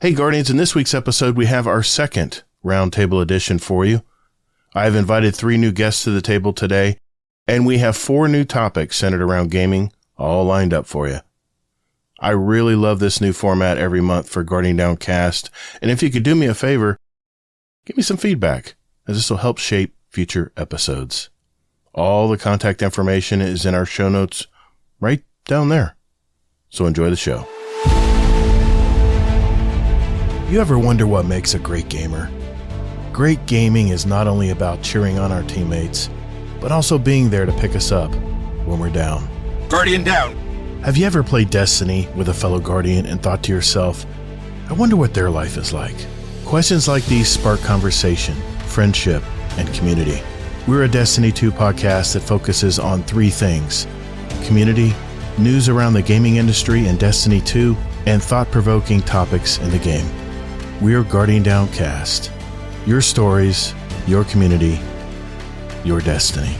Hey Guardians, in this week's episode, we have our second Roundtable edition for you. I have invited 3 new guests to the table today, and we have 4 new topics centered around gaming all lined up for you. I really love this new format every month for Guardian Downcast, and if you could do me a favor, give me some feedback, as this will help shape future episodes. All the contact information is in our show notes right down there. So enjoy the show. You ever wonder what makes a great gamer? Great gaming is not only about cheering on our teammates, but also being there to pick us up when we're down. Guardian down! Have you ever played Destiny with a fellow Guardian and thought to yourself, I wonder what their life is like? Questions like these spark conversation, friendship, and community. We're a Destiny 2 podcast that focuses on 3 things: community, news around the gaming industry and Destiny 2, and thought-provoking topics in the game. We're Guardian Downcast. Your stories, your community, your destiny.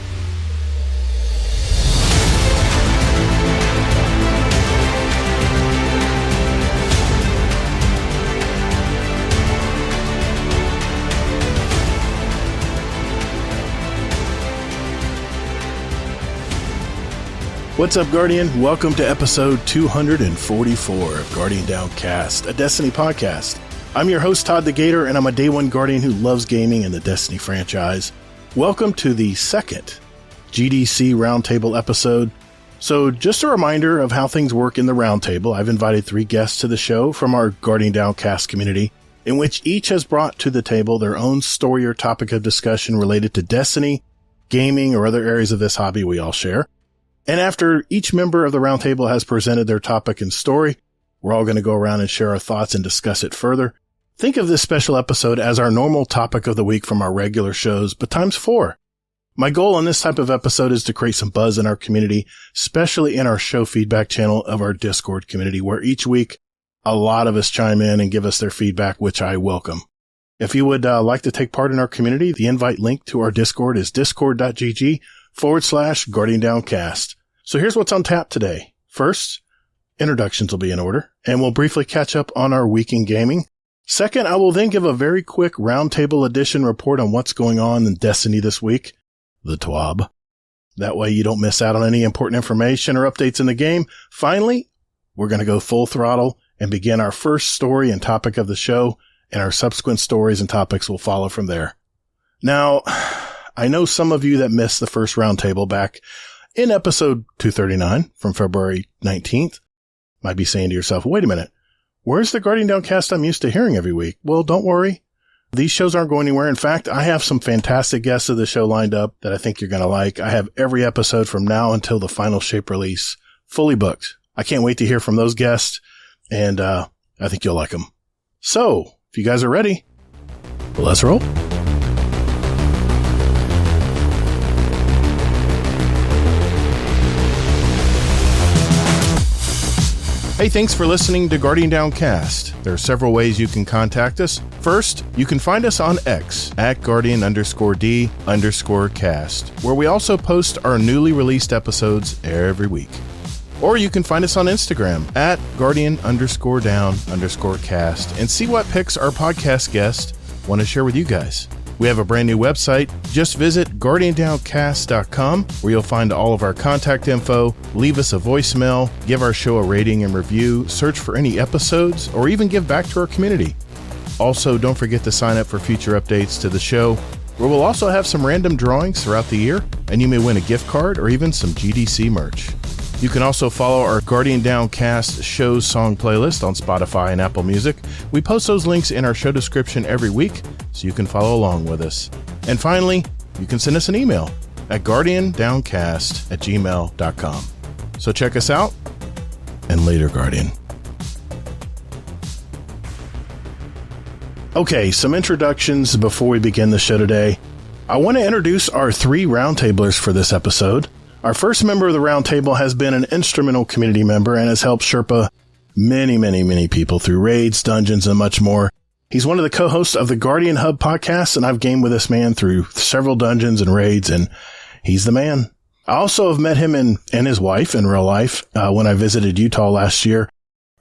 What's up, Guardian? Welcome to episode 244 of Guardian Downcast, a Destiny podcast. I'm your host, Todd the Gator, and I'm a Day 1 Guardian who loves gaming and the Destiny franchise. Welcome to the second GDC Roundtable episode. So just a reminder of how things work in the Roundtable. I've invited 3 guests to the show from our Guardian Downcast community, in which each has brought to the table their own story or topic of discussion related to Destiny, gaming, or other areas of this hobby we all share. And after each member of the Roundtable has presented their topic and story, we're all going to go around and share our thoughts and discuss it further. Think of this special episode as our normal topic of the week from our regular shows, but times 4. My goal on this type of episode is to create some buzz in our community, especially in our show feedback channel of our Discord community, where each week a lot of us chime in and give us their feedback, which I welcome. If you would like to take part in our community, the invite link to our Discord is discord.gg/Guardian Downcast. So here's what's on tap today. First, introductions will be in order, and we'll briefly catch up on our week in gaming. Second, I will then give a very quick Roundtable edition report on what's going on in Destiny this week, the TWAB. That way you don't miss out on any important information or updates in the game. Finally, we're going to go full throttle and begin our first story and topic of the show, and our subsequent stories and topics will follow from there. Now, I know some of you that missed the first Roundtable back in episode 239 from February 19th might be saying to yourself, wait a minute, where's the Guardian Downcast I'm used to hearing every week? Well, don't worry. These shows aren't going anywhere. In fact, I have some fantastic guests of the show lined up that I think you're going to like. I have every episode from now until the final shape release fully booked. I can't wait to hear from those guests, and I think you'll like them. So, if you guys are ready, let's roll. Hey, thanks for listening to Guardian Downcast. There are several ways you can contact us. First, you can find us on X at Guardian_D_cast, where we also post our newly released episodes every week. Or you can find us on Instagram at Guardian_down_cast and see what pics our podcast guests want to share with you guys. We have a brand new website. Just visit GuardianDowncast.com, where you'll find all of our contact info, leave us a voicemail, give our show a rating and review, search for any episodes, or even give back to our community. Also, don't forget to sign up for future updates to the show, where we'll also have some random drawings throughout the year, and you may win a gift card or even some GDC merch. You can also follow our Guardian Downcast shows song playlist on Spotify and Apple Music. We post those links in our show description every week, so you can follow along with us. And finally, you can send us an email at guardiandowncast@gmail.com. So check us out, and later, Guardian. Okay, some introductions before we begin the show today. I want to introduce our 3 Roundtablers for this episode. Our first member of the Roundtable has been an instrumental community member and has helped Sherpa many people through raids, dungeons, and much more. He's one of the co-hosts of the Guardian Hub podcast, and I've gamed with this man through several dungeons and raids, and he's the man. I also have met him and his wife in real life when I visited Utah last year.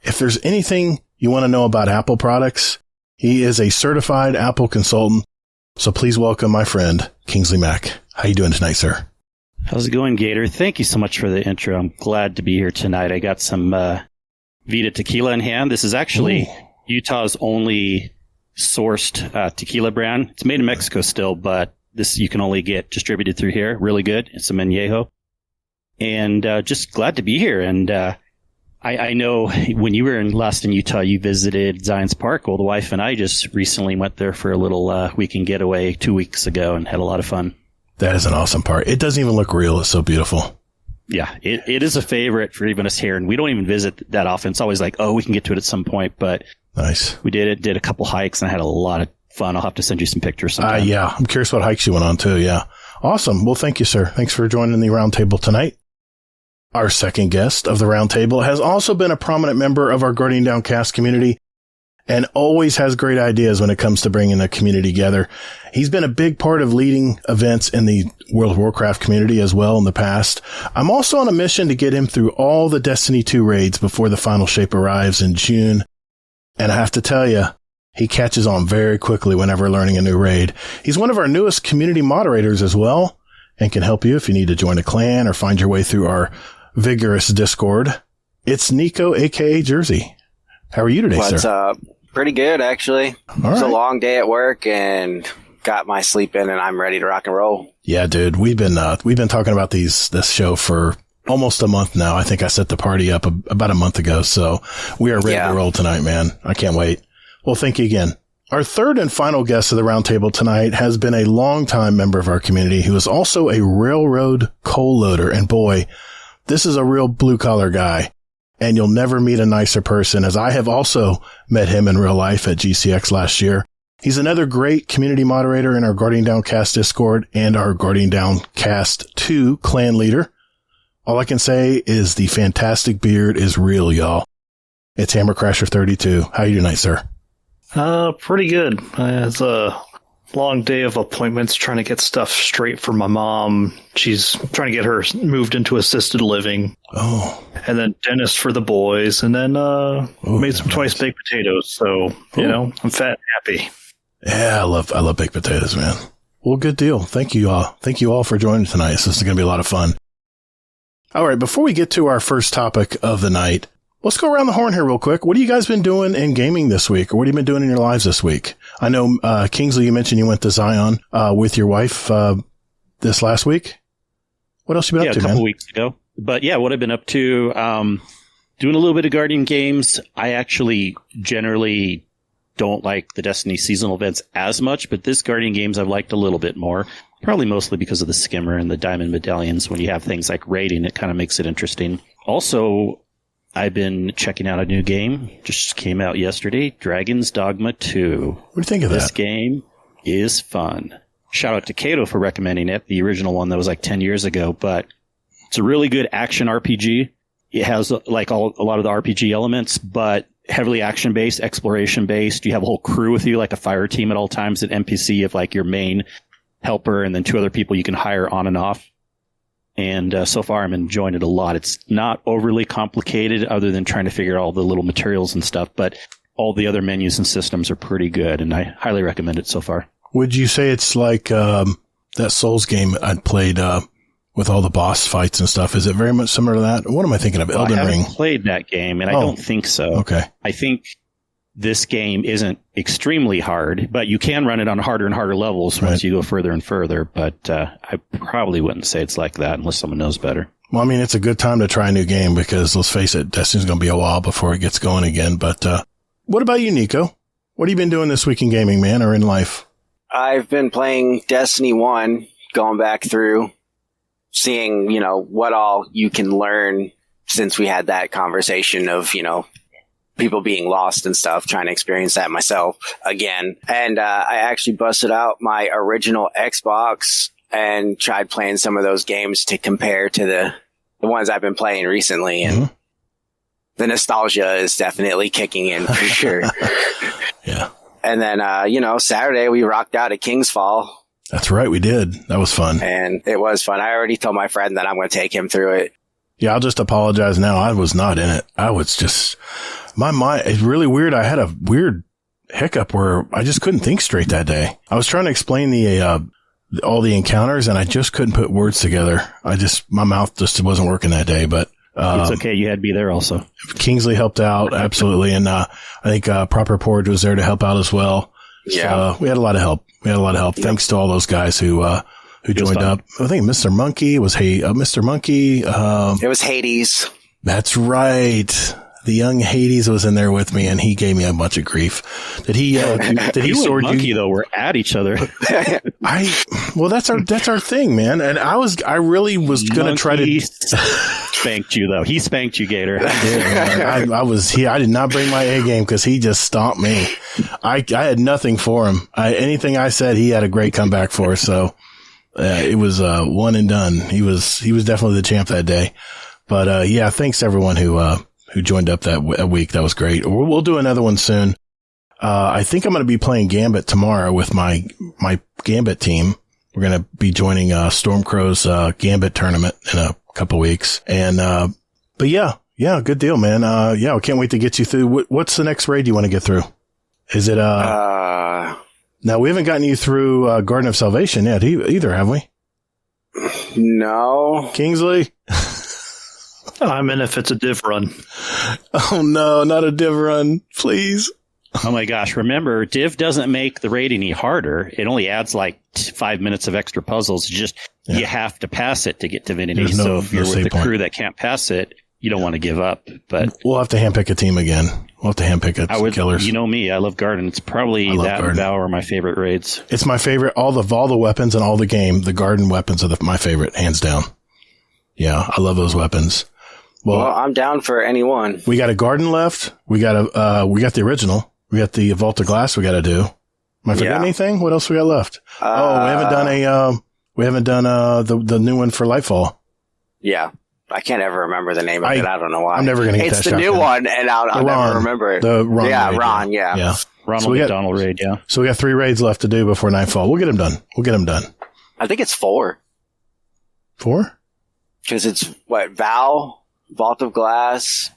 If there's anything you want to know about Apple products, he is a certified Apple consultant. So please welcome my friend, Kingsley Mack. How you doing tonight, sir? How's it going, Gator? Thank you so much for the intro. I'm glad to be here tonight. I got some Vita tequila in hand. This is actually Utah's only sourced tequila brand. It's made in Mexico still, but this you can only get distributed through here. Really good. It's a Añejo. And just glad to be here. And I know when you were last in Utah, you visited Zions Park. Well, the wife and I just recently went there for a little weekend getaway 2 weeks ago and had a lot of fun. That is an awesome park. It doesn't even look real. It's so beautiful. Yeah, it is a favorite for even us here. And we don't even visit that often. It's always like, oh, we can get to it at some point. But nice. We did a couple hikes and I had a lot of fun. I'll have to send you some pictures sometime. Yeah, I'm curious what hikes you went on too. Yeah. Awesome. Well, thank you, sir. Thanks for joining the roundtable tonight. Our second guest of the roundtable has also been a prominent member of our Guardian Downcast community and always has great ideas when it comes to bringing the community together. He's been a big part of leading events in the World of Warcraft community as well in the past. I'm also on a mission to get him through all the Destiny 2 raids before the final shape arrives in June. And I have to tell you, he catches on very quickly whenever learning a new raid. He's one of our newest community moderators as well and can help you if you need to join a clan or find your way through our vigorous Discord. It's Nico, aka Jersey. How are you today, sir? What's up? Pretty good, actually. It's a long day at work and got my sleep in, and I'm ready to rock and roll. Yeah, dude. We've been talking about this show for almost a month now. I think I set the party up about a month ago, so we are ready to roll tonight, man. I can't wait. Well, thank you again. Our third and final guest of the roundtable tonight has been a longtime member of our community who is also a railroad coal loader, and boy, this is a real blue-collar guy, and you'll never meet a nicer person, as I have also met him in real life at GCX last year. He's another great community moderator in our Guardian Downcast Discord and our Guardian Downcast 2 clan leader. All I can say is the fantastic beard is real, y'all. It's Hammercrasher 32. How are you tonight, sir? Pretty good. It's a long day of appointments trying to get stuff straight for my mom. She's trying to get her moved into assisted living. Oh. And then dentist for the boys. And then made some twice baked potatoes. So, you know, I'm fat and happy. Yeah, I love baked potatoes, man. Well, good deal. Thank you all. Thank you all for joining tonight. This is going to be a lot of fun. All right, before we get to our first topic of the night, let's go around the horn here real quick. What have you guys been doing in gaming this week? Or what have you been doing in your lives this week? I know, Kingsley, you mentioned you went to Zion, with your wife, this last week. What else you been up to, man? A couple weeks ago. But yeah, what I've been up to, doing a little bit of Guardian games. I actually generally don't like the Destiny seasonal events as much, but this Guardian games I've liked a little bit more. Probably mostly because of the skimmer and the diamond medallions. When you have things like raiding, it kind of makes it interesting. Also, I've been checking out a new game. Just came out yesterday, Dragon's Dogma 2. What do you think of that? This game is fun. Shout out to Kato for recommending it, the original one that was like 10 years ago. But it's a really good action RPG. It has like a lot of the RPG elements, but heavily action-based, exploration-based. You have a whole crew with you, like a fire team at all times, an NPC of like your main helper, and then 2 other people you can hire on and off. And so far, I'm enjoying it a lot. It's not overly complicated other than trying to figure out all the little materials and stuff, but all the other menus and systems are pretty good, and I highly recommend it so far. Would you say it's like that Souls game I'd played with all the boss fights and stuff? Is it very much similar to that? What am I thinking of? Elden Ring? I haven't played that game, and I don't think so. Okay. I think this game isn't extremely hard, but you can run it on harder and harder levels once you go further and further. But I probably wouldn't say it's like that unless someone knows better. Well, I mean, it's a good time to try a new game because let's face it, Destiny's going to be a while before it gets going again. But what about you, Nico? What have you been doing this week in gaming, man, or in life? I've been playing Destiny 1, going back through, seeing, what all you can learn since we had that conversation of, people being lost and stuff, trying to experience that myself again. And I actually busted out my original Xbox and tried playing some of those games to compare to the ones I've been playing recently. And the nostalgia is definitely kicking in for sure. Yeah. And then, Saturday we rocked out at King's Fall. That's right. We did. That was fun. And it was fun. I already told my friend that I'm going to take him through it. Yeah, I'll just apologize now. I was not in it. I was just My mind is really weird. I had a weird hiccup where I just couldn't think straight that day. I was trying to explain all the encounters and I just couldn't put words together. My mouth just wasn't working that day, but it's okay. You had to be there also. Kingsley helped out. Absolutely. And, I think, Proper Porridge was there to help out as well. Yeah. So, we had a lot of help. Yep. Thanks to all those guys who joined up. I think Mr. Monkey was, Mr. Monkey. It was Hades. That's right. The young Hades was in there with me, and he gave me a bunch of grief. Did he sword Monkey, you? Though, we're at each other. That's our thing, man. And I really was going to try to spanked you though. He spanked you, Gator. I did not bring my A game because he just stomped me. I had nothing for him. Anything I said, he had a great comeback for. So, it was, one and done. He was definitely the champ that day. But, thanks to everyone who joined up that week. That was great. We'll do another one soon. I think I'm going to be playing Gambit tomorrow with my Gambit team. We're going to be joining, Stormcrow's, Gambit tournament in a couple weeks. And, but yeah, good deal, man. I can't wait to get you through. What's the next raid you want to get through? Is it, now we haven't gotten you through, Garden of Salvation yet either, have we? No. Kingsley? I'm in if it's a div run. Oh no, not a div run, please. Oh my gosh. Remember, div doesn't make the raid any harder. It only adds like 5 minutes of extra puzzles. You have to pass it to get Divinity. So if you're with a crew that can't pass it, you don't want to give up. But we'll have to handpick a team again. We'll have to handpick killers. You know me, I love Garden. It's probably that and Vow are my favorite raids. It's my favorite. All the weapons and all the game, the Garden weapons are my favorite, hands down. Yeah, I love those weapons. Well, I'm down for any one. We got a Garden left. We got the original. We got the Vault of Glass we got to do. Am I forgetting anything? What else we got left? We haven't done the new one for Lightfall. Yeah. I can't ever remember the name of it. I don't know why. I'm never going to get It's that the new one, and I'll never remember it. The Ron raid, Ron, yeah. Ronald McDonald raid, yeah. So we got 3 raids left to do before Nightfall. We'll get them done. I think it's 4. 4? Because it's, Vow, Vault of Glass,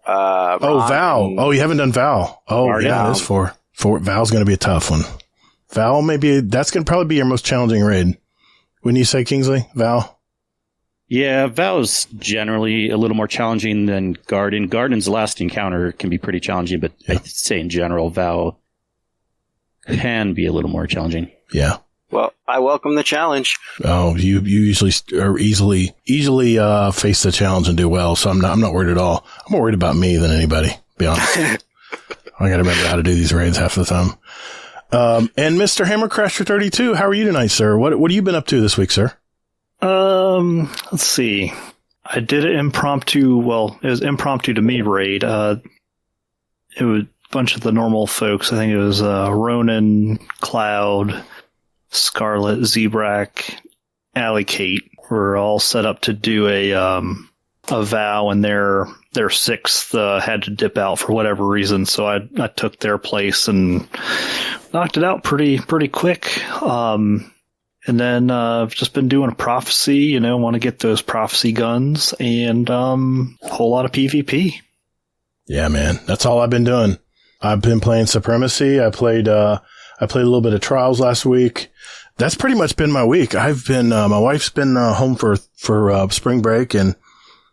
Ron, Vow. Oh, you haven't done Vow. Oh, yeah, it is 4. Vow's going to be a tough one. Vow, that's going to probably be your most challenging raid. Wouldn't you say, Kingsley? Vow? Yeah, Vow's generally a little more challenging than Garden. Garden's last encounter can be pretty challenging, but I'd say in general, Vow can be a little more challenging. Yeah. Well, I welcome the challenge. Oh, you usually are easily face the challenge and do well. So I'm not worried at all. I'm more worried about me than anybody, to be honest. I got to remember how to do these raids half the time. And Mr. Hammercrasher 32, how are you tonight, sir? What have you been up to this week, sir? Let's see. I did an impromptu. Well, it was impromptu to me raid. It was a bunch of the normal folks. I think it was Ronan, Cloud, Scarlet, Zebrak, Alley Kate were all set up to do a vow, and their 6th had to dip out for whatever reason. So I took their place and knocked it out pretty quick. And then I've just been doing a prophecy, want to get those prophecy guns and a whole lot of PvP. Yeah, man. That's all I've been doing. I've been playing Supremacy. I played a little bit of Trials last week. That's pretty much been my week. I've been my wife's been home for spring break, and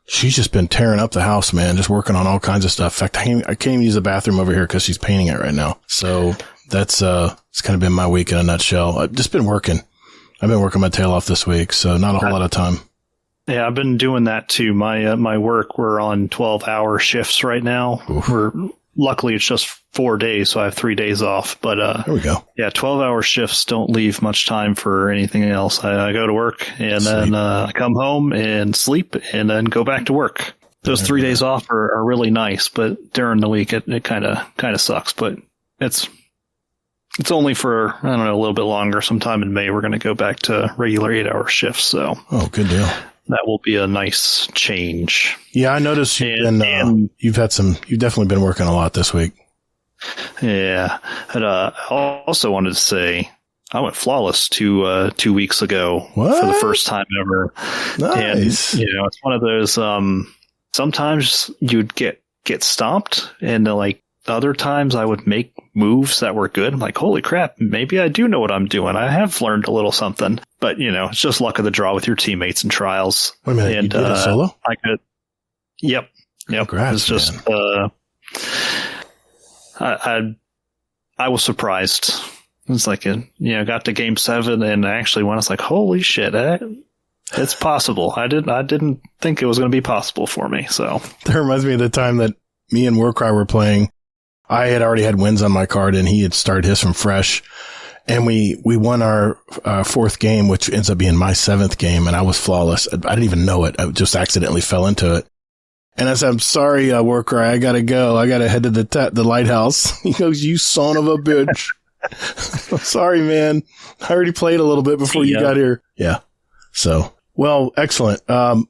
she's just been tearing up the house, man, just working on all kinds of stuff. In fact, I can't even use the bathroom over here because she's painting it right now. So that's it's kind of been my week in a nutshell. I've just been working. I've been working my tail off this week, so not a whole lot of time. Yeah, I've been doing that too. My work, we're on 12-hour shifts right now. Luckily it's just 4 days, so I have 3 days off. But there we go. Yeah, 12-hour shifts don't leave much time for anything else. I go to work and then I come home and sleep and then go back to work. Those 3 days off are really nice, but during the week it kind of sucks. But it's only for, I don't know, a little bit longer. Sometime in May, we're going to go back to regular 8-hour shifts. So, good deal. That will be a nice change. Yeah, I noticed you've definitely been working a lot this week. Yeah. And I also wanted to say I went flawless 2 weeks ago for the first time ever. Nice. And, it's one of those, sometimes you'd get get stomped, and like other times I would make moves that were good. I'm like, holy crap, maybe I do know what I'm doing. I have learned a little something. But, it's just luck of the draw with your teammates and trials. Wait a minute, and, you did a solo? I could. Yep. Congrats, it's just, I was surprised. It was like, got to game 7, and actually when I was like, holy shit, it's possible. I didn't think it was going to be possible for me. So that reminds me of the time that me and Warcry were playing. I had already had wins on my card, and he had started his from fresh. And we won our 4th game, which ends up being my 7th game, and I was flawless. I didn't even know it. I just accidentally fell into it. And I said, I'm sorry, Warcry, I gotta go. I gotta head to the lighthouse. He goes, you son of a bitch. I'm sorry, man. I already played a little bit before you got here. Yeah. So, well, excellent.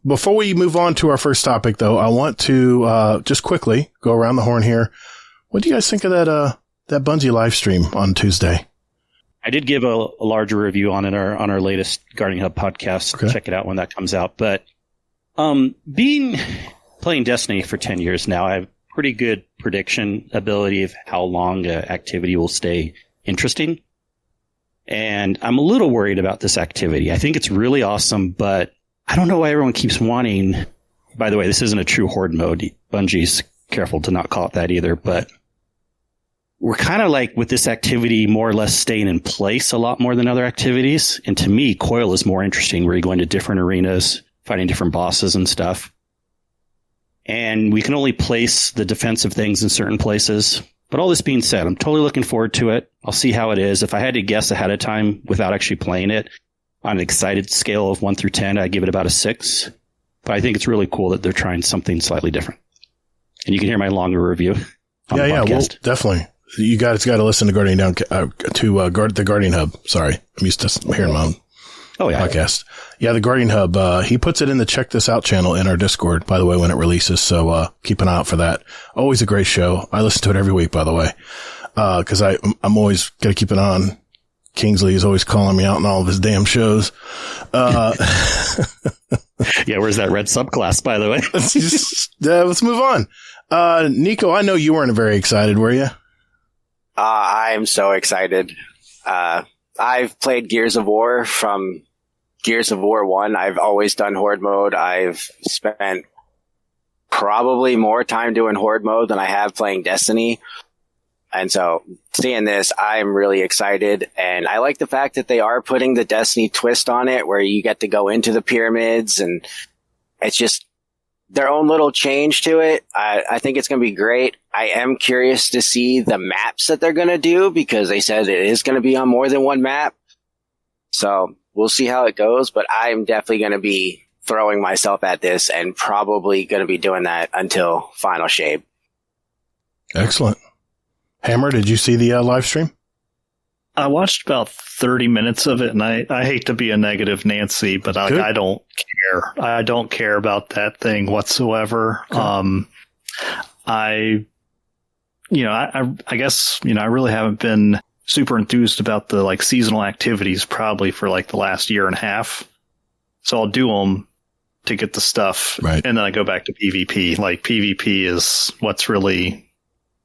Before we move on to our first topic, though, I want to just quickly go around the horn here. What do you guys think of that Bungie live stream on Tuesday? I did give a larger review on our latest Guardian Hub podcast. Okay. Check it out when that comes out. But playing Destiny for 10 years now, I have pretty good prediction ability of how long an activity will stay interesting. And I'm a little worried about this activity. I think it's really awesome, but I don't know why everyone keeps wanting. By the way, this isn't a true horde mode. Bungie's careful to not call it that either, but we're kind of like with this activity more or less staying in place a lot more than other activities. And to me, Coil is more interesting where you go into different arenas, fighting different bosses and stuff. And we can only place the defensive things in certain places. But all this being said, I'm totally looking forward to it. I'll see how it is. If I had to guess ahead of time without actually playing it, on an excited scale of 1 through 10, I'd give it about a 6. But I think it's really cool that they're trying something slightly different. And you can hear my longer review on the podcast. Well, definitely. You guys got to listen to Guardian Down the Guardian Hub. Sorry, I'm used to hearing my own podcast. Yeah, the Guardian Hub. He puts it in the Check This Out channel in our Discord, by the way, when it releases. So keep an eye out for that. Always a great show. I listen to it every week, by the way, because I'm always got to keep an eye on. Kingsley is always calling me out in all of his damn shows. Yeah, where's that red subclass, by the way? Let's move on. Nico, I know you weren't very excited, were you? I'm so excited. I've played Gears of War from Gears of War 1. I've always done Horde mode. I've spent probably more time doing Horde mode than I have playing Destiny. And so seeing this, I'm really excited. And I like the fact that they are putting the Destiny twist on it where you get to go into the pyramids, and it's just their own little change to it. I think it's going to be great. I am curious to see the maps that they're going to do because they said it is going to be on more than one map. So we'll see how it goes, but I'm definitely going to be throwing myself at this and probably going to be doing that until final shape. Excellent. Hammer, did you see the live stream? I watched about 30 minutes of it, and I hate to be a negative Nancy, but I don't care. I don't care about that thing whatsoever. Okay. I guess, I really haven't been super enthused about the like seasonal activities probably for like the last year and a half. So I'll do them to get the stuff. Right. And then I go back to PvP. Like PvP is what's really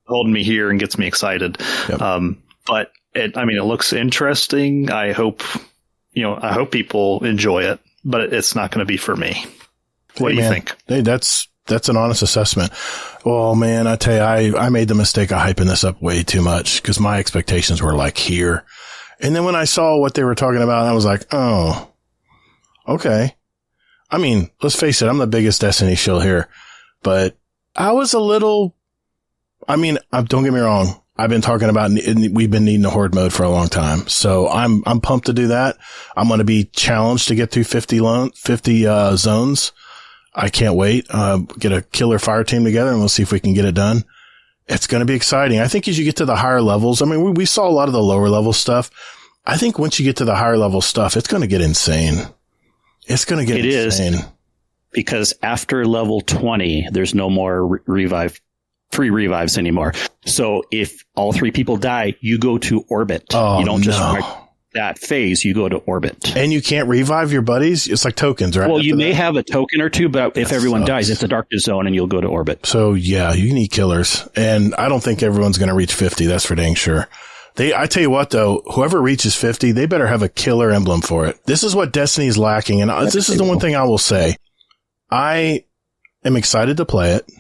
holding me here and gets me excited. Yep. But it looks interesting. I hope people enjoy it, but it's not going to be for me. What do you think? Hey, that's an honest assessment. Oh man, I tell you, I made the mistake of hyping this up way too much because my expectations were like here. And then when I saw what they were talking about, I was like, oh, okay. I mean, let's face it, I'm the biggest Destiny shill here, but I was a little, don't get me wrong. I've been talking about, we've been needing a horde mode for a long time. So I'm pumped to do that. I'm going to be challenged to get through 50 zones. I can't wait. Get a killer fire team together and we'll see if we can get it done. It's going to be exciting. I think as you get to the higher levels, we saw a lot of the lower level stuff. I think once you get to the higher level stuff, it's going to get insane. It's going to get insane. It is, because after level 20, there's no more free revives anymore. So if all 3 people die, you go to orbit. Oh, you don't just that phase, you go to orbit. And you can't revive your buddies? It's like tokens, right? Well, you may have a token or two, but if everyone dies, it's a darkness zone and you'll go to orbit. So, yeah, you need killers. And I don't think everyone's going to reach 50. That's for dang sure. I tell you what, though, whoever reaches 50, they better have a killer emblem for it. This is what Destiny's lacking. And this is the one thing I will say. I am excited to play it.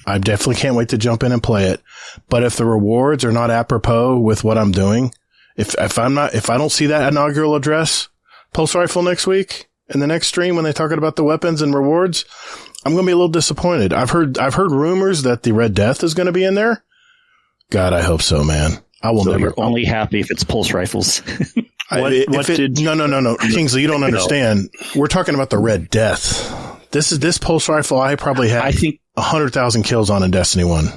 I definitely can't wait to jump in and play it. But if the rewards are not apropos with what I'm doing, if I don't see that inaugural address, Pulse Rifle next week in the next stream when they're talking about the weapons and rewards, I'm going to be a little disappointed. I've heard rumors that the Red Death is going to be in there. God, I hope so, man. I will never. You're only happy if it's Pulse Rifles. No, Kingsley, you don't understand. We're talking about the Red Death. This Pulse Rifle, I probably had 100,000 kills on in Destiny 1.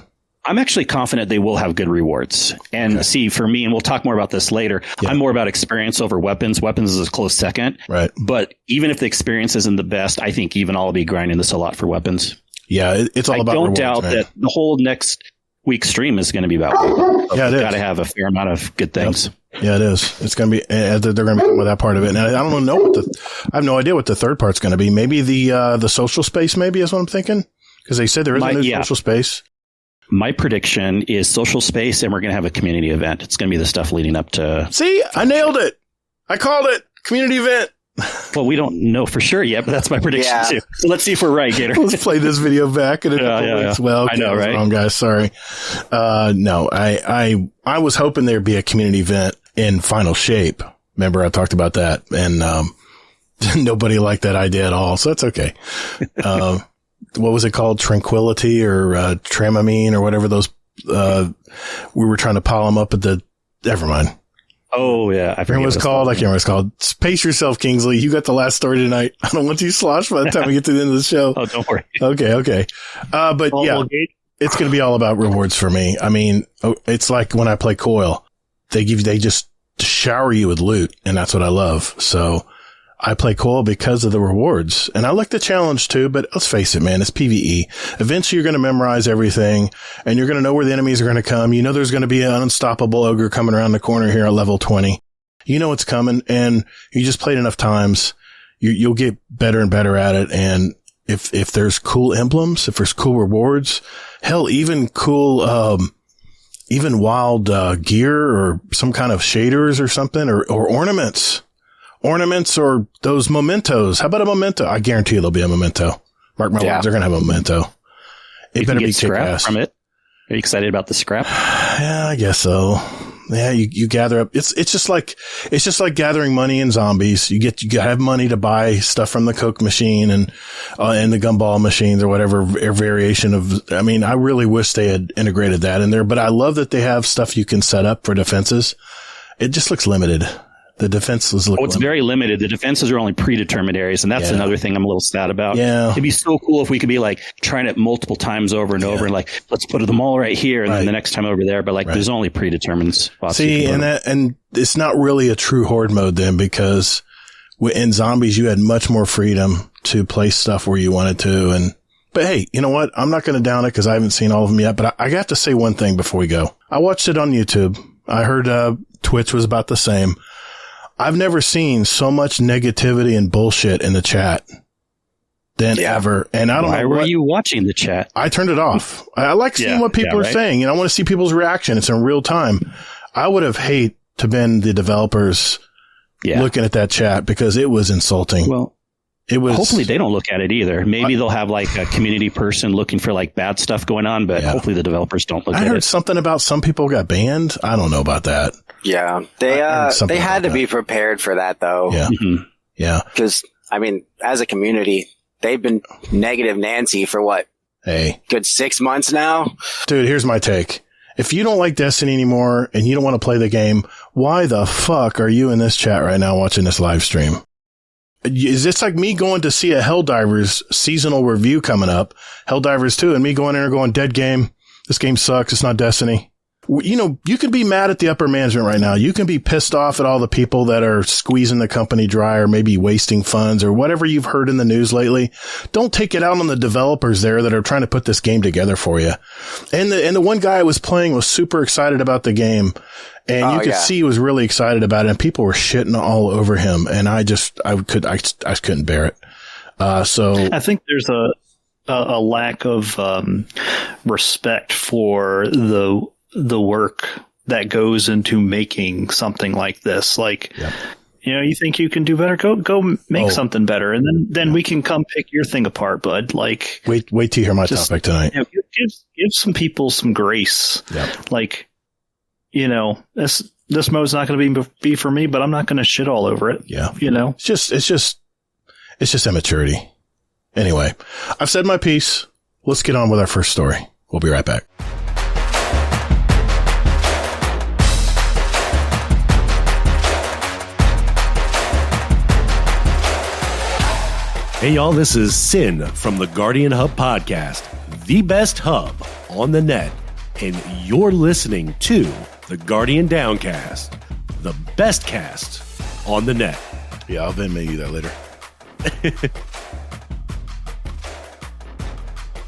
I'm actually confident they will have good rewards. And see, for me, and we'll talk more about this later, I'm more about experience over weapons. Weapons is a close second. Right. But even if the experience isn't the best, I think even I'll be grinding this a lot for weapons. Yeah, it's all about rewards. I don't doubt that the whole next week's stream is going to be about weapons. Yeah, it is. Got to have a fair amount of good things. Yep. Yeah, it is. It's going to be, they're going to be with that part of it. And I don't know I have no idea what the third part's going to be. Maybe the social space, maybe is what I'm thinking. Because they said there is a new social space. My prediction is social space, and we're going to have a community event. It's going to be the stuff leading up to. See, I nailed it. I called it. Community event. Well, we don't know for sure yet, but that's my prediction too. So let's see if we're right, Gator. Let's play this video back in a couple weeks. Well, okay, I know, right? Wrong, guys. Sorry. No, I was hoping there'd be a community event in Final Shape. Remember, I talked about that, and nobody liked that idea at all. So that's okay. What was it called? Tranquility or Tramamine or whatever those. We were trying to pile them up at the. Never mind. Oh, yeah. I forget what it's called. I can't remember what it's called. Pace yourself, Kingsley. You got the last story tonight. I don't want you sloshed by the time we get to the end of the show. Oh, don't worry. Okay. But it's going to be all about rewards for me. I mean, it's like when I play Coil, they just shower you with loot, and that's what I love. So I play Coil because of the rewards, and I like the challenge too, but let's face it, man, it's PvE. Eventually you're going to memorize everything, and you're going to know where the enemies are going to come. You know there's going to be an unstoppable ogre coming around the corner here at level 20. You know it's coming, and you just played enough times. You'll get better and better at it, and if there's cool emblems, if there's cool rewards, hell, even cool, even wild gear or some kind of shaders or something, or ornaments. Ornaments or those mementos. How about a memento? I guarantee there'll be a memento. Mark my words, they're going to have a memento. It better be scrap from it. Are you excited about the scrap? Yeah, I guess so. Yeah, you gather up. It's just like gathering money in zombies. You have money to buy stuff from the Coke machine and the gumball machines or whatever variation of. I mean, I really wish they had integrated that in there, but I love that they have stuff you can set up for defenses. It just looks limited. The defenses look it's very limited. The defenses are only predetermined areas, and that's another thing I'm a little sad about. Yeah. It'd be so cool if we could be like trying it multiple times over and over, and like, let's put them all right here, and then the next time over there. But like, there's only predetermined spots. See, and it's not really a true horde mode then, because in zombies you had much more freedom to place stuff where you wanted to. But hey, you know what? I'm not going to down it because I haven't seen all of them yet. But I have to say one thing before we go. I watched it on YouTube. I heard Twitch was about the same. I've never seen so much negativity and bullshit in the chat than ever. And I don't know. Why were you watching the chat? I turned it off. I like seeing what people are saying, and I want to see people's reaction. It's in real time. I would have hate to been the developers looking at that chat because it was insulting. Well, it was. Hopefully they don't look at it either. Maybe they'll have like a community person looking for like bad stuff going on, but hopefully the developers don't look at it. I heard something about some people got banned. I don't know about that. Yeah, they had to be prepared for that, though. Yeah, yeah. Because I mean, as a community, they've been negative Nancy for what? Good 6 months now. Dude, here's my take. If you don't like Destiny anymore and you don't want to play the game, why the fuck are you in this chat right now watching this live stream? Is this like me going to see a Helldivers seasonal review coming up, Helldivers 2, and me going in and going, dead game. This game sucks. It's not Destiny. You know, you can be mad at the upper management right now. You can be pissed off at all the people that are squeezing the company dry or maybe wasting funds or whatever you've heard in the news lately. Don't take it out on the developers there that are trying to put this game together for you. And the one guy I was playing was super excited about the game, and you could see he was really excited about it, and people were shitting all over him, and I couldn't bear it. So I think there's a lack of respect for the work that goes into making something like this. Like, you know, you think you can do better, go make something better, and then we can come pick your thing apart, bud. Like, wait to hear my topic tonight. You know, give some people some grace. Like, you know, this mode's not going to be for me, but I'm not going to shit all over it. Yeah, you know, it's just immaturity. Anyway, I've said my piece. Let's get on with our first story. We'll be right back. Hey y'all, this is Sin from the Guardian Hub Podcast, the best hub on the net, and you're listening to the Guardian Downcast, the best cast on the net. Yeah, I'll Venmo you that later.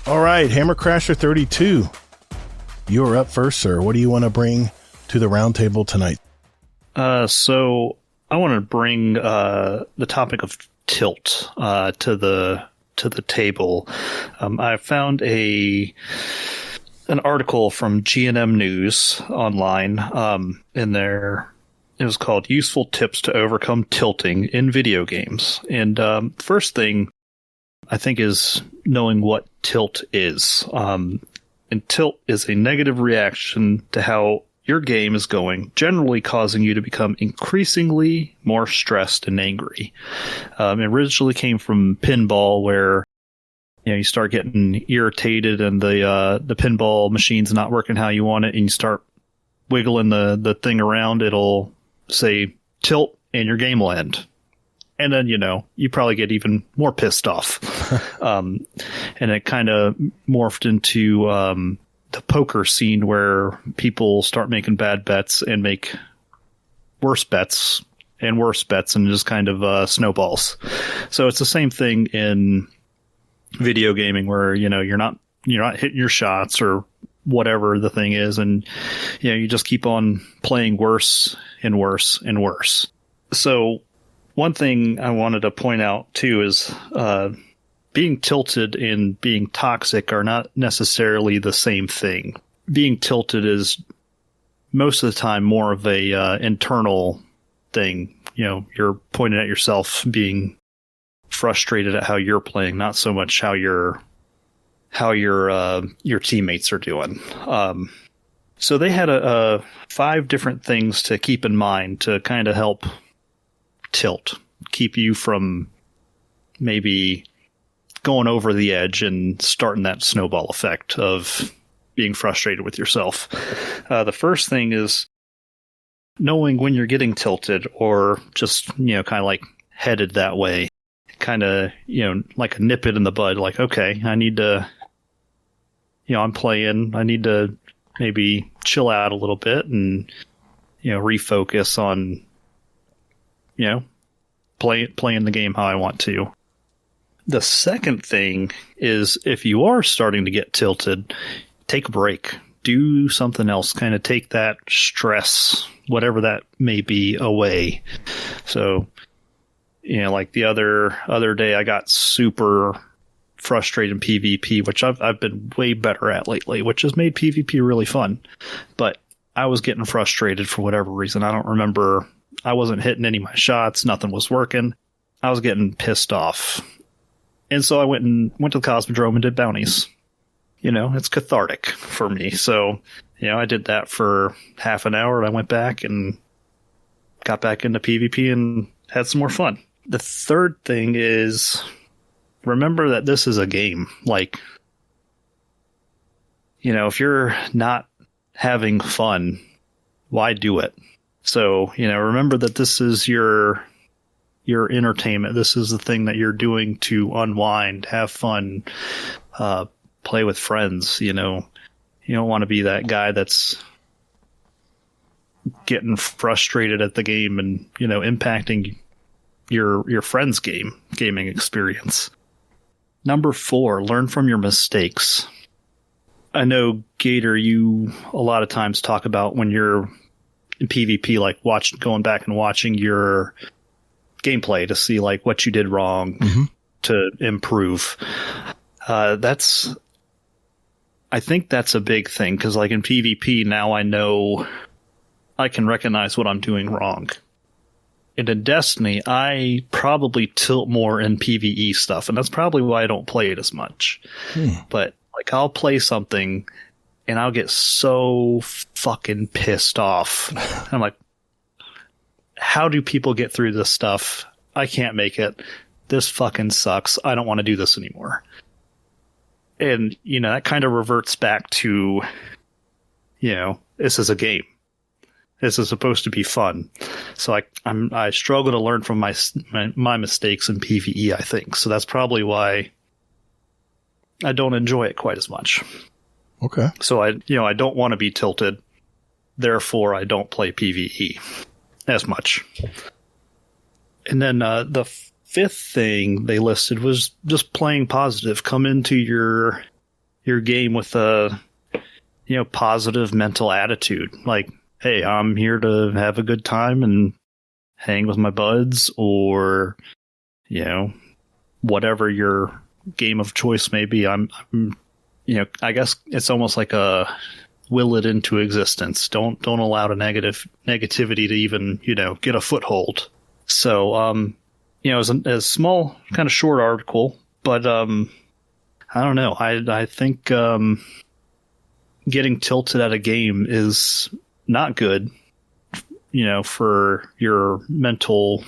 All right, Hammer Crasher 32. You're up first, sir. What do you want to bring to the roundtable tonight? So I want to bring the topic of tilt to the table. I found an article from GNM News online. In there, it was called "Useful Tips to Overcome Tilting in Video Games." And first thing I think is knowing what tilt is. And tilt is a negative reaction to how your game is going, generally causing you to become increasingly more stressed and angry. It originally came from pinball, where you start getting irritated and the pinball machine's not working how you want it, and you start wiggling the thing around. It'll say tilt, and your game will end. And then, you probably get even more pissed off. And it kind of morphed into the poker scene, where people start making bad bets and make worse bets and it just kind of snowballs. So it's the same thing in video gaming, where you're not hitting your shots or whatever the thing is, and you just keep on playing worse and worse and worse. So one thing I wanted to point out too is being tilted and being toxic are not necessarily the same thing. Being tilted is most of the time more of a internal thing. You're pointing at yourself, being frustrated at how you're playing, not so much how your teammates are doing. So they had 5 different things to keep in mind to kind of help tilt, keep you from maybe going over the edge and starting that snowball effect of being frustrated with yourself. The first thing is knowing when you're getting tilted, or just, kind of like headed that way, kind of, like a nip it in the bud. Like, okay, I need to, I'm playing, I need to maybe chill out a little bit and, refocus on, playing the game how I want to. The second thing is, if you are starting to get tilted, take a break. Do something else. Kind of take that stress, whatever that may be, away. So, like the other day, I got super frustrated in PvP, which I've been way better at lately, which has made PvP really fun. But I was getting frustrated for whatever reason. I don't remember. I wasn't hitting any of my shots. Nothing was working. I was getting pissed off. And so I went to the Cosmodrome and did bounties. It's cathartic for me. So, I did that for half an hour, and I went back and got back into PvP and had some more fun. The third thing is, remember that this is a game. Like, if you're not having fun, why do it? So, remember that this is your entertainment. This is the thing that you're doing to unwind, have fun, play with friends. You don't want to be that guy that's, getting frustrated at the game and, impacting your friend's gaming experience. Number 4, learn from your mistakes. I know, Gator, you a lot of times talk about when you're in PvP, like going back and watching your gameplay to see like what you did wrong to improve. I think that's a big thing, because like in PvP now I know I can recognize what I'm doing wrong. And in Destiny, I probably tilt more in PvE stuff, and that's probably why I don't play it as much. But like I'll play something and I'll get so fucking pissed off. I'm like, how do people get through this stuff? I can't make it. This fucking sucks. I don't want to do this anymore. And, that kind of reverts back to, this is a game. This is supposed to be fun. So I struggle to learn from my mistakes in PvE, I think. So that's probably why I don't enjoy it quite as much. Okay. So I don't want to be tilted. Therefore, I don't play PvE as much. And then the 5th thing they listed was just playing positive. Come into your game with a positive mental attitude. Like, hey, I'm here to have a good time and hang with my buds, or whatever your game of choice may be. I'm I guess it's almost like a will it into existence. Don't allow the negativity to even get a foothold. So it was a small, kind of short article, but I don't know. I think getting tilted at a game is not good, for your mental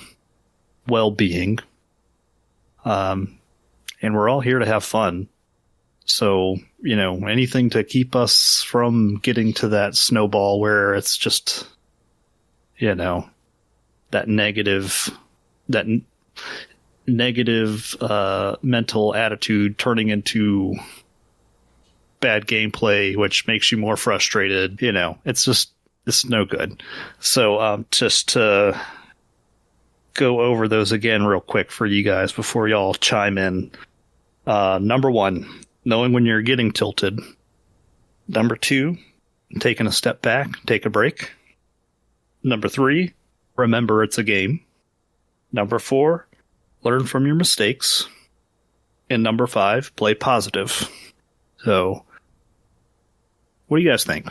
well-being. And we're all here to have fun. So, anything to keep us from getting to that snowball where it's just, that negative mental attitude turning into bad gameplay, which makes you more frustrated. It's no good. So just to go over those again real quick for you guys before y'all chime in. Number 1, knowing when you're getting tilted. Number 2, taking a step back, take a break. Number 3, remember it's a game. Number 4, learn from your mistakes. And number 5, play positive. So, what do you guys think?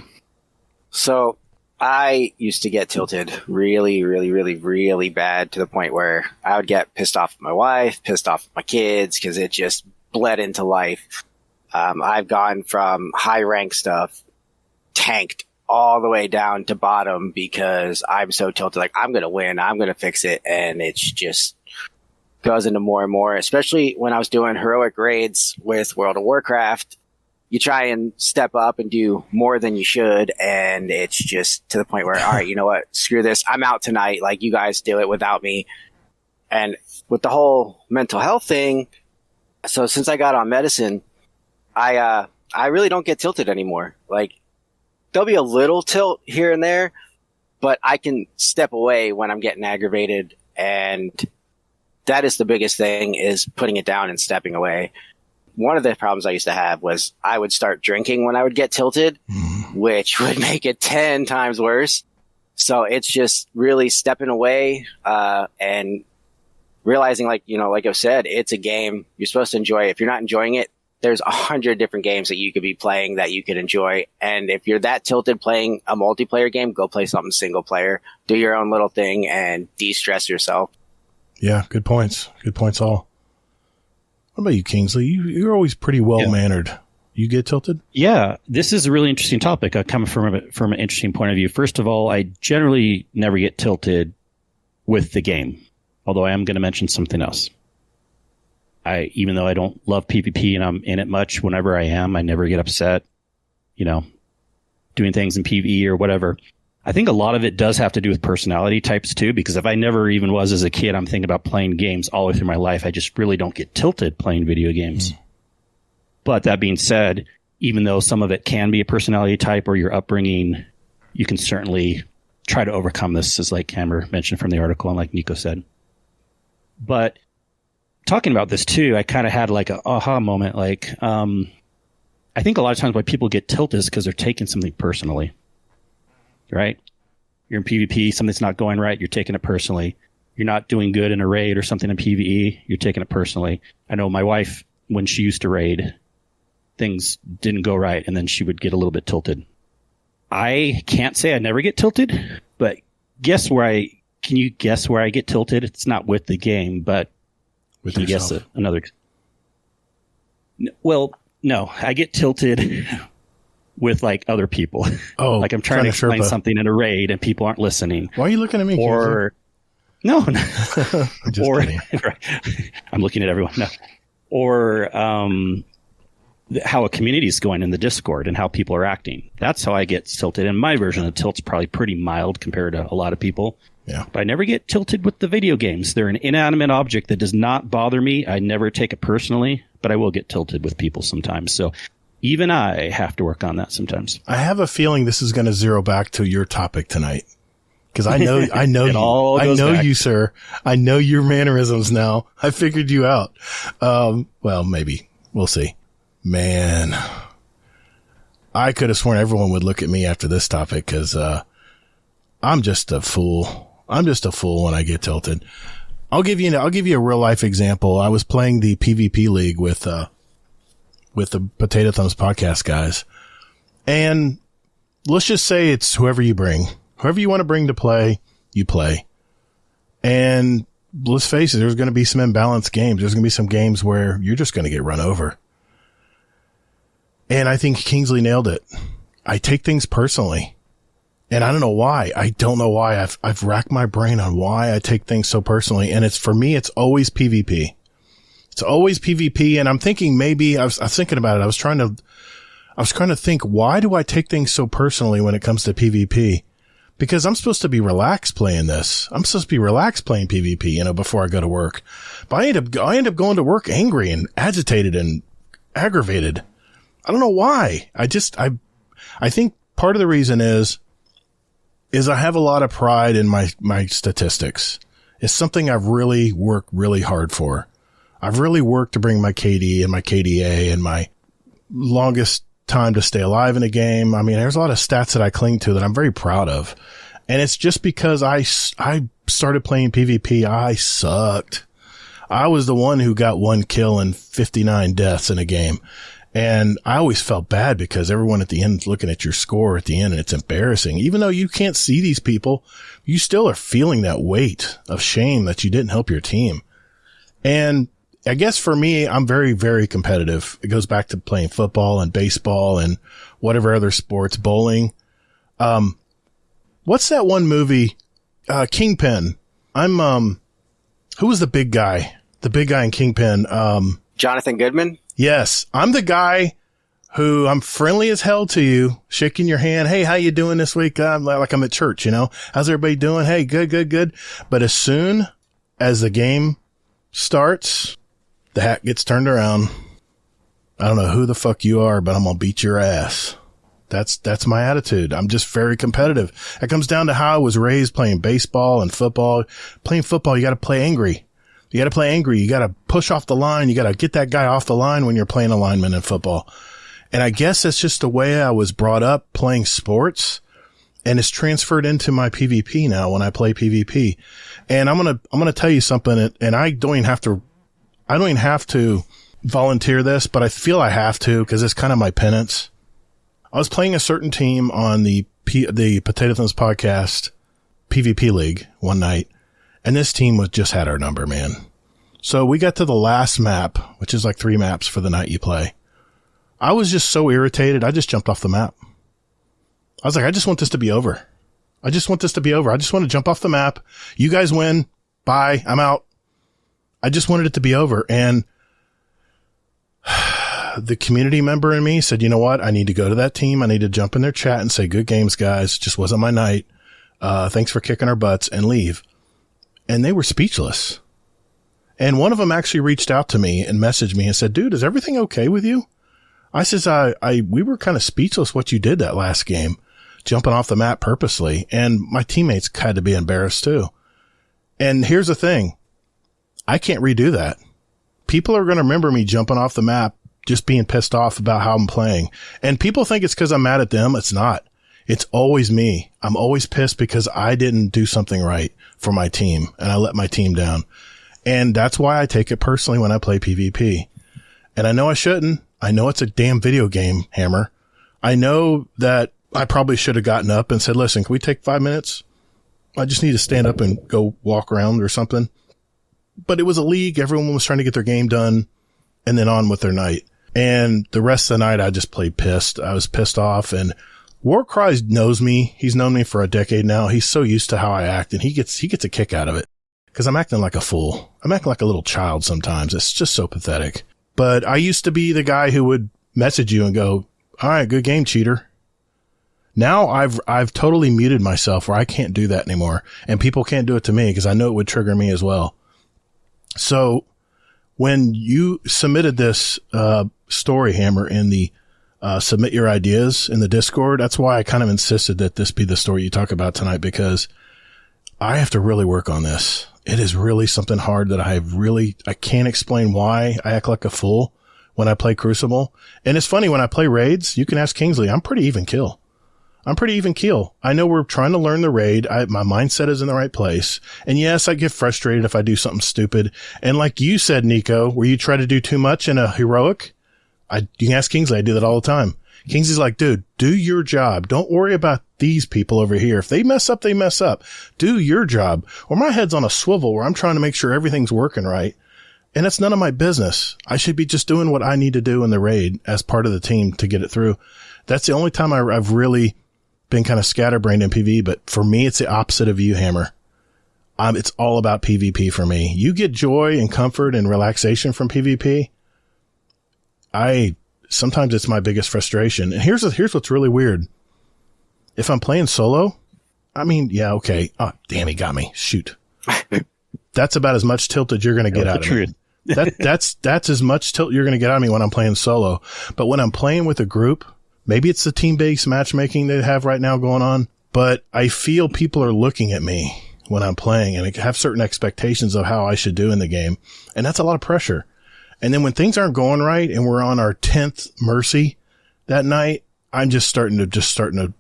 So, I used to get tilted really, really, really, really bad, to the point where I would get pissed off at my wife, pissed off at my kids, because it just bled into life. I've gone from high rank stuff, tanked, all the way down to bottom because I'm so tilted. Like, I'm going to win. I'm going to fix it. And it's just goes into more and more, especially when I was doing heroic raids with World of Warcraft. You try and step up and do more than you should. And it's just to the point where, all right, you know what? Screw this. I'm out tonight. Like, you guys do it without me. And with the whole mental health thing, so since I got on medicine, I really don't get tilted anymore. Like, there'll be a little tilt here and there, but I can step away when I'm getting aggravated. And that is the biggest thing, is putting it down and stepping away. One of the problems I used to have was I would start drinking when I would get tilted, which would make it 10 times worse. So it's just really stepping away, and realizing, like I've said, it's a game. You're supposed to enjoy it. If you're not enjoying it, there's 100 different games that you could be playing that you could enjoy. And if you're that tilted playing a multiplayer game, go play something single player. Do your own little thing and de-stress yourself. Yeah, good points. Good points all. What about you, Kingsley? You're always pretty well-mannered. Yeah. You get tilted? Yeah, this is a really interesting topic. Coming from an interesting point of view. First of all, I generally never get tilted with the game, although I am going to mention something else. Even though I don't love PvP and I'm in it much, whenever I am, I never get upset, doing things in PvE or whatever. I think a lot of it does have to do with personality types too, because if I never even was as a kid, I'm thinking about playing games all the way through my life. I just really don't get tilted playing video games. But that being said, even though some of it can be a personality type or your upbringing, you can certainly try to overcome this, as like Hammer mentioned from the article and like Nico said. But talking about this too, I kind of had like a aha moment. Like, I think a lot of times why people get tilted is because they're taking something personally, right? You're in PvP, something's not going right, you're taking it personally. You're not doing good in a raid or something in PvE, you're taking it personally. I know my wife, when she used to raid, things didn't go right, and then she would get a little bit tilted. I can't say I never get tilted, but can you guess where I get tilted? It's not with the game, but With you guess another. Well, no, I get tilted with like other people. Oh, like I'm trying to explain something in a raid and people aren't listening. Why are you looking at me? Or no, Just or kidding. I'm looking at everyone. No, or how a community is going in the Discord and how people are acting. That's how I get tilted. And my version of tilt's probably pretty mild compared to a lot of people. Yeah. But I never get tilted with the video games. They're an inanimate object that does not bother me. I never take it personally, but I will get tilted with people sometimes. So even I have to work on that sometimes. I have a feeling this is going to zero back to your topic tonight. Because I know you, sir. I know your mannerisms now. I figured you out. Well, maybe. We'll see. Man, I could have sworn everyone would look at me after this topic because I'm just a fool. I'm just a fool when I get tilted. I'll give you a real life example. I was playing the PvP League with the Potato Thumbs podcast guys, and let's just say it's whoever you bring. Whoever you want to bring to play, you play. And let's face it, there's going to be some imbalanced games. There's going to be some games where you're just going to get run over. And I think Kingsley nailed it. I take things personally. And I don't know why. I don't know why. I've racked my brain on why I take things so personally. And for me, it's always PvP. It's always PvP. And I'm thinking maybe I was thinking about it. I was trying to think, why do I take things so personally when it comes to PvP? Because I'm supposed to be relaxed playing this. I'm supposed to be relaxed playing PvP, before I go to work. But I end up going to work angry and agitated and aggravated. I don't know why. I think part of the reason is I have a lot of pride in my statistics. It's something I've really worked really hard for. I've really worked to bring my KD and my KDA and my longest time to stay alive in a game. I mean, there's a lot of stats that I cling to that I'm very proud of. And it's just because I started playing PvP, I sucked. I was the one who got 1 kill and 59 deaths in a game. And I always felt bad because everyone at the end is looking at your score at the end, and it's embarrassing. Even though you can't see these people, you still are feeling that weight of shame that you didn't help your team. And I guess for me, I'm very, very competitive. It goes back to playing football and baseball and whatever other sports, bowling. What's that one movie? Kingpin. Who was the big guy? The big guy in Kingpin. Jonathan Goodman? Yes. I'm the guy who I'm friendly as hell to you, shaking your hand. Hey, how you doing this week? Like I'm at church, How's everybody doing? Hey, good. But as soon as the game starts, the hat gets turned around. I don't know who the fuck you are, but I'm going to beat your ass. That's my attitude. I'm just very competitive. It comes down to how I was raised playing baseball and football. Playing football, you got to play angry. You got to play angry. You got to push off the line. You got to get that guy off the line when you're playing a lineman in football. And I guess that's just the way I was brought up playing sports, and it's transferred into my PvP now when I play PvP. And I'm going to tell you something, and I don't even have to volunteer this, but I feel I have to because it's kind of my penance. I was playing a certain team on the Potato Thumbs podcast PvP League one night, and this team just had our number, man. So we got to the last map, which is like 3 maps for the night you play. I was just so irritated, I just jumped off the map. I was like, I just want this to be over. I just want to jump off the map. You guys win. Bye. I'm out. I just wanted it to be over. And the community member in me said, you know what? I need to go to that team. I need to jump in their chat and say, good games, guys. Just wasn't my night. Thanks for kicking our butts, and leave. And they were speechless. And one of them actually reached out to me and messaged me and said, dude, is everything okay with you? I says, we were kind of speechless what you did that last game. jumping off the map purposely, and my teammates had to be embarrassed too. And here's the thing. I can't redo that. People are going to remember me jumping off the map, just being pissed off about how I'm playing. And people think it's because I'm mad at them. It's not. It's always me. I'm always pissed because I didn't do something right for my team, and I let my team down. And that's why I take it personally when I play PvP. And I know I shouldn't. I know it's a damn video game, Hammer. I know that I probably should have gotten up and said, listen, can we take 5 minutes? I just need to stand up and go walk around or something. But it was a league. Everyone was trying to get their game done and then on with their night. And the rest of the night, I just played pissed. I was pissed off. And Warcry knows me. He's known me for a decade now. He's so used to how I act, and he gets a kick out of it because I'm acting like a fool. I'm acting like a little child sometimes. It's just so pathetic. But I used to be the guy who would message you and go, all right, good game, cheater. Now I've totally muted myself where I can't do that anymore, and people can't do it to me because I know it would trigger me as well. So when you submitted this story, Hammer, in the submit your ideas in the Discord, that's why I kind of insisted that this be the story you talk about tonight, because I have to really work on this. It is really something hard that I can't explain why I act like a fool when I play Crucible. And it's funny, when I play raids, you can ask Kingsley, I'm pretty even keel. I know we're trying to learn the raid. My mindset is in the right place. And yes, I get frustrated if I do something stupid. And like you said, Nico, where you try to do too much in a heroic, you can ask Kingsley. I do that all the time. Kingsley's like, dude, do your job. Don't worry about these people over here. If they mess up, they mess up. Do your job. Or my head's on a swivel where I'm trying to make sure everything's working right. And it's none of my business. I should be just doing what I need to do in the raid as part of the team to get it through. That's the only time I've really been kind of scatterbrained in PvE. But for me, it's the opposite of you, Hammer. It's all about PvP for me. You get joy and comfort and relaxation from PvP. Sometimes it's my biggest frustration. And here's what's really weird. If I'm playing solo, I mean, yeah, okay. Oh, damn, he got me. Shoot. That's about as much tilt as you're going to get out of me. That's as much tilt you're going to get out of me when I'm playing solo. But when I'm playing with a group, maybe it's the team-based matchmaking they have right now going on, but I feel people are looking at me when I'm playing and I have certain expectations of how I should do in the game. And that's a lot of pressure. And then when things aren't going right and we're on our 10th Mercy that night, I'm just starting to,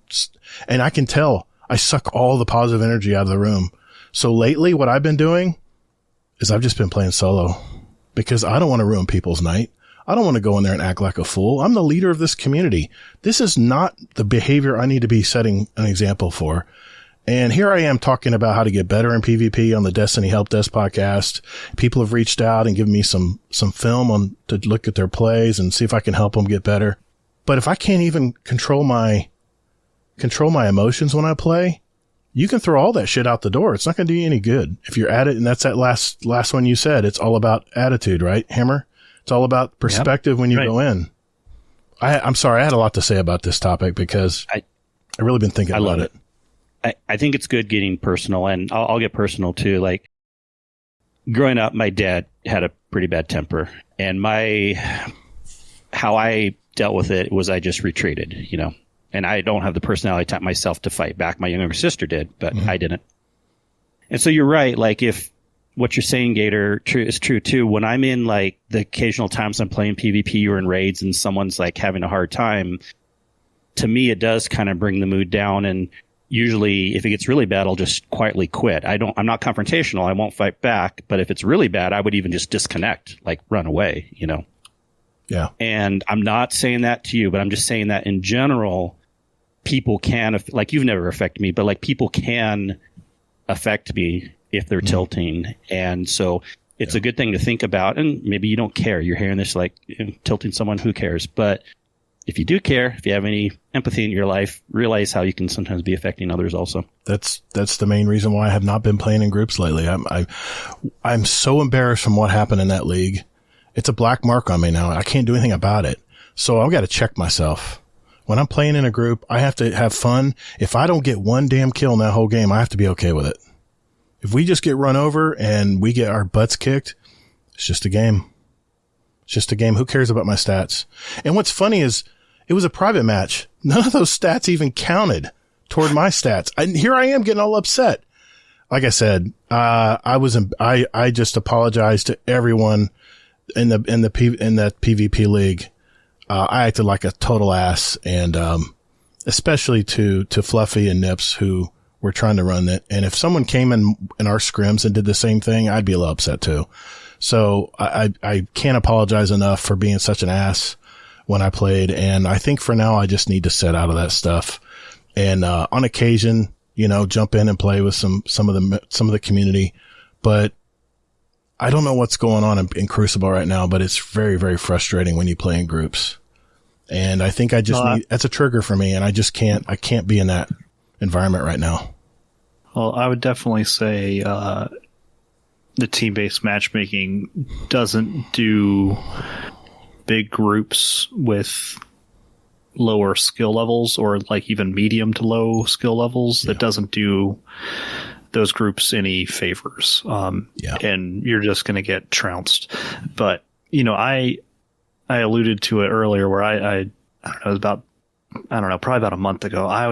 and I can tell I suck all the positive energy out of the room. So lately what I've been doing is I've just been playing solo because I don't want to ruin people's night. I don't want to go in there and act like a fool. I'm the leader of this community. This is not the behavior I need to be setting an example for. And here I am talking about how to get better in PvP on the Destiny Help Desk podcast. People have reached out and given me some film to look at their plays and see if I can help them get better. But if I can't even control my emotions when I play, you can throw all that shit out the door. It's not going to do you any good if you're at it. And that's that last one you said. It's all about attitude, right, Hammer? It's all about perspective when you go in. I'm sorry. I had a lot to say about this topic because I really been thinking about it. I think it's good getting personal, and I'll get personal too. Like growing up, my dad had a pretty bad temper, and how I dealt with it was I just retreated, and I don't have the personality type myself to fight back. My younger sister did, but I didn't. And so you're right. Like if what you're saying, Gator, is true too. When I'm in like the occasional times I'm playing PvP or in raids and someone's like having a hard time, to me, it does kind of bring the mood down. And usually if it gets really bad, I'll just quietly quit. I'm not confrontational. I won't fight back. But if it's really bad, I would even just disconnect, like run away, Yeah. And I'm not saying that to you, but I'm just saying that in general, people can, like you've never affected me, but like people can affect me if they're tilting. And so it's a good thing to think about. And maybe you don't care. You're hearing this like tilting someone, who cares? But if you do care, if you have any empathy in your life, realize how you can sometimes be affecting others also. That's the main reason why I have not been playing in groups lately. I'm so embarrassed from what happened in that league. It's a black mark on me now. I can't do anything about it. So I've got to check myself. When I'm playing in a group, I have to have fun. If I don't get one damn kill in that whole game, I have to be okay with it. If we just get run over and we get our butts kicked, it's just a game. It's just a game. Who cares about my stats? And what's funny is it was a private match. None of those stats even counted toward my stats. Here I am getting all upset. Like I said, I just apologized to everyone in that PvP league. I acted like a total ass, and especially to Fluffy and Nips, who were trying to run it. And if someone came in our scrims and did the same thing, I'd be a little upset too. So I can't apologize enough for being such an ass when I played. And I think for now, I just need to set out of that stuff. And on occasion, jump in and play with some of the community. But I don't know what's going on in Crucible right now, but it's very, very frustrating when you play in groups. And I think that's a trigger for me, and I can't be in that environment right now. Well, I would definitely say the team-based matchmaking doesn't do big groups with lower skill levels, or like even medium to low skill levels. Yeah. That doesn't do those groups any favors. And you're just going to get trounced. But, I alluded to it earlier where I don't know, probably about a month ago, I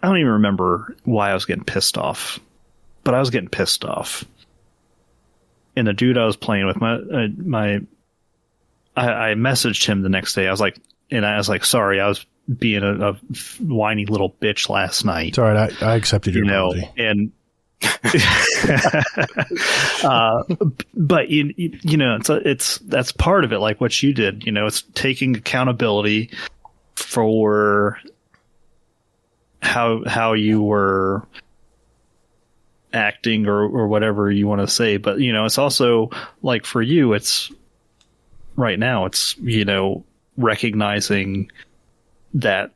don't even remember why I was getting pissed off, but I was getting pissed off. And the dude I was playing with, I messaged him the next day. I was like, sorry, I was being a whiny little bitch last night. It's all right. I accepted your apology. And but that's part of it. Like what you did, it's taking accountability for how you were acting or whatever you want to say. But, it's also like for you, it's right now it's, recognizing that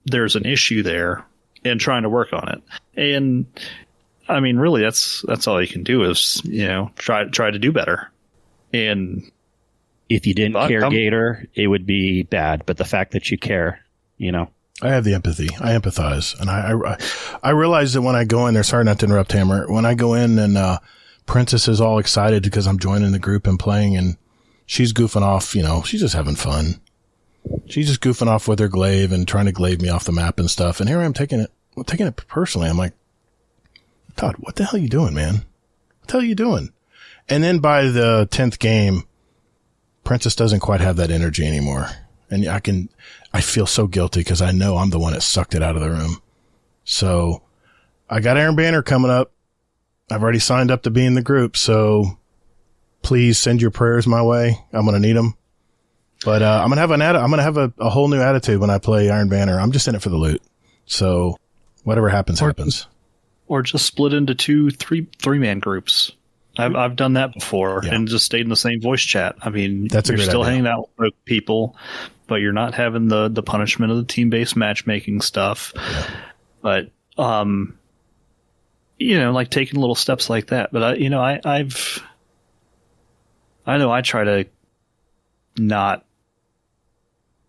there's an issue there and trying to work on it. And I mean, really, that's all you can do is, try to do better. And if you didn't care, Gator, it would be bad. But the fact that you care, I have the empathy. I empathize. And I realize that when I go in there, sorry not to interrupt, Hammer, when I go in and Princess is all excited because I'm joining the group and playing, and she's goofing off, she's just having fun. She's just goofing off with her glaive and trying to glaive me off the map and stuff. And here I am taking it personally. I'm like, Todd, what the hell are you doing, man? What the hell are you doing? And then by the 10th game, Princess doesn't quite have that energy anymore. And I feel so guilty because I know I'm the one that sucked it out of the room. So I got Iron Banner coming up. I've already signed up to be in the group. So please send your prayers my way. I'm going to need them. But I'm going to have a whole new attitude when I play Iron Banner. I'm just in it for the loot. So whatever happens, happens. Or just split into 3-man groups. I've done that before and just stayed in the same voice chat. I mean, you're still hanging out with people, but you're not having the punishment of the team-based matchmaking stuff. Yeah. But, like taking little steps like that. But I know I try to not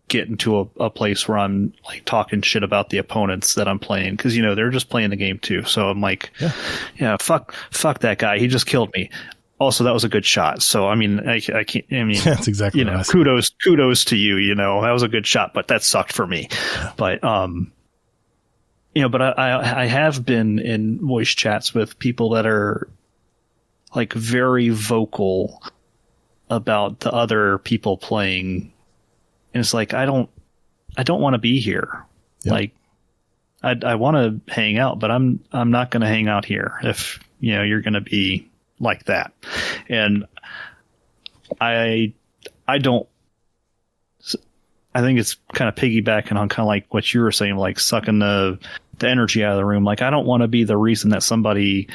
get into a place where I'm like talking shit about the opponents that I'm playing, because they're just playing the game too. So I'm like, fuck that guy, he just killed me. Also, that was a good shot. So I mean, I can't. I mean, that's exactly kudos to you. That was a good shot, but that sucked for me. Yeah. But but I have been in voice chats with people that are like very vocal about the other people playing. And it's like, I don't want to be here. Yep. Like, I want to hang out, but I'm not going to hang out here if, you're going to be like that. And I think it's kind of piggybacking on kind of like what you were saying, like sucking the energy out of the room. Like, I don't want to be the reason that somebody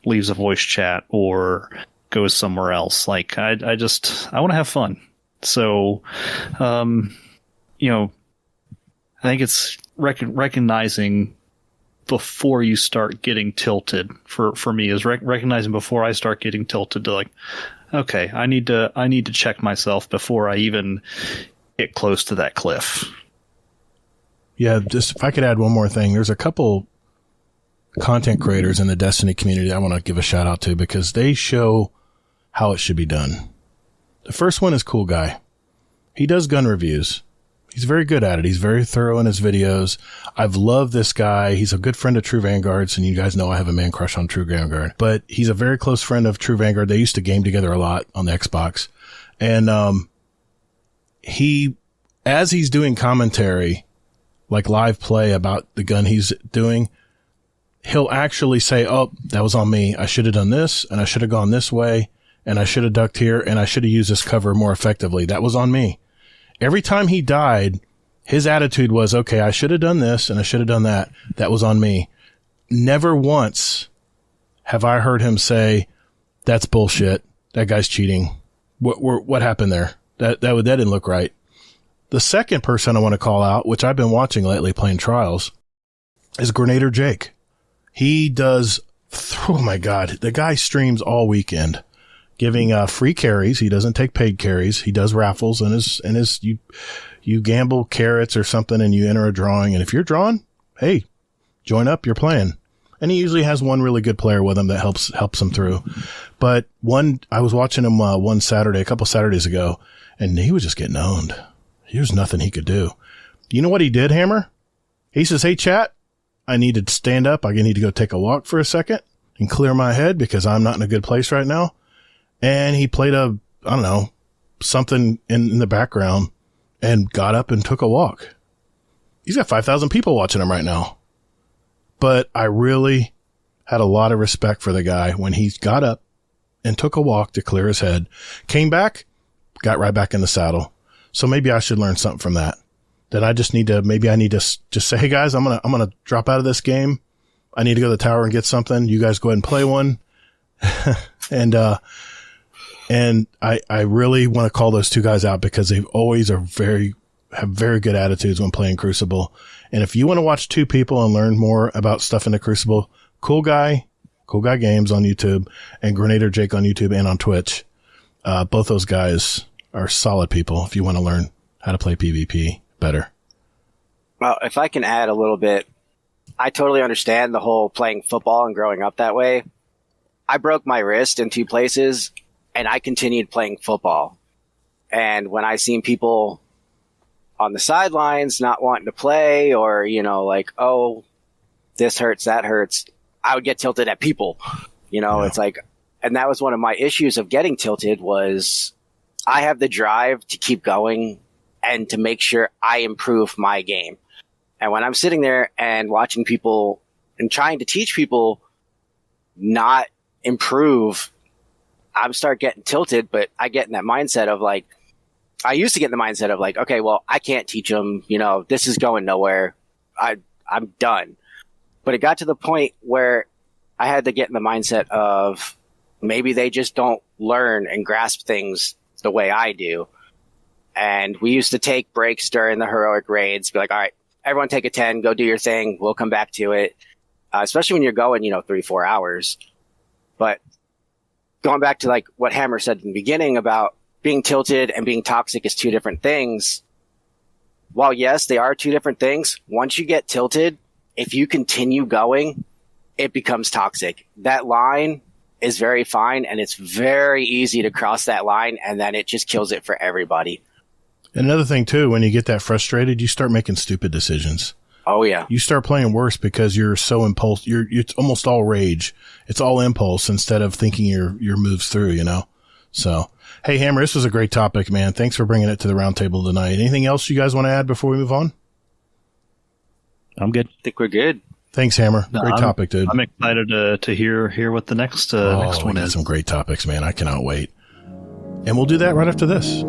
leaves a voice chat or goes somewhere else. Like, I want to have fun. So, I think it's recognizing before you start getting tilted. For me, is recognizing before I start getting tilted to like, okay, I need to check myself before I even get close to that cliff. Yeah, just if I could add one more thing, there's a couple content creators in the Destiny community I want to give a shout out to because they show how it should be done. The first one is Cool Guy. He does gun reviews. He's very good at it. He's very thorough in his videos. I've loved this guy. He's a good friend of True Vanguards, and you guys know I have a man crush on True Vanguard. But he's a very close friend of True Vanguard. They used to game together a lot on the Xbox. And as he's doing commentary, like live play about the gun he's doing, he'll actually say, oh, that was on me. I should have done this, and I should have gone this way, and I should have ducked here, and I should have used this cover more effectively. That was on me. Every time he died, his attitude was, okay, I should have done this, and I should have done that. That was on me. Never once have I heard him say, that's bullshit. That guy's cheating. What happened there? That didn't look right. The second person I want to call out, which I've been watching lately playing Trials, is Grenader Jake. He does, oh my God, the guy streams all weekend, giving free carries. He doesn't take paid carries. He does raffles and you gamble carrots or something and you enter a drawing. And if you're drawn, hey, join up, you're playing. And he usually has one really good player with him that helps him through. But I was watching him one Saturday, a couple Saturdays ago, and he was just getting owned. There's nothing he could do. You know what he did, Hammer? He says, hey, chat, I need to stand up. I need to go take a walk for a second and clear my head because I'm not in a good place right now. And he played something in the background and got up and took a walk. He's got 5,000 people watching him right now. But I really had a lot of respect for the guy when he got up and took a walk to clear his head, came back, got right back in the saddle. So maybe I should learn something from that. That I need to just say, hey guys, I'm going to drop out of this game. I need to go to the tower and get something. You guys go ahead and play one. And I really want to call those two guys out because they always have very good attitudes when playing Crucible. And if you want to watch two people and learn more about stuff in the Crucible, Cool Guy Games on YouTube and Grenader Jake on YouTube and on Twitch. Both those guys are solid people if you want to learn how to play PvP better. Well, if I can add a little bit, I totally understand the whole playing football and growing up that way. I broke my wrist in 2 places and I continued playing football. And when I seen people on the sidelines not wanting to play or, like, oh, this hurts, that hurts, I would get tilted at people. It's like, and that was one of my issues of getting tilted was I have the drive to keep going and to make sure I improve my game. And when I'm sitting there and watching people and trying to teach people not improve, I start getting tilted, but I get in that mindset of like, I used to get in the mindset of like, okay, well, I can't teach them, this is going nowhere. I'm done. But it got to the point where I had to get in the mindset of maybe they just don't learn and grasp things the way I do. And we used to take breaks during the heroic raids, be like, all right, everyone take a 10, go do your thing. We'll come back to it. Especially when you're going, 3-4 hours. But going back to like what Hammer said in the beginning about being tilted and being toxic is 2 different things. While yes, they are 2 different things. Once you get tilted, if you continue going, it becomes toxic. That line is very fine and it's very easy to cross that line and then it just kills it for everybody. Another thing too, when you get that frustrated, you start making stupid decisions. Oh yeah. You start playing worse because you're so it's almost all rage. It's all impulse instead of thinking your moves through, So, hey Hammer, this was a great topic, man. Thanks for bringing it to the roundtable tonight. Anything else you guys want to add before we move on? I'm good. I think we're good. Thanks, Hammer. Great topic, dude. I'm excited to hear what the next one is. Some great topics, man. I cannot wait. And we'll do that right after this.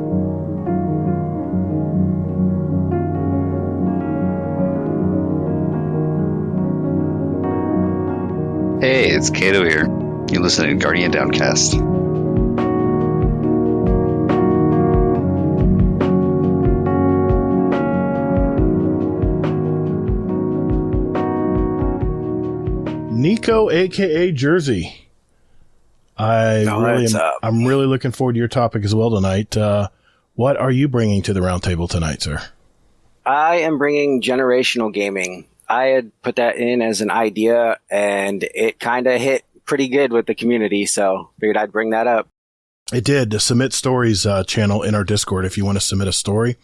Hey, it's Kato here. You're listening to Guardian Downcast. Nico, aka Jersey. I'm really looking forward to your topic as well tonight. What are you bringing to the roundtable tonight, sir? I am bringing generational gaming. I had put that in as an idea, and it kind of hit pretty good with the community, so figured I'd bring that up. It did. The Submit Stories channel in our Discord, if you want to submit a story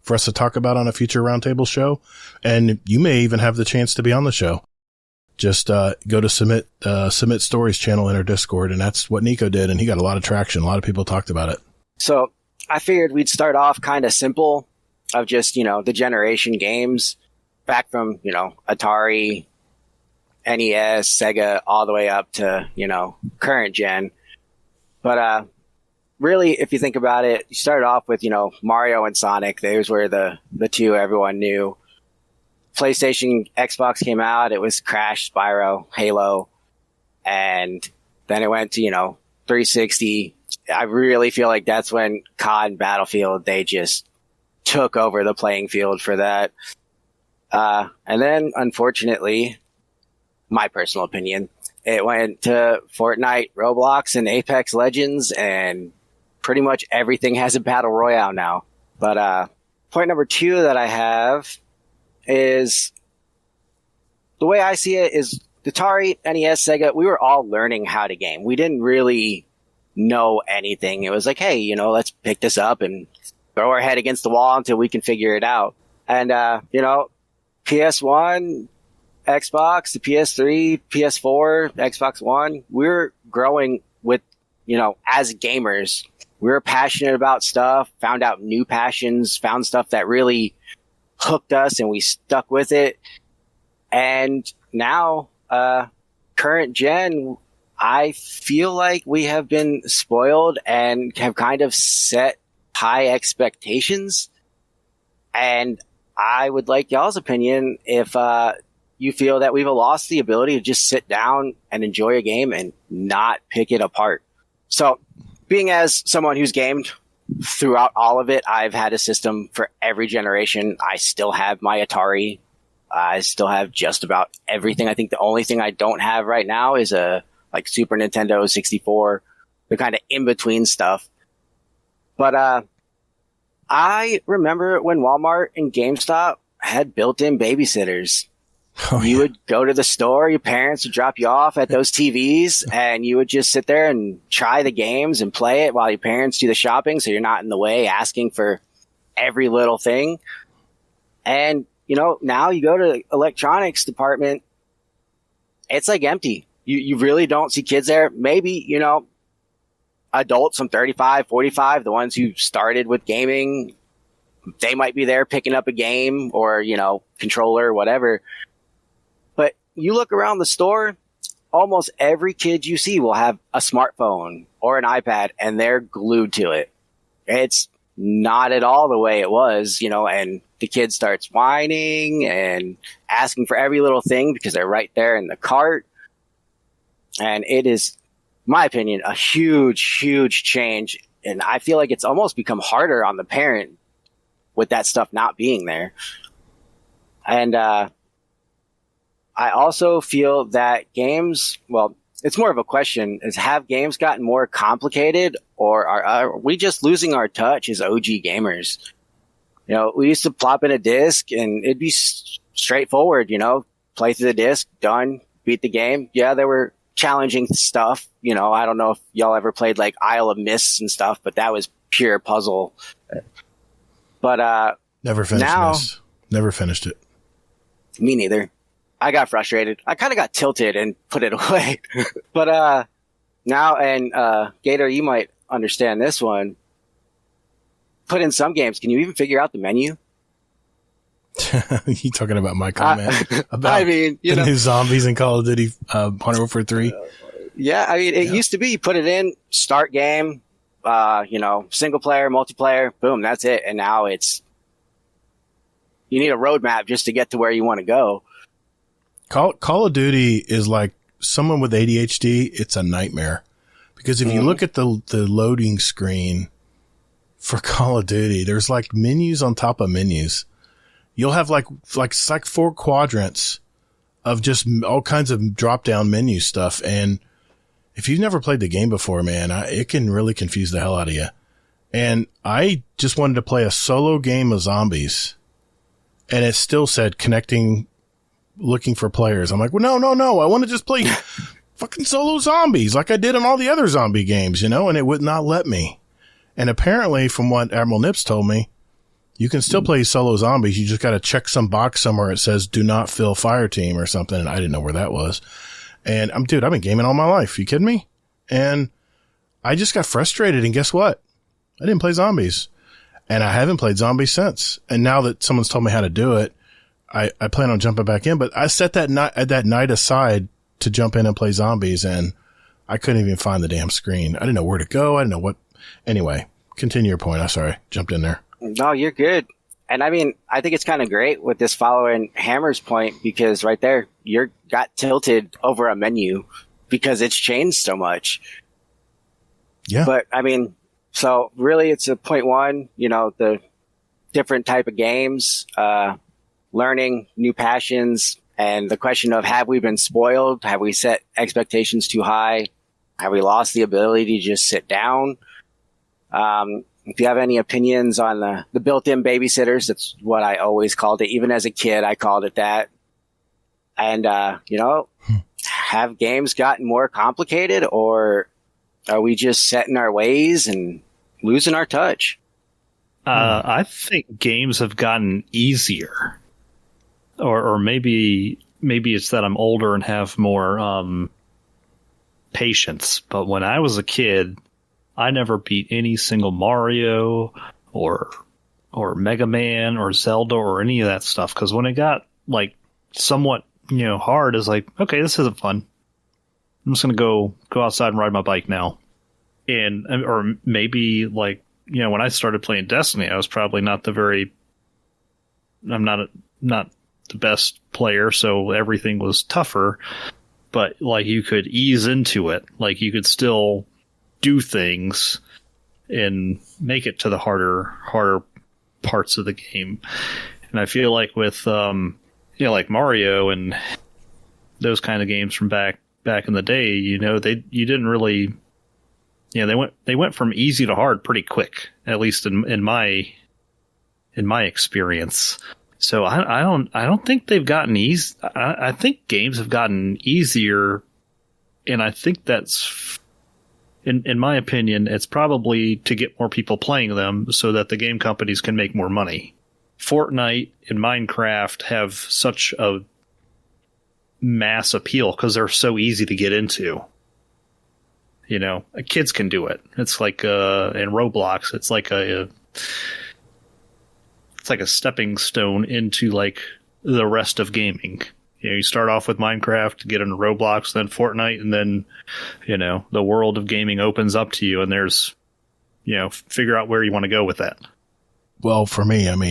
for us to talk about on a future roundtable show. And you may even have the chance to be on the show. Just go to Submit Stories channel in our Discord, and that's what Nico did, and he got a lot of traction. A lot of people talked about it. So I figured we'd start off kind of simple of just, the generation games back from, Atari, NES, Sega, all the way up to, current gen. But really, if you think about it, you started off with, Mario and Sonic. Those were the two everyone knew. PlayStation, Xbox came out. It was Crash, Spyro, Halo. And then it went to, 360. I really feel like that's when COD and Battlefield, they just took over the playing field for that. And then, unfortunately, my personal opinion, it went to Fortnite, Roblox, and Apex Legends, and pretty much everything has a battle royale now. But point number 2 that I have is, the way I see it is, Atari, NES, Sega, we were all learning how to game. We didn't really know anything. It was like, hey, let's pick this up and throw our head against the wall until we can figure it out. And, PS1, Xbox, the PS3, PS4, Xbox One, we're growing with, as gamers. We're passionate about stuff, found out new passions, found stuff that really hooked us, and we stuck with it. And now, current gen, I feel like we have been spoiled and have kind of set high expectations. And I would like y'all's opinion if you feel that we've lost the ability to just sit down and enjoy a game and not pick it apart. So, being as someone who's gamed throughout all of it, I've had a system for every generation. I still have my Atari. I still have just about everything. I think the only thing I don't have right now is a Super Nintendo 64, the kind of in-between stuff. But I remember when Walmart and GameStop had built-in babysitters. Oh, you would go to the store, your parents would drop you off at those TVs, and you would just sit there and try the games and play it while your parents do the shopping, so you're not in the way asking for every little thing. And, now you go to the electronics department, it's like empty. You really don't see kids there. Maybe, adults, some 35, 45, the ones who started with gaming, they might be there picking up a game or, controller, whatever. But you look around the store, almost every kid you see will have a smartphone or an iPad, and they're glued to it. It's not at all the way it was, and the kid starts whining and asking for every little thing because they're right there in the cart. And it is, in my opinion, a huge, huge change. And I feel like it's almost become harder on the parent with that stuff not being there. And I also feel that games, well, it's more of a question, is have games gotten more complicated, or are we just losing our touch as OG gamers? We used to plop in a disc and it'd be straightforward, play through the disc, done, beat the game. Yeah, there were challenging stuff. I don't know if y'all ever played like Isle of Mists and stuff, but that was pure puzzle. But never finished this. Never finished it. Me neither. I got frustrated. I kind of got tilted and put it away. But now, and Gator, you might understand this one. Put in some games, can you even figure out the menu? You talking about my comment about the new zombies in Call of Duty Modern Warfare 3? Yeah, it used to be you put it in, start game, single player, multiplayer, boom, that's it. And now it's, you need a roadmap just to get to where you want to go. Call of Duty is like someone with ADHD. It's a nightmare because if you look at the loading screen for Call of Duty, there's like menus on top of menus. You'll have like 4 quadrants of just all kinds of drop down menu stuff. And if you've never played the game before, man, it can really confuse the hell out of you. And I just wanted to play a solo game of zombies, and it still said looking for players. I'm like, well, no. I want to just play fucking solo zombies like I did in all the other zombie games, and it would not let me. And apparently, from what Admiral Nips told me, You can still play solo zombies. You just got to check some box somewhere. It says do not fill fire team or something. And I didn't know where that was. And I've been gaming all my life. You kidding me? And I just got frustrated. And guess what? I didn't play zombies, and I haven't played zombies since. And now that someone's told me how to do it, I plan on jumping back in, but I set that night aside to jump in and play zombies, and I couldn't even find the damn screen. I didn't know where to go. I didn't know what. Anyway, continue your point. I'm sorry. Jumped in there. No, you're good. And I mean, I think it's kind of great with this following Hammer's point, because right there, you got tilted over a menu because it's changed so much. Yeah. But I mean, so really it's a point one, the different type of games, learning new passions, and the question of, have we been spoiled? Have we set expectations too high? Have we lost the ability to just sit down? If you have any opinions on the built-in babysitters, that's what I always called it. Even as a kid, I called it that. And, have games gotten more complicated, or are we just set in our ways and losing our touch? I think games have gotten easier, or maybe it's that I'm older and have more patience. But when I was a kid, I never beat any single Mario or Mega Man or Zelda or any of that stuff, because when it got like somewhat hard, it's like, okay, this isn't fun. I'm just gonna go outside and ride my bike now. Or maybe like when I started playing Destiny, I was probably not the best player, so everything was tougher. But like you could ease into it, like you could still do things and make it to the harder parts of the game. And I feel like with like Mario and those kind of games from back in the day, you didn't really, they went from easy to hard pretty quick, at least in my experience. So I don't think they've gotten easy. I think games have gotten easier, and I think that's, in my opinion, it's probably to get more people playing them so that the game companies can make more money. Fortnite and Minecraft have such a mass appeal because they're so easy to get into. Kids can do it. It's like in Roblox, it's like a stepping stone into like the rest of gaming. You start off with Minecraft, get into Roblox, then Fortnite, and then, the world of gaming opens up to you, and there's, figure out where you want to go with that. Well, for me, I'm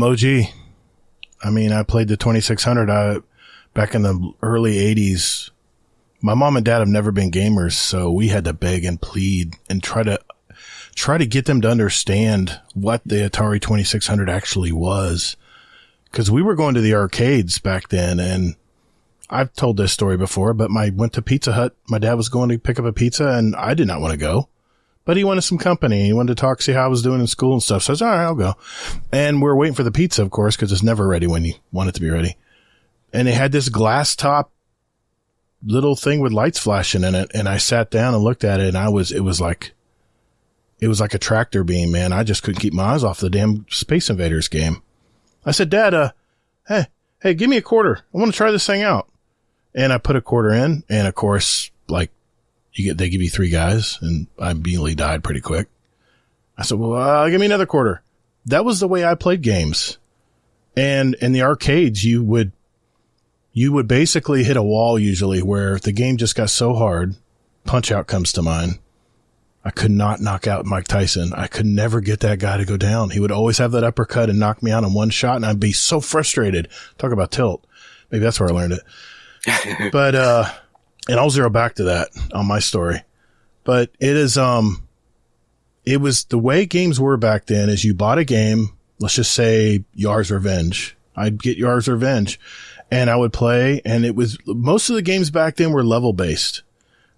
OG. I played the 2600 back in the early 80s. My mom and dad have never been gamers, so we had to beg and plead and try to get them to understand what the Atari 2600 actually was. Because we were going to the arcades back then, and I've told this story before, but went to Pizza Hut. My dad was going to pick up a pizza, and I did not want to go. But he wanted some company. He wanted to talk, see how I was doing in school and stuff. So I said, all right, I'll go. And we're waiting for the pizza, of course, because it's never ready when you want it to be ready. And they had this glass top little thing with lights flashing in it. And I sat down and looked at it, and it was like a tractor beam, man. I just couldn't keep my eyes off the damn Space Invaders game. I said, Dad, hey, give me a quarter. I want to try this thing out. And I put a quarter in, and of course, like, they give you 3 guys, and I immediately died pretty quick. I said, well, give me another quarter. That was the way I played games. And in the arcades, you would basically hit a wall usually where the game just got so hard. Punch-Out comes to mind. I could not knock out Mike Tyson. I could never get that guy to go down. He would always have that uppercut and knock me out in one shot, and I'd be so frustrated. Talk about tilt. Maybe that's where I learned it. But, and I'll zero back to that on my story. But it was the way games were back then is you bought a game, let's just say Yar's Revenge. I'd get Yar's Revenge, and I would play, and most of the games back then were level based.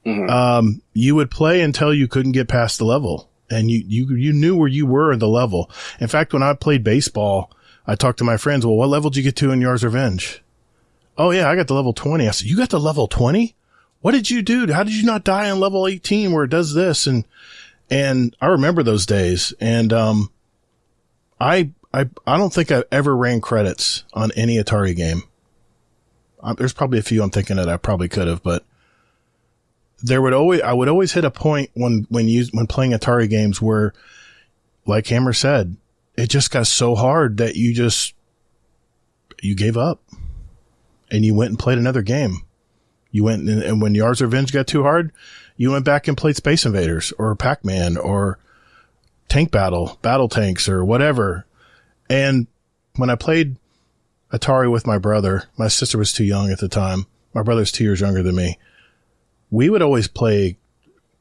Mm-hmm. You would play until you couldn't get past the level, and you knew where you were in the level. In fact, when I played baseball, I talked to my friends, well, what level did you get to in Yar's Revenge? Oh yeah, I got the level 20. I said, you got the level 20? What did you do? How did you not die on level 18 where it does this? And I remember those days. And, I don't think I've ever ran credits on any Atari game. There's probably a few I'm thinking that I probably could have, but I would always hit a point when playing Atari games where, like Hammer said, it just got so hard that you gave up and you went and played another game. You went and when Yar's Revenge got too hard, you went back and played Space Invaders or Pac-Man or Tank Battle Tanks or whatever. And when I played Atari with my brother, my sister was too young at the time. My brother's 2 years younger than me. We would always play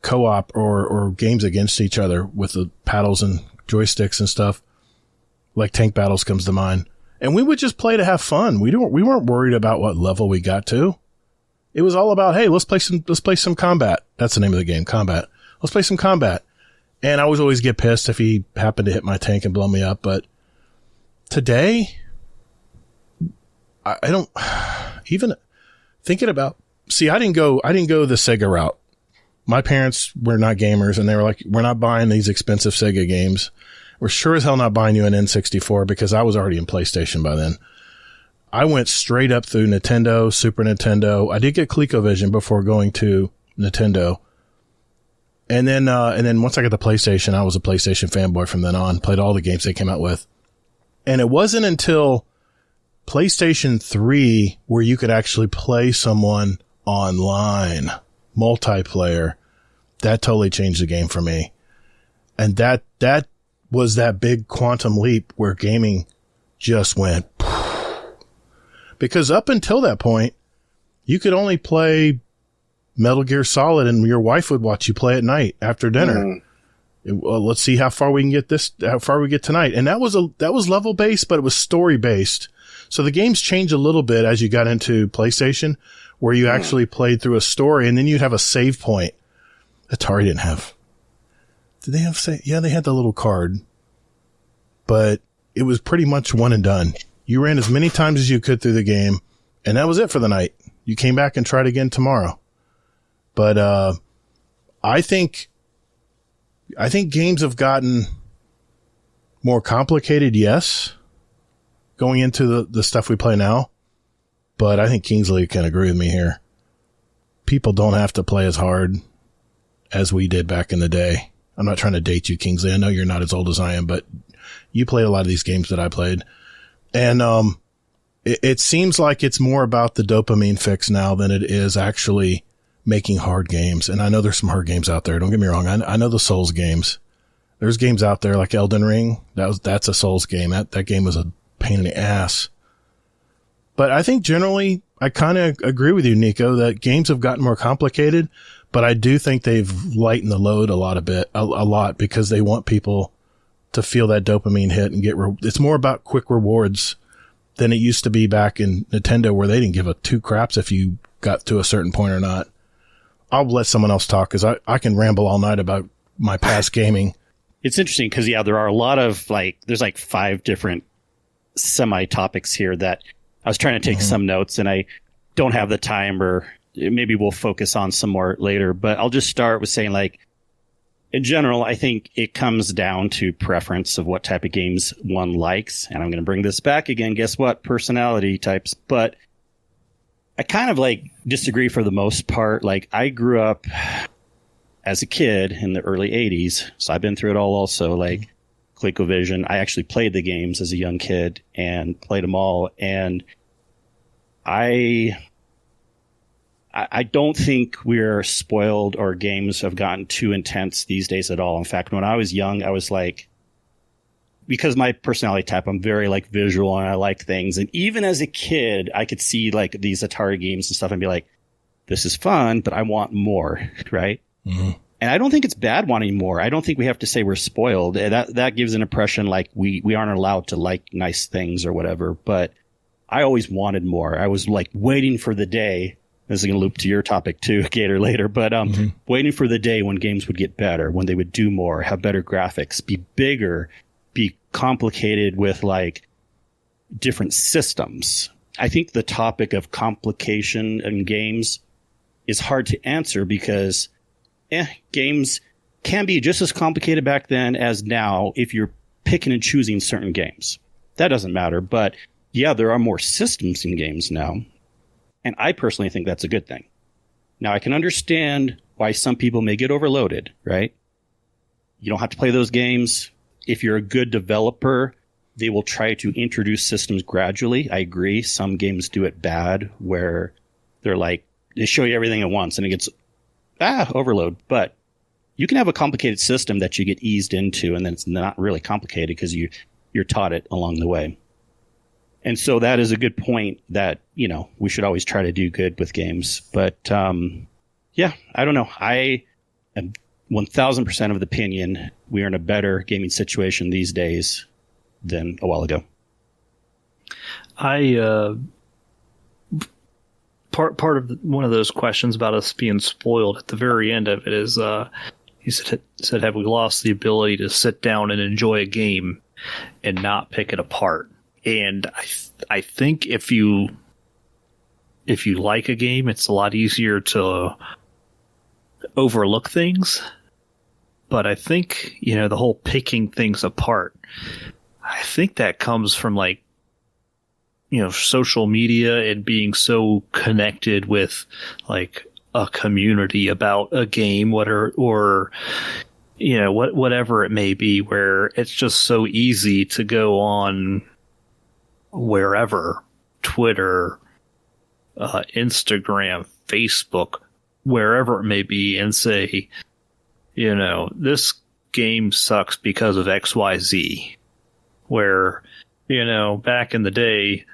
co-op or games against each other with the paddles and joysticks and stuff. Like Tank Battles comes to mind. And we would just play to have fun. We weren't worried about what level we got to. It was all about, hey, let's play some combat. That's the name of the game, combat. Let's play some combat. And I would always get pissed if he happened to hit my tank and blow me up. But today, I don't even thinking about, see, I didn't go the Sega route. My parents were not gamers and they were like, we're not buying these expensive Sega games. We're sure as hell not buying you an N64 because I was already in PlayStation by then. I went straight up through Nintendo, Super Nintendo. I did get ColecoVision before going to Nintendo. And then once I got the PlayStation, I was a PlayStation fanboy from then on. Played all the games they came out with. And it wasn't until PlayStation 3 where you could actually play someone online, multiplayer. That totally changed the game for me. And that was that big quantum leap where gaming just went. Because up until that point, you could only play Metal Gear Solid and your wife would watch you play at night after dinner. Well, let's see how far we get tonight. And that was level based, but it was story based. So the games changed a little bit as you got into PlayStation, where you actually played through a story and then you'd have a save point. Atari didn't have. Did they have save? Yeah, they had the little card, but it was pretty much one and done. You ran as many times as you could through the game, and that was it for the night. You came back and tried again tomorrow. But I think games have gotten more complicated, yes, going into the stuff we play now. But I think Kingsley can agree with me here. People don't have to play as hard as we did back in the day. I'm not trying to date you, Kingsley. I know you're not as old as I am, but you played a lot of these games that I played. And it seems like it's more about the dopamine fix now than it is actually making hard games. And I know there's some hard games out there. Don't get me wrong. I know the Souls games. There's games out there like Elden Ring. That's a Souls game. That game was a pain in the ass. But I think generally I kind of agree with you, Nico, that games have gotten more complicated, but I do think they've lightened the load a lot because they want people to feel that dopamine hit and it's more about quick rewards than it used to be back in Nintendo, where they didn't give a two craps if you got to a certain point or not. I'll let someone else talk because I can ramble all night about my past gaming. It's interesting because, there are a lot of there's 5 different semi-topics here that I was trying to take some notes and I don't have the time, or maybe we'll focus on some more later, but I'll just start with saying in general, I think it comes down to preference of what type of games one likes. And I'm going to bring this back again. Guess what? Personality types. But I kind of disagree for the most part. I grew up as a kid in the early 80s. So I've been through it all also. ColecoVision. I actually played the games as a young kid and played them all. And I don't think we're spoiled or games have gotten too intense these days at all. In fact, when I was young, I was because my personality type, I'm very visual and I like things. And even as a kid, I could see these Atari games and stuff and be like, this is fun, but I want more. Right. Mm-hmm. And I don't think it's bad wanting more. I don't think we have to say we're spoiled. That gives an impression we aren't allowed to like nice things or whatever. But I always wanted more. I was waiting for the day. This is going to loop to your topic too, Gator, later. But waiting for the day when games would get better, when they would do more, have better graphics, be bigger, be complicated with different systems. I think the topic of complication in games is hard to answer because games can be just as complicated back then as now if you're picking and choosing certain games. That doesn't matter. But yeah, there are more systems in games now. And I personally think that's a good thing. Now, I can understand why some people may get overloaded, right? You don't have to play those games. If you're a good developer, they will try to introduce systems gradually. I agree. Some games do it bad where they're like, they show you everything at once and it gets, overload. But you can have a complicated system that you get eased into, and then it's not really complicated because you're taught it along the way. And so that is a good point that, we should always try to do good with games. But, yeah, I don't know. I am 1,000% of the opinion we are in a better gaming situation these days than a while ago. Part of one of those questions about us being spoiled at the very end of it is, he said, have we lost the ability to sit down and enjoy a game and not pick it apart? And I think if you like a game, it's a lot easier to overlook things. But I think, the whole picking things apart, I think that comes from social media and being so connected with a community about a game, whatever it may be, where it's just so easy to go on wherever, Twitter, Instagram, Facebook, wherever it may be, and say, this game sucks because of XYZ. Where, back in the day,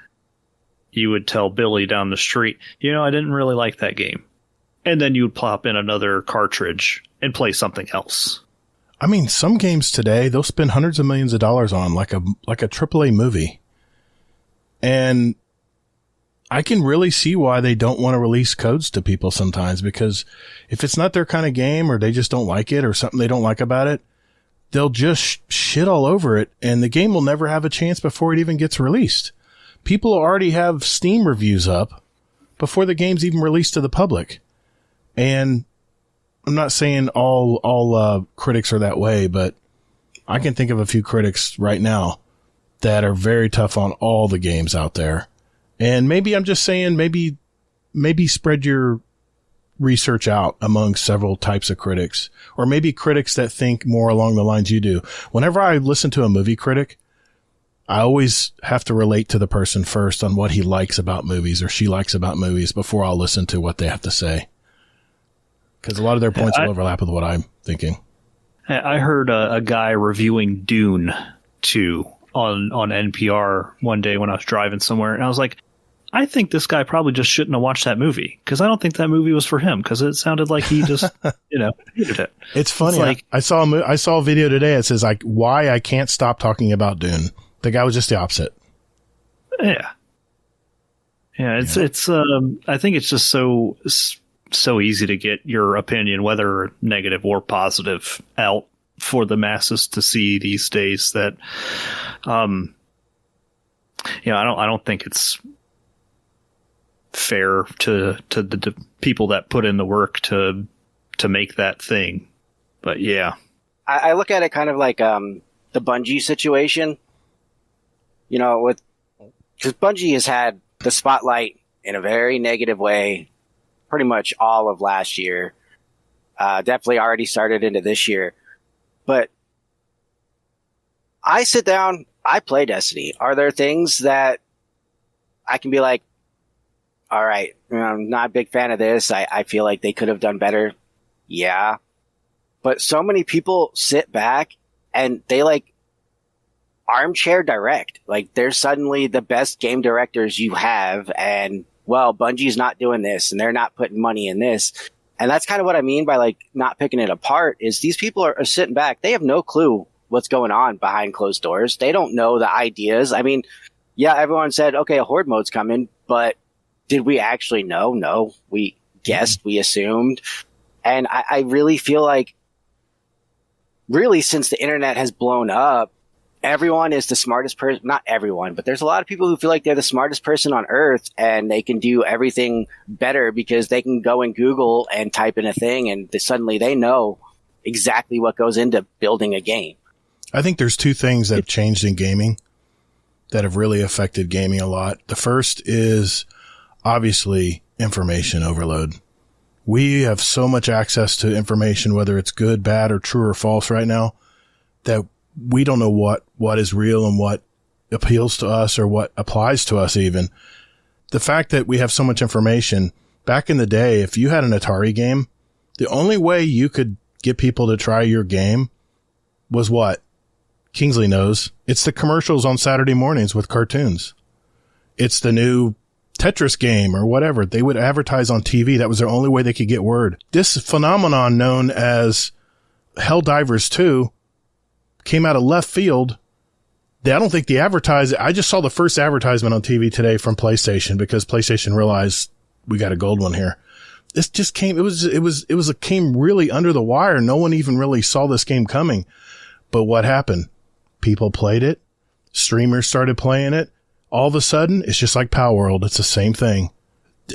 you would tell Billy down the street, I didn't really like that game. And then you would plop in another cartridge and play something else. I mean, some games today, they'll spend hundreds of millions of dollars on like a AAA movie. And I can really see why they don't want to release codes to people sometimes, because if it's not their kind of game or they just don't like it or something they don't like about it, they'll just shit all over it, and the game will never have a chance before it even gets released. People already have Steam reviews up before the game's even released to the public. And I'm not saying all critics are that way, but I can think of a few critics right now that are very tough on all the games out there. And maybe I'm just saying, maybe spread your research out among several types of critics, or maybe critics that think more along the lines you do. Whenever I listen to a movie critic, I always have to relate to the person first on what he likes about movies or she likes about movies before I'll listen to what they have to say. Because a lot of their points will overlap with what I'm thinking. I heard a guy reviewing Dune 2 on NPR one day when I was driving somewhere, and I was like, I think this guy probably just shouldn't have watched that movie, because I don't think that movie was for him, because it sounded like he just, hated it. It's funny. I saw a video today that says why I can't stop talking about Dune. The guy was just the opposite. Yeah. Yeah. It's I think it's just so easy to get your opinion, whether negative or positive, out for the masses to see these days that, I don't think it's fair to the people that put in the work to make that thing. But yeah, I look at it kind of like the Bungie situation, because Bungie has had the spotlight in a very negative way pretty much all of last year. Definitely already started into this year. But I sit down, I play Destiny. Are there things that I can be like, all right, I'm not a big fan of this. I feel like they could have done better. Yeah. But so many people sit back and they armchair direct. They're suddenly the best game directors you have, and Bungie's not doing this and they're not putting money in this. And that's kind of what I mean by not picking it apart, is these people are sitting back. They have no clue what's going on behind closed doors. They don't know the ideas. I mean, yeah, everyone said, okay, a horde mode's coming, but did we actually know? No, we guessed, we assumed. And I really feel like, really, since the internet has blown up, everyone is the smartest person. Not everyone, but there's a lot of people who feel like they're the smartest person on earth and they can do everything better because they can go in Google and type in a thing and suddenly they know exactly what goes into building a game. I think there's two things that have changed in gaming that have really affected gaming a lot. The first is obviously information overload. We have so much access to information, whether it's good, bad, or true or false right now, that we don't know what is real and what appeals to us or what applies to us even. The fact that we have so much information, back in the day, if you had an Atari game, the only way you could get people to try your game was what? Kingsley knows. It's the commercials on Saturday mornings with cartoons. It's the new Tetris game or whatever. They would advertise on TV. That was their only way they could get word. This phenomenon known as Helldivers 2 came out of left field. I don't think the I just saw the first advertisement on TV today from PlayStation because PlayStation realized we got a gold one here. This just came, it came really under the wire. No one even really saw this game coming. But what happened? People played it. Streamers started playing it. All of a sudden, it's just like Power World. It's the same thing.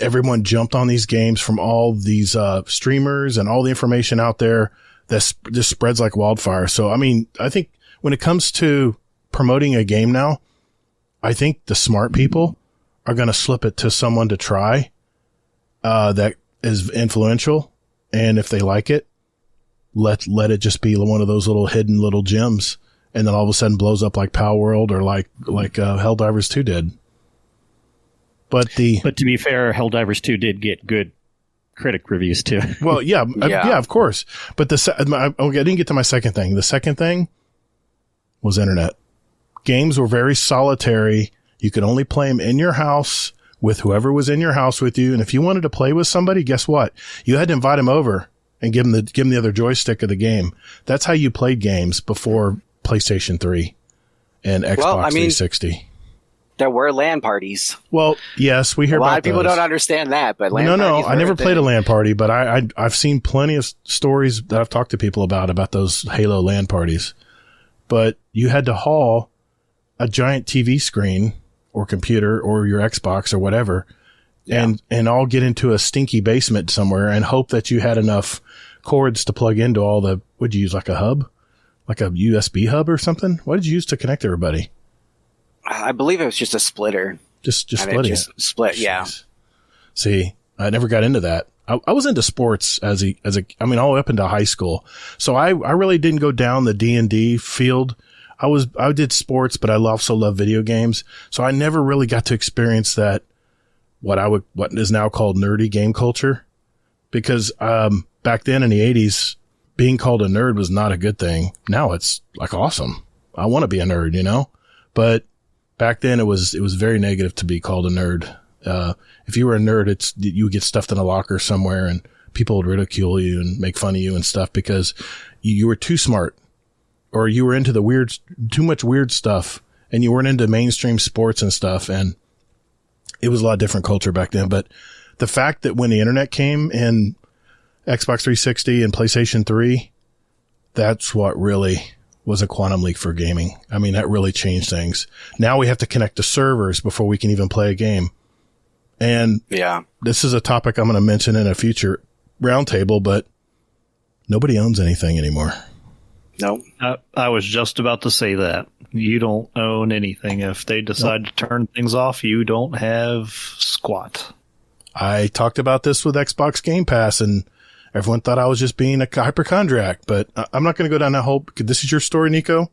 Everyone jumped on these games from all these streamers and all the information out there that just spreads like wildfire. So, I mean, I think when it comes to promoting a game now, I think the smart people are going to slip it to someone to try that is influential. And if they like it, let it just be one of those little hidden little gems. And then all of a sudden blows up like Power World or like Helldivers 2 did. But to be fair, Helldivers 2 did get good critic reviews too. Well, yeah, of course. But I didn't get to my second thing. The second thing was internet. Games were very solitary. You could only play them in your house with whoever was in your house with you. And if you wanted to play with somebody, guess what? You had to invite them over and give them the other joystick of the game. That's how you played games before PlayStation 3 and Xbox 360. There were LAN parties. Well, yes, we hear about a lot of people don't understand that, but LAN parties I never played a LAN party, but I've seen plenty of stories that I've talked to people about those Halo LAN parties. But you had to haul a giant TV screen or computer or your Xbox or whatever and all get into a stinky basement somewhere and hope that you had enough cords to plug into all the, would you use like a hub? Like a USB hub or something? What did you use to connect everybody? I believe it was just a splitter. Just splitting it. Split, yeah. See, I never got into that. I was into sports all the way up into high school. So I really didn't go down the D&D field. I did sports, but I also love video games. So I never really got to experience that, what is now called nerdy game culture. Because, back then in the 80s, being called a nerd was not a good thing. Now it's like awesome. I want to be a nerd, you know, but back then it was very negative to be called a nerd. If you were a nerd, you would get stuffed in a locker somewhere and people would ridicule you and make fun of you and stuff because you were too smart or you were into too much weird stuff and you weren't into mainstream sports and stuff. And it was a lot different culture back then. But the fact that when the internet came in Xbox 360 and PlayStation 3, that's what really was a quantum leap for gaming. I mean, that really changed things. Now we have to connect to servers before we can even play a game. And this is a topic I'm going to mention in a future roundtable, but nobody owns anything anymore. No. I was just about to say that. You don't own anything. If they decide to turn things off, you don't have squat. I talked about this with Xbox Game Pass, and everyone thought I was just being a hypochondriac, but I'm not going to go down that hole. This is your story, Nico.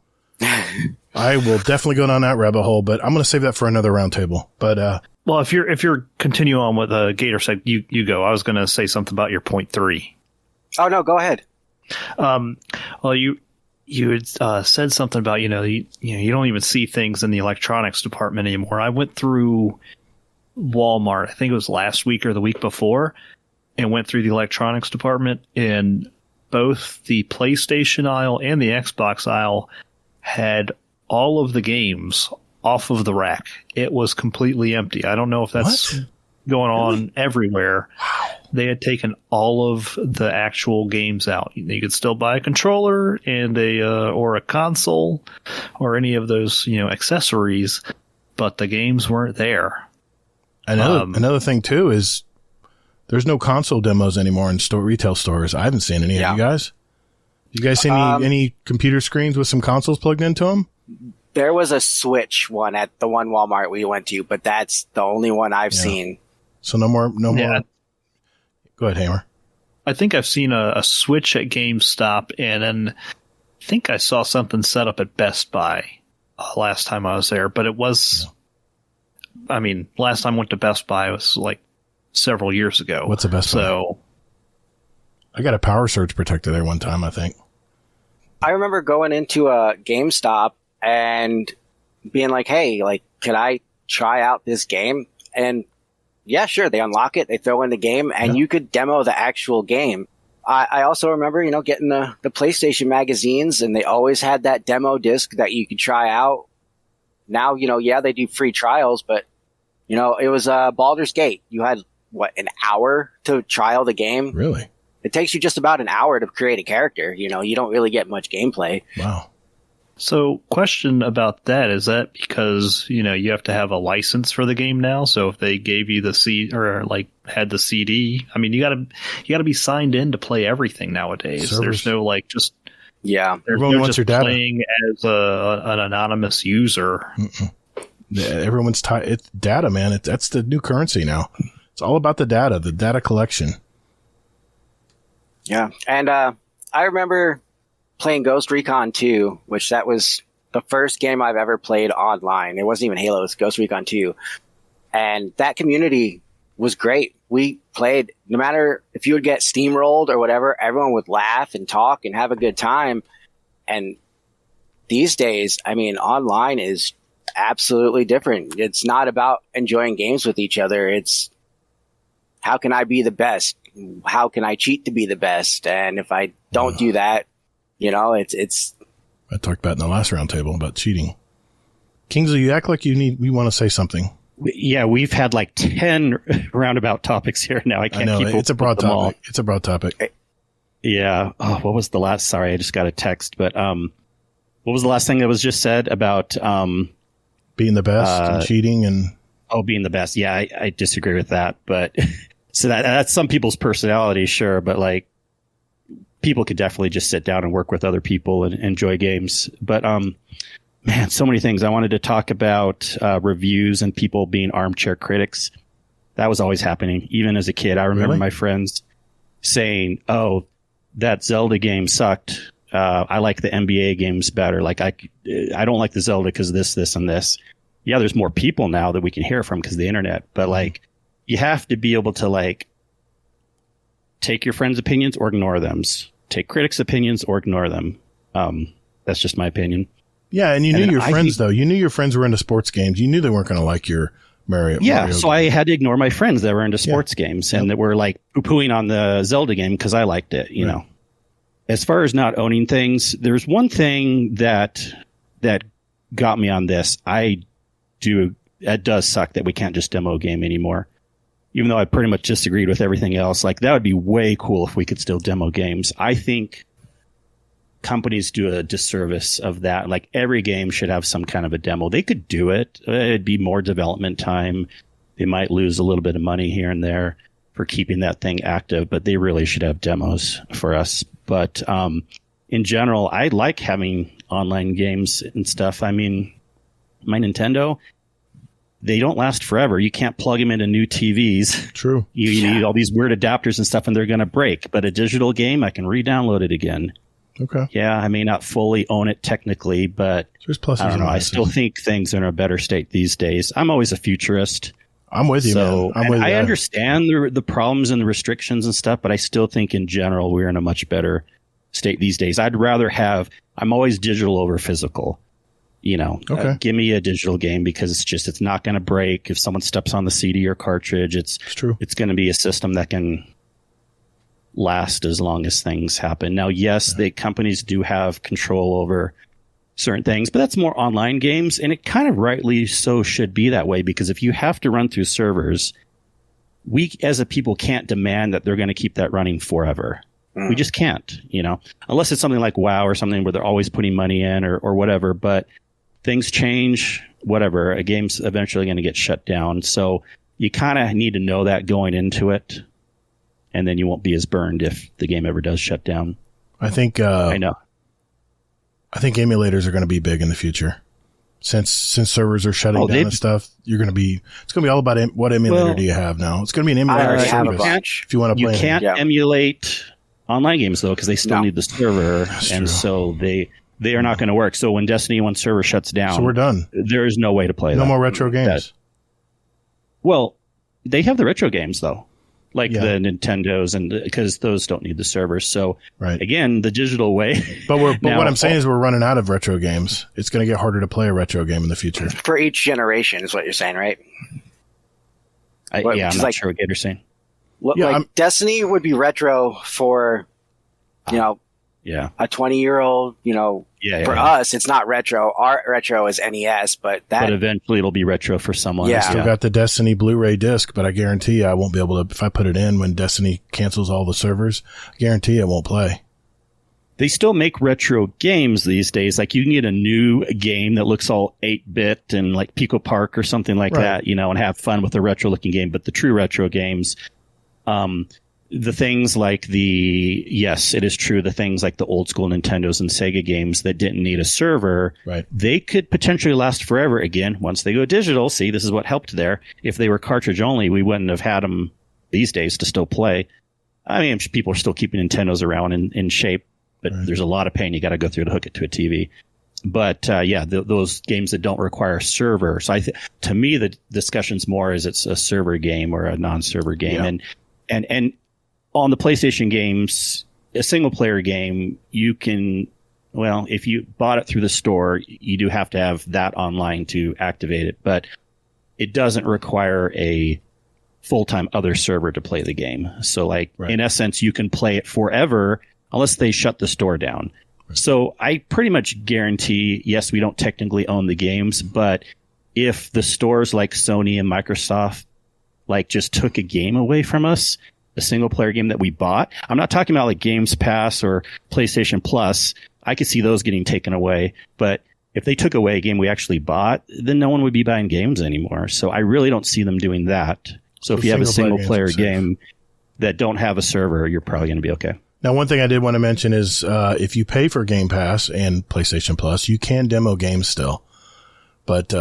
I will definitely go down that rabbit hole, but I'm going to save that for another roundtable. But well, if you're continuing on with Gator said, you go. I was going to say something about your point 3. Oh no, go ahead. Well, you had said something about you don't even see things in the electronics department anymore. I went through Walmart, I think it was last week or the week before, and went through the electronics department, and both the PlayStation aisle and the Xbox aisle had all of the games off of the rack. It was completely empty. I don't know if that's going on everywhere. Wow. They had taken all of the actual games out. You could still buy a controller and or a console or any of those accessories, but the games weren't there. Another thing too is there's no console demos anymore in retail stores. I haven't seen any of you guys. You guys see any computer screens with some consoles plugged into them? There was a Switch one at the one Walmart we went to, but that's the only one I've seen. So no more. Go ahead, Hammer. I think I've seen a Switch at GameStop, and then I think I saw something set up at Best Buy last time I was there. But it was, last time I went to Best Buy was like several years ago. What's the Best Buy? So I got a power surge protector there one time, I think. I remember going into a GameStop and being like, hey, like, could I try out this game? And yeah, sure. They unlock it. They throw in the game and you could demo the actual game. I also remember, getting the PlayStation magazines, and they always had that demo disc that you could try out. Now, they do free trials, but it was Baldur's Gate. You had an hour to trial the game. Really? It takes you just about an hour to create a character. You don't really get much gameplay. Wow. So, question about that, is that because, you have to have a license for the game now? So if they gave you the had the CD, you gotta be signed in to play everything nowadays. Servers. There's no Everyone wants your data. Playing as an anonymous user. Everyone's it's data, man. That's the new currency now. It's all about the data collection. Yeah. And I remember playing Ghost Recon 2, which that was the first game I've ever played online. It wasn't even Halo, it was Ghost Recon 2. And that community was great. We played, no matter if you would get steamrolled or whatever, everyone would laugh and talk and have a good time. And these days, online is absolutely different. It's not about enjoying games with each other. It's how can I be the best? How can I cheat to be the best? And if I don't do that, it's. I talked about in the last roundtable about cheating. Kingsley, you act like you want to say something. Yeah, we've had like 10 roundabout topics here now. I can't keep up it's a broad with them topic. all. It's a broad topic. Yeah. Oh, what was the last? Sorry, I just got a text. But what was the last thing that was just said about being the best and cheating and being the best? Yeah, I disagree with that. But so that's some people's personality, sure. But like, people could definitely just sit down and work with other people and enjoy games. But man, so many things. I wanted to talk about reviews and people being armchair critics. That was always happening, even as a kid. I remember my friends saying, "Oh, that Zelda game sucked. I like the NBA games better. Like I don't like the Zelda because this, and this." Yeah, there's more people now that we can hear from because of the internet. But like, you have to be able to like take your friends' opinions or ignore them. Take critics' opinions or ignore them. That's just my opinion. Yeah, and you knew your friends, though. You knew your friends were into sports games. You knew they weren't going to like your Mario. So I had to ignore my friends that were into sports games and that were like poo-pooing on the Zelda game because I liked it, you know. As far as not owning things, there's one thing that got me on this. It does suck that we can't just demo a game anymore. Even though I pretty much disagreed with everything else, like that would be way cool if we could still demo games. I think companies do a disservice of that. Like every game should have some kind of a demo. They could do it. It'd be more development time. They might lose a little bit of money here and there for keeping that thing active, but they really should have demos for us. But in general, I like having online games and stuff. I mean, my Nintendo, they don't last forever. You can't plug them into new TVs. True. You need all these weird adapters and stuff, and they're going to break. But a digital game, I can re-download it again. Okay. Yeah, I may not fully own it technically, but there's pluses I don't know. and I minuses. still think things are in a better state these days. I'm always a futurist. I'm with you, man. I'm with you. I understand the problems and the restrictions and stuff, but I still think in general we're in a much better state these days. I'm always digital over physical. You know, give me a digital game because it's not going to break. If someone steps on the CD or cartridge, it's true. It's going to be a system that can last as long as things happen. Now, yes, the companies do have control over certain things, but that's more online games. And it kind of rightly so should be that way, because if you have to run through servers, we as a people can't demand that they're going to keep that running forever. We just can't, unless it's something like WoW or something where they're always putting money in or whatever. But things change, whatever. A game's eventually going to get shut down. So you kind of need to know that going into it. And then you won't be as burned if the game ever does shut down. I think I know. I think emulators are going to be big in the future. Since servers are shutting down and stuff, it's going to be all about what emulator do you have now. It's going to be an emulator service if you want to play. You can't emulate online games though because they still need the server, and so they are not going to work. So when Destiny 1 server shuts down, so we're done. There is no way to play. No more retro games. Well, they have the retro games though, like the Nintendos, and because those don't need the servers. So again, the digital way. But what I'm saying is we're running out of retro games. It's going to get harder to play a retro game in the future. For each generation is what you're saying, right? I'm not sure what you're saying. Destiny would be retro for, a 20-year-old, for us, it's not retro. Our retro is NES, but eventually it'll be retro for someone. Yeah. I still got the Destiny Blu-ray disc, but I guarantee you I won't be able to, if I put it in when Destiny cancels all the servers, I guarantee I won't play. They still make retro games these days. Like you can get a new game that looks all 8-bit and like Pico Park or something like that, and have fun with a retro looking game. But the true retro games, the things like it is true, the things like the old school Nintendos and Sega games that didn't need a server, they could potentially last forever. Again, once they go digital, see, this is what helped there. If they were cartridge only, we wouldn't have had them these days to still play. I mean, people are still keeping Nintendos around in shape, but there's a lot of pain you got to go through to hook it to a TV. But those games that don't require a server. So to me, the discussion's more is it's a server game or a non-server game. And on the PlayStation games, a single player game, you can, if you bought it through the store, you do have to have that online to activate it, but it doesn't require a full-time other server to play the game. So in essence, you can play it forever unless they shut the store down. So I pretty much guarantee, yes, we don't technically own the games, but if the stores like Sony and Microsoft just took a game away from us, a single player game that we bought. I'm not talking about like Games Pass or PlayStation Plus. I could see those getting taken away. But if they took away a game we actually bought, then no one would be buying games anymore. So I really don't see them doing that. So if you have a single player game that don't have a server, you're probably going to be okay. Now, one thing I did want to mention is if you pay for Game Pass and PlayStation Plus, you can demo games still. But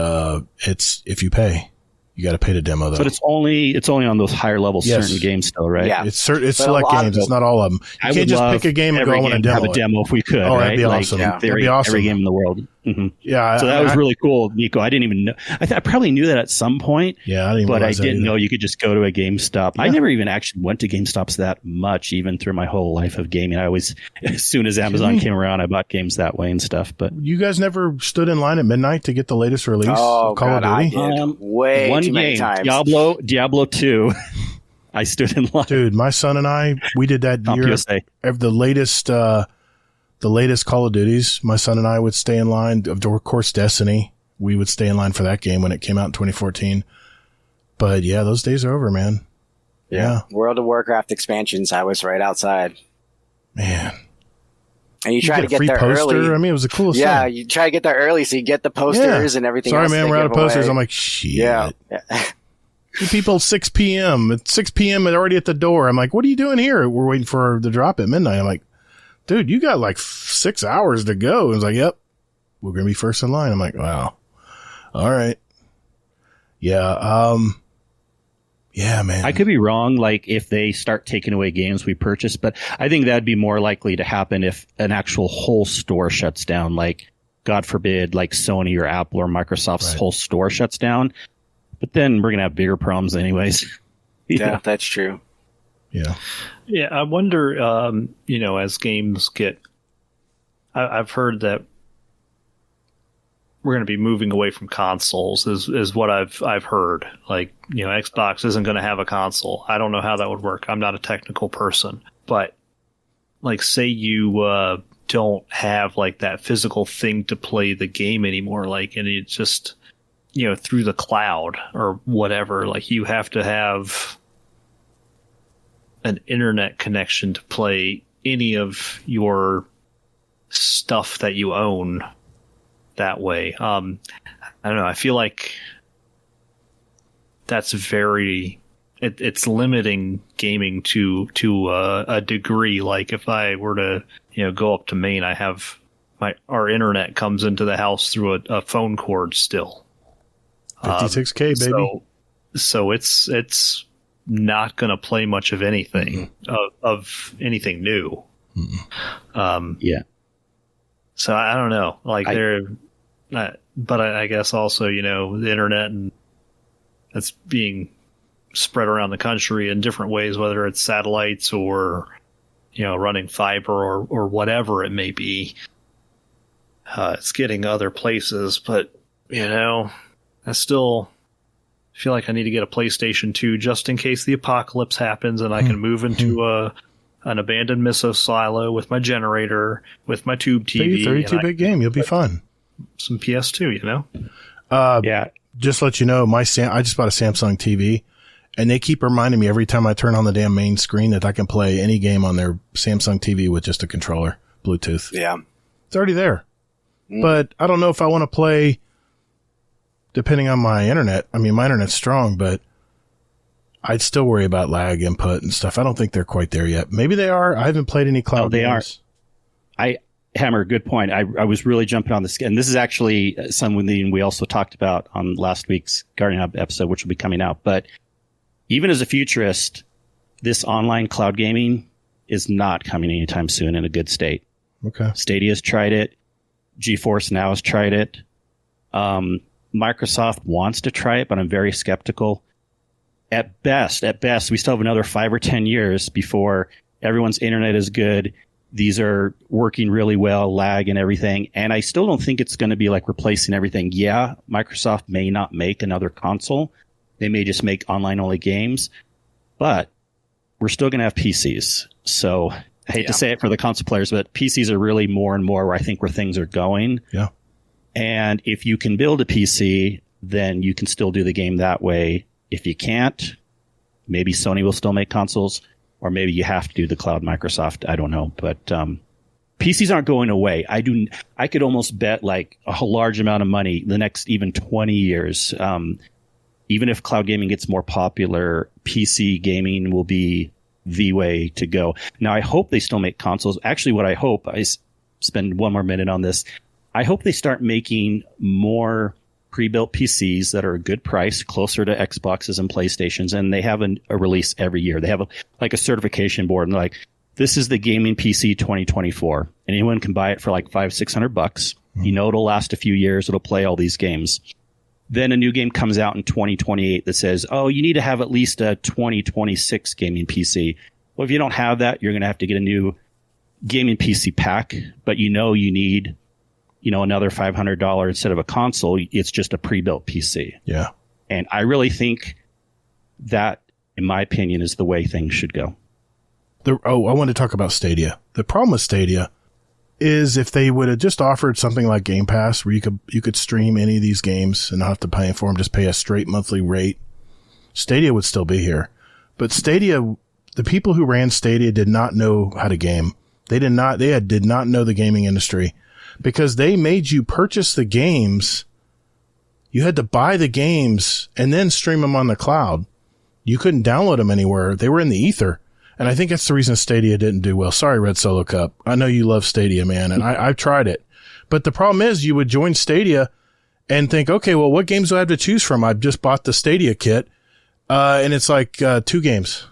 it's if you pay. You got to pay to demo though. But it's only on those higher level certain games still, right? Yeah, it's select games. It's not all of them. You can't just pick a game and go, I want to demo have a demo if we could. Oh, that'd be awesome. That'd be awesome. Every game in the world. Mm-hmm. Yeah. So that was really cool, Nico. I didn't even know. I probably knew that at some point. Yeah, but I didn't know you could just go to a GameStop. Yeah. I never even actually went to GameStops that much, even through my whole life of gaming. I always, as soon as Amazon came around, I bought games that way and stuff. But you guys never stood in line at midnight to get the latest release of Call of Duty? I did. Way too many times. Diablo 2. I stood in line. Dude, my son and I, we did that year. Of the latest Call of Duties, my son and I would stay in line. Of course, Destiny, we would stay in line for that game when it came out in 2014. But yeah, those days are over, man. Yeah. World of Warcraft expansions, I was right outside. Man. And you try to get there early. I mean, it was the coolest thing. You try to get there early so you get the posters and everything else. Sorry, man, we're out of posters. I'm like, shit. Yeah. You people 6 p.m. It's 6 p.m. and already at the door. I'm like, what are you doing here? We're waiting for the drop at midnight. I'm like, dude, you got like 6 hours to go. And I was like, yep, we're going to be first in line. I'm like, wow. All right. Yeah. Yeah, man. I could be wrong, like if they start taking away games we purchase, but I think that'd be more likely to happen if an actual whole store shuts down, like God forbid, like Sony or Apple or Microsoft's whole store shuts down. But then we're going to have bigger problems anyways. Yeah, that's true. Yeah. Yeah, I wonder, as games get... I've heard that we're going to be moving away from consoles is what I've heard. Like, Xbox isn't going to have a console. I don't know how that would work. I'm not a technical person. But, like, say you don't have, like, that physical thing to play the game anymore, like, and it's just... through the cloud or whatever, like you have to have an internet connection to play any of your stuff that you own that way. I don't know. I feel like that's very it's limiting gaming to a degree. Like if I were to go up to Maine, I have our internet comes into the house through a phone cord still. 56K, baby. So it's not going to play much of anything of anything new. Yeah. So I don't know. Like but I guess also the internet and that's being spread around the country in different ways, whether it's satellites or running fiber or whatever it may be. It's getting other places, but I still feel like I need to get a PlayStation 2 just in case the apocalypse happens and I can move into an abandoned missile silo with my generator, with my tube TV. 32-bit game, you'll be fun. Some PS2, Yeah. Just to let you know, I just bought a Samsung TV, and they keep reminding me every time I turn on the damn main screen that I can play any game on their Samsung TV with just a controller, Bluetooth. Yeah. It's already there. But I don't know if I want to play, depending on my internet. I mean, my internet's strong, but I'd still worry about lag input and stuff. I don't think they're quite there yet. Maybe they are. I haven't played any cloud games. Hammer, good point. I was really jumping on this, and this is actually something we also talked about on last week's Guardian Hub episode, which will be coming out. But even as a futurist, this online cloud gaming is not coming anytime soon in a good state. Okay. Stadia's tried it. GeForce Now has tried it. Microsoft wants to try it, but I'm very skeptical. At best, we still have another 5 or 10 years before everyone's internet is good. These are working really well, lag and everything. And I still don't think it's going to be like replacing everything. Yeah, Microsoft may not make another console. They may just make online-only games. But we're still going to have PCs. So I hate to say it for the console players, but PCs are really more and more where things are going. Yeah. And if you can build a PC, then you can still do the game that way. If you can't, maybe Sony will still make consoles. Or maybe you have to do the cloud Microsoft. I don't know. But PCs aren't going away. I could almost bet like a large amount of money the next even 20 years. Even if cloud gaming gets more popular, PC gaming will be the way to go. Now, I hope they still make consoles. Actually, what I hope, I spend one more minute on this. I hope they start making more pre-built PCs that are a good price, closer to Xboxes and PlayStations, and they have a release every year. They have a certification board, and they're like, this is the gaming PC 2024. And anyone can buy it for like $500-$600. It'll last a few years. It'll play all these games. Then a new game comes out in 2028 that says, oh, you need to have at least a 2026 gaming PC. Well, if you don't have that, you're going to have to get a new gaming PC pack, but you need another $500 instead of a console. It's just a pre-built PC. Yeah. And I really think that, in my opinion, is the way things should go. I want to talk about Stadia. The problem with Stadia is if they would have just offered something like Game Pass where you could stream any of these games and not have to pay for them, just pay a straight monthly rate, Stadia would still be here. But Stadia, the people who ran Stadia did not know how to game. They did not know the gaming industry. Because they made you purchase the games. You had to buy the games and then stream them on the cloud. You couldn't download them anywhere. They were in the ether. And I think that's the reason Stadia didn't do well. Sorry, Red Solo Cup. I know you love Stadia, man, and I've tried it. But the problem is you would join Stadia and think, okay, well, what games do I have to choose from? I've just bought the Stadia kit, and it's like 2 games.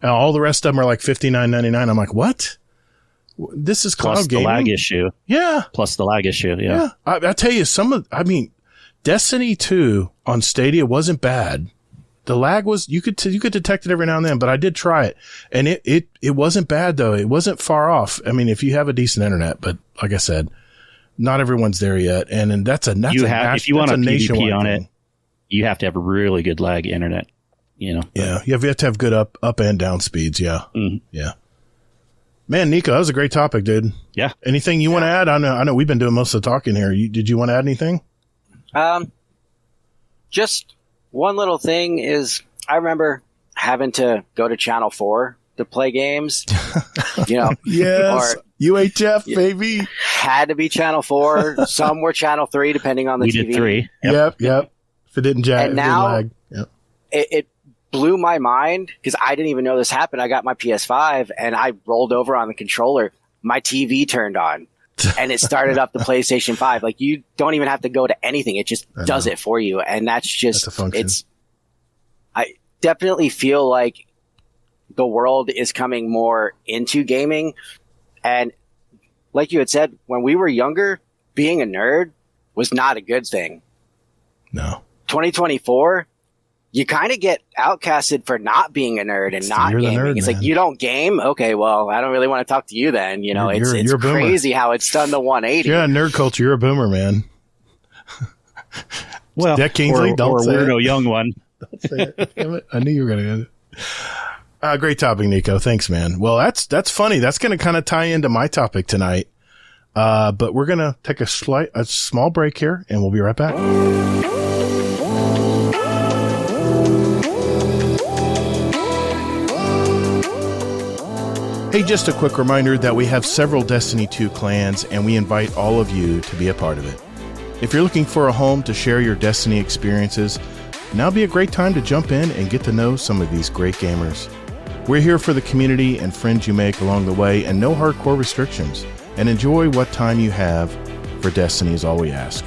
And all the rest of them are like $59.99. I'm like, what? This is cloud Plus gaming. the lag issue. Yeah. Plus the lag issue. Yeah. I tell you, Destiny 2 on Stadia wasn't bad. The lag was, you could detect it every now and then, but I did try it. And it wasn't bad though. It wasn't far off. I mean, if you have a decent internet, but like I said, not everyone's there yet. And if you want a PvP on it, you have to have a really good lag internet, Yeah. You have to have good up and down speeds. Yeah. Mm-hmm. Yeah. Man, Nico, that was a great topic, dude. Yeah. Anything you want to add? I know we've been doing most of the talking here. Did you want to add anything? Just one little thing is I remember having to go to Channel 4 to play games. Yes. UHF, baby. Had to be Channel 4. Some were Channel 3, depending on the TV. We did 3. Yep. If it didn't jag, and now lag. Yep. It blew my mind because I didn't even know this happened. I got my PS5 and I rolled over on the controller. My TV turned on and it started up the PlayStation 5. Like, you don't even have to go to anything. It just does it for you. And that's just, I definitely feel like the world is coming more into gaming. And like you had said, when we were younger, being a nerd was not a good thing. No. 2024, you kind of get outcasted for not being a nerd and not gaming. Nerd, it's man. like, you don't game? Okay, well, I don't really want to talk to you then. You know, it's you're crazy how it's done the 180. Yeah, nerd culture. You're a boomer, man. Well, Jack Kingsley, or don't a say weirdo it. Don't one. Don't say it. Damn it. I knew you were going to get it. Great topic, Nico. Thanks, man. Well, that's funny. That's going to kind of tie into my topic tonight. But we're going to take a small break here, and we'll be right back. Hey, just a quick reminder that we have several Destiny 2 clans, and we invite all of you to be a part of it. If you're looking for a home to share your Destiny experiences, now would be a great time to jump in and get to know some of these great gamers. We're here for the community and friends you make along the way, and no hardcore restrictions. And enjoy what time you have for Destiny is all we ask.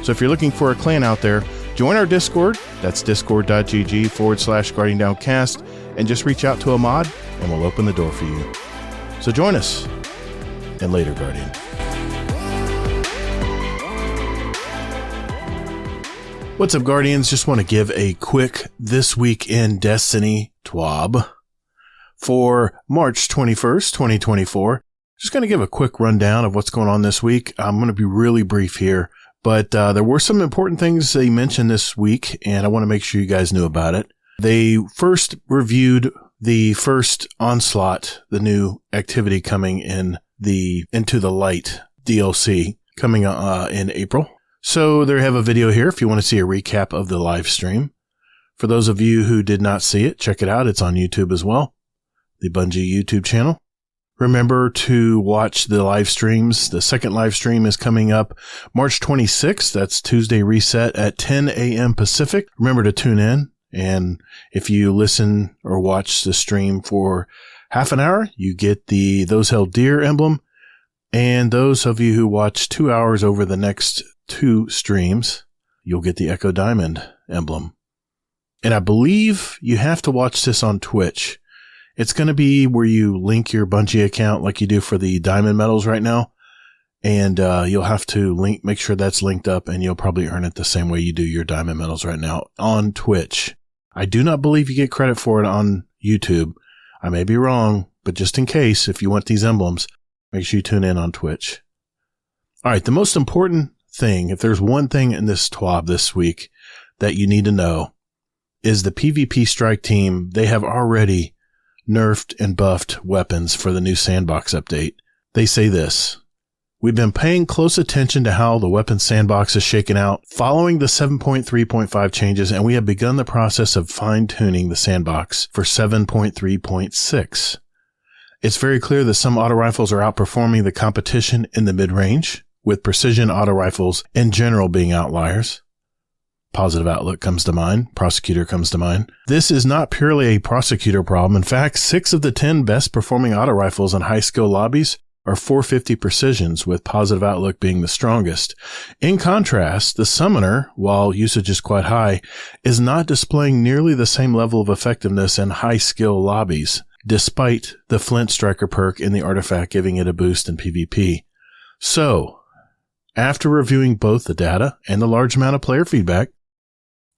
So if you're looking for a clan out there, join our Discord. That's discord.gg/GuardianDownCast, and just reach out to a mod and we'll open the door for you. So join us, and later, Guardian. What's up, Guardians? Just want to give a quick This Week in Destiny TWAB for March 21st, 2024. Just going to give a quick rundown of what's going on this week. I'm going to be really brief here, but there were some important things they mentioned this week, and I want to make sure you guys knew about it. They first reviewed the first Onslaught, the new activity coming in the Into the Light DLC coming in April. So they have a video here if you want to see a recap of the live stream. For those of you who did not see it, check it out. It's on YouTube as well, the Bungie YouTube channel. Remember to watch the live streams. The second live stream is coming up March 26th. That's Tuesday Reset at 10 a.m. Pacific. Remember to tune in. And if you listen or watch the stream for half an hour, you get the Those Held Dear emblem. And those of you who watch 2 hours over the next 2 streams, you'll get the Echo Diamond emblem. And I believe you have to watch this on Twitch. It's going to be where you link your Bungie account like you do for the diamond medals right now. And you'll have to make sure that's linked up, and you'll probably earn it the same way you do your diamond medals right now on Twitch. I do not believe you get credit for it on YouTube. I may be wrong, but just in case, if you want these emblems, make sure you tune in on Twitch. All right, the most important thing, if there's one thing in this TWAB this week that you need to know, is the PvP strike team. They have already nerfed and buffed weapons for the new sandbox update. They say this: we've been paying close attention to how the weapon sandbox is shaken out following the 7.3.5 changes, and we have begun the process of fine-tuning the sandbox for 7.3.6. It's very clear that some auto rifles are outperforming the competition in the mid-range, with precision auto rifles in general being outliers. Positive Outlook comes to mind. Prosecutor comes to mind. This is not purely a Prosecutor problem. In fact, 6 of the 10 best performing auto rifles in high skill lobbies are 450 precisions, with Positive Outlook being the strongest. In contrast, the Summoner, while usage is quite high, is not displaying nearly the same level of effectiveness in high skill lobbies, despite the Flint Striker perk in the artifact giving it a boost in PvP. So, after reviewing both the data and the large amount of player feedback,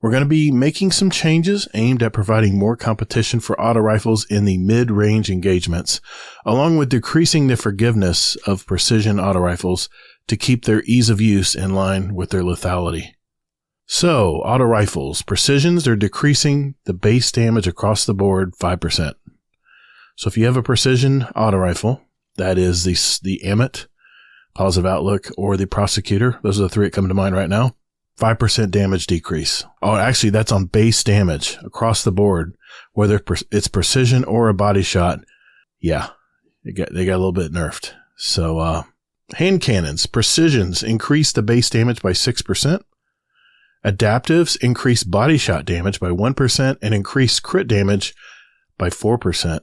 we're going to be making some changes aimed at providing more competition for auto rifles in the mid-range engagements, along with decreasing the forgiveness of precision auto rifles to keep their ease of use in line with their lethality. So, auto rifles, precisions, they're decreasing the base damage across the board 5%. So if you have a precision auto rifle, that is the Amit, Positive Outlook, or the Prosecutor, those are the 3 that come to mind right now, 5% damage decrease. Oh, actually, that's on base damage across the board, whether it's precision or a body shot. Yeah, they got a little bit nerfed. So, hand cannons, precisions increase the base damage by 6%, Adaptives increase body shot damage by 1% and increase crit damage by 4%.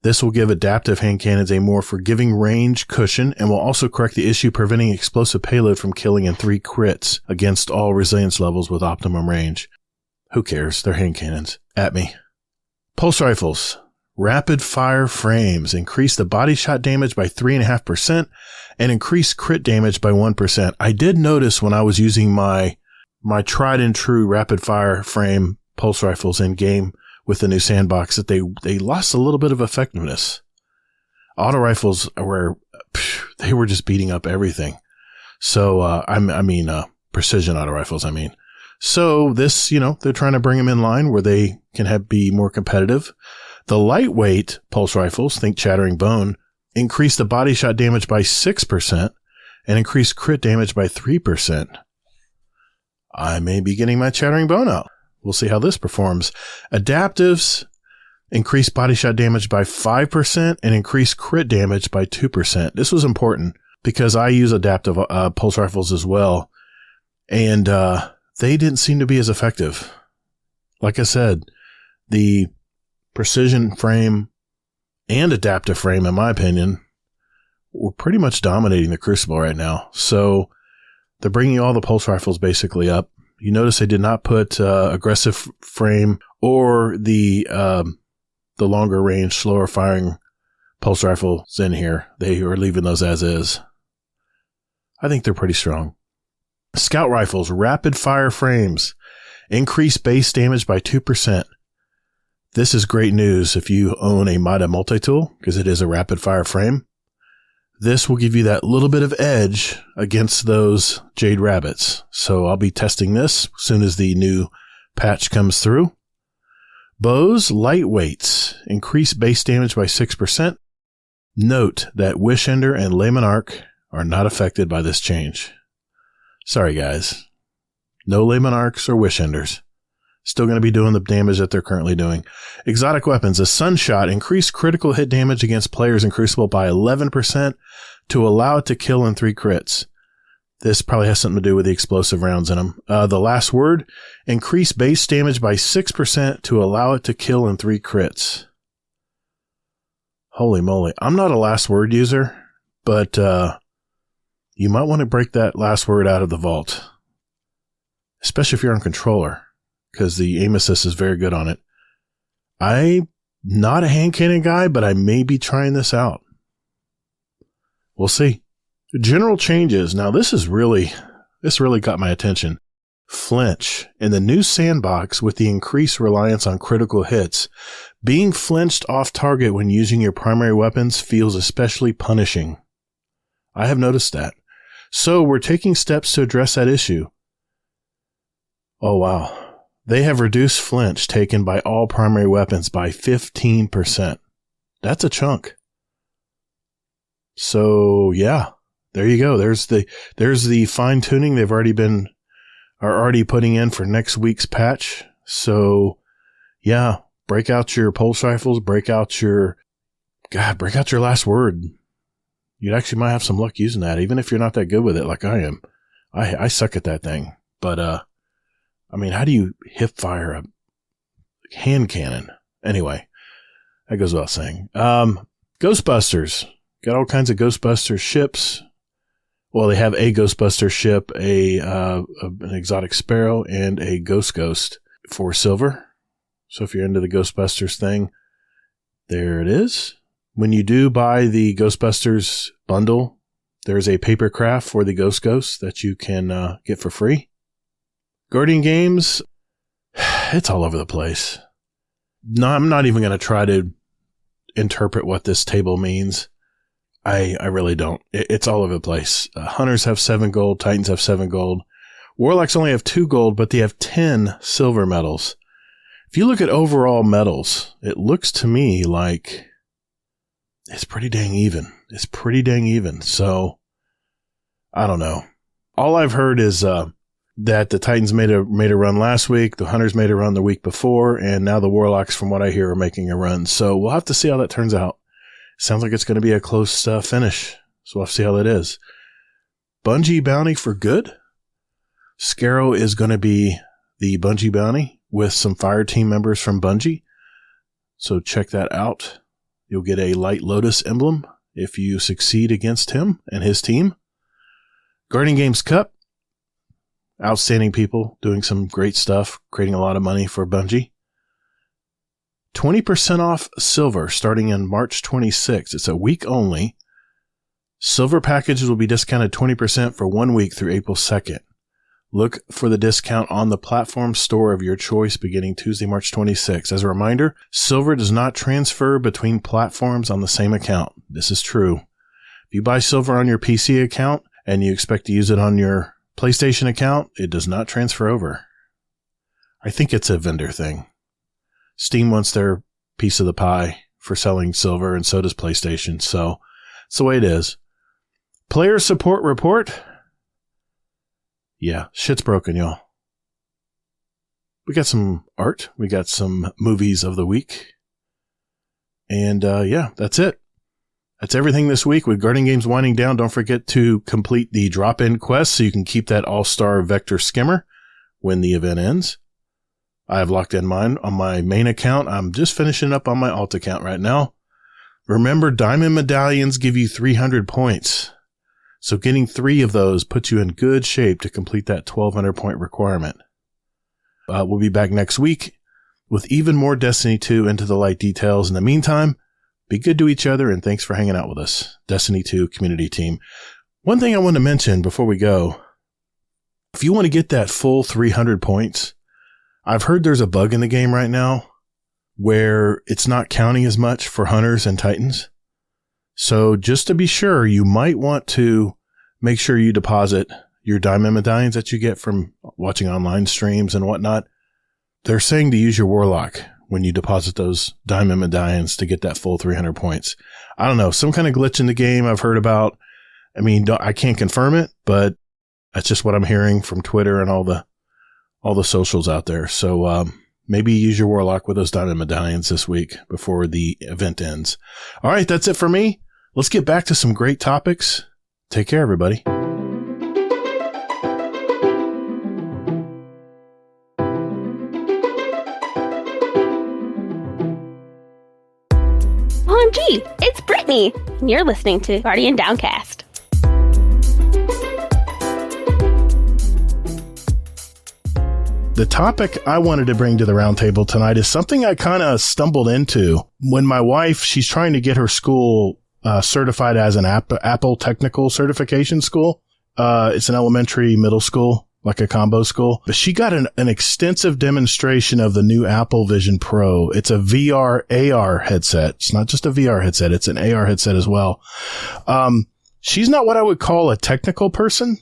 This will give adaptive hand cannons a more forgiving range cushion and will also correct the issue preventing explosive payload from killing in 3 crits against all resilience levels with optimum range. Who cares? They're hand cannons. At me. Pulse rifles. Rapid fire frames increase the body shot damage by 3.5% and increase crit damage by 1%. I did notice when I was using my tried and true rapid fire frame pulse rifles in game with the new sandbox that they lost a little bit of effectiveness. Auto rifles were just beating up everything. So, precision auto rifles, I mean. So this, they're trying to bring them in line where they can be more competitive. The lightweight pulse rifles, think Chattering Bone, increase the body shot damage by 6% and increase crit damage by 3%. I may be getting my Chattering Bone out. We'll see how this performs. Adaptives increase body shot damage by 5% and increase crit damage by 2%. This was important because I use adaptive pulse rifles as well, and they didn't seem to be as effective. Like I said, the precision frame and adaptive frame, in my opinion, were pretty much dominating the Crucible right now. So they're bringing all the pulse rifles basically up. You notice they did not put aggressive frame or the longer range, slower firing pulse rifles in here. They are leaving those as is. I think they're pretty strong. Scout rifles, rapid fire frames, increase base damage by 2%. This is great news if you own a Mida multi-tool, because it is a rapid fire frame. This will give you that little bit of edge against those Jade Rabbits. So I'll be testing this as soon as the new patch comes through. Bows, lightweights, increase base damage by 6%. Note that Wish Ender and Le Monarque are not affected by this change. Sorry, guys. No Le Monarques or Wish Enders. Still going to be doing the damage that they're currently doing. Exotic weapons. A Sunshot increased critical hit damage against players in Crucible by 11% to allow it to kill in 3 crits. This probably has something to do with the explosive rounds in them. The Last Word. Increased base damage by 6% to allow it to kill in 3 crits. Holy moly. I'm not a Last Word user, but you might want to break that Last Word out of the vault. Especially if you're on controller, because the aim assist is very good on it. I'm not a hand cannon guy, but I may be trying this out. We'll see. General changes. Now this really got my attention. Flinch. In the new sandbox, with the increased reliance on critical hits, being flinched off target when using your primary weapons feels especially punishing. I have noticed that. So we're taking steps to address that issue. Oh wow. They have reduced flinch taken by all primary weapons by 15%. That's a chunk. So yeah, there you go. There's the fine tuning they've are already putting in for next week's patch. So yeah, break out your pulse rifles, break out your Last Word. You actually might have some luck using that, even if you're not that good with it like I am. I suck at that thing. But how do you hip fire a hand cannon? Anyway, that goes without saying. Ghostbusters. Got all kinds of Ghostbuster ships. Well, they have a Ghostbuster ship, an exotic sparrow, and a ghost for silver. So if you're into the Ghostbusters thing, there it is. When you do buy the Ghostbusters bundle, there's a paper craft for the Ghost that you can get for free. Guardian Games, it's all over the place. No, I'm not even going to try to interpret what this table means. I really don't. It's all over the place. Hunters have 7 gold. Titans have 7 gold. Warlocks only have 2 gold, but they have 10 silver medals. If you look at overall medals, it looks to me like it's pretty dang even. So, I don't know. All I've heard is that the Titans made a run last week, the Hunters made a run the week before, and now the Warlocks, from what I hear, are making a run. So we'll have to see how that turns out. Sounds like it's going to be a close finish, so we'll have to see how that is. Bungie bounty for good? Scarrow is going to be the Bungie bounty with some fire team members from Bungie. So check that out. You'll get a Light Lotus emblem if you succeed against him and his team. Guardian Games Cup. Outstanding people doing some great stuff, creating a lot of money for Bungie. 20% off silver starting in March 26th. It's a week only. Silver packages will be discounted 20% for 1 week through April 2nd. Look for the discount on the platform store of your choice beginning Tuesday, March 26th. As a reminder, silver does not transfer between platforms on the same account. This is true. If you buy silver on your PC account and you expect to use it on your PlayStation account, it does not transfer over. I think it's a vendor thing. Steam wants their piece of the pie for selling silver, and so does PlayStation. So it's the way it is. Player support report. Yeah, shit's broken, y'all. We got some art. We got some movies of the week. And yeah, that's it. That's everything this week. With Guardian Games winding down, don't forget to complete the drop-in quest so you can keep that all-star vector skimmer when the event ends. I have locked in mine on my main account. I'm just finishing up on my alt account right now. Remember, diamond medallions give you 300 points. So getting 3 of those puts you in good shape to complete that 1,200 point requirement. We'll be back next week with even more Destiny 2 Into the Light details. In the meantime, be good to each other, and thanks for hanging out with us, Destiny 2 community team. One thing I want to mention before we go, if you want to get that full 300 points, I've heard there's a bug in the game right now where it's not counting as much for hunters and titans. So just to be sure, you might want to make sure you deposit your diamond medallions that you get from watching online streams and whatnot. They're saying to use your warlock when you deposit those diamond medallions to get that full 300 points. I don't know, some kind of glitch in the game I've heard about. I mean, I can't confirm it, but that's just what I'm hearing from Twitter and all the socials out there. So, maybe use your warlock with those diamond medallions this week before the event ends. All right, that's it for me. Let's get back to some great topics. Take care, everybody. OMG, it's Brittany, and you're listening to Guardian Downcast. The topic I wanted to bring to the roundtable tonight is something I kind of stumbled into when my wife, she's trying to get her school certified as an Apple technical certification school. It's an elementary middle school, like a combo school. But she got an extensive demonstration of the new Apple Vision Pro. It's a VR AR headset. It's not just a VR headset. It's an AR headset as well. She's not what I would call a technical person.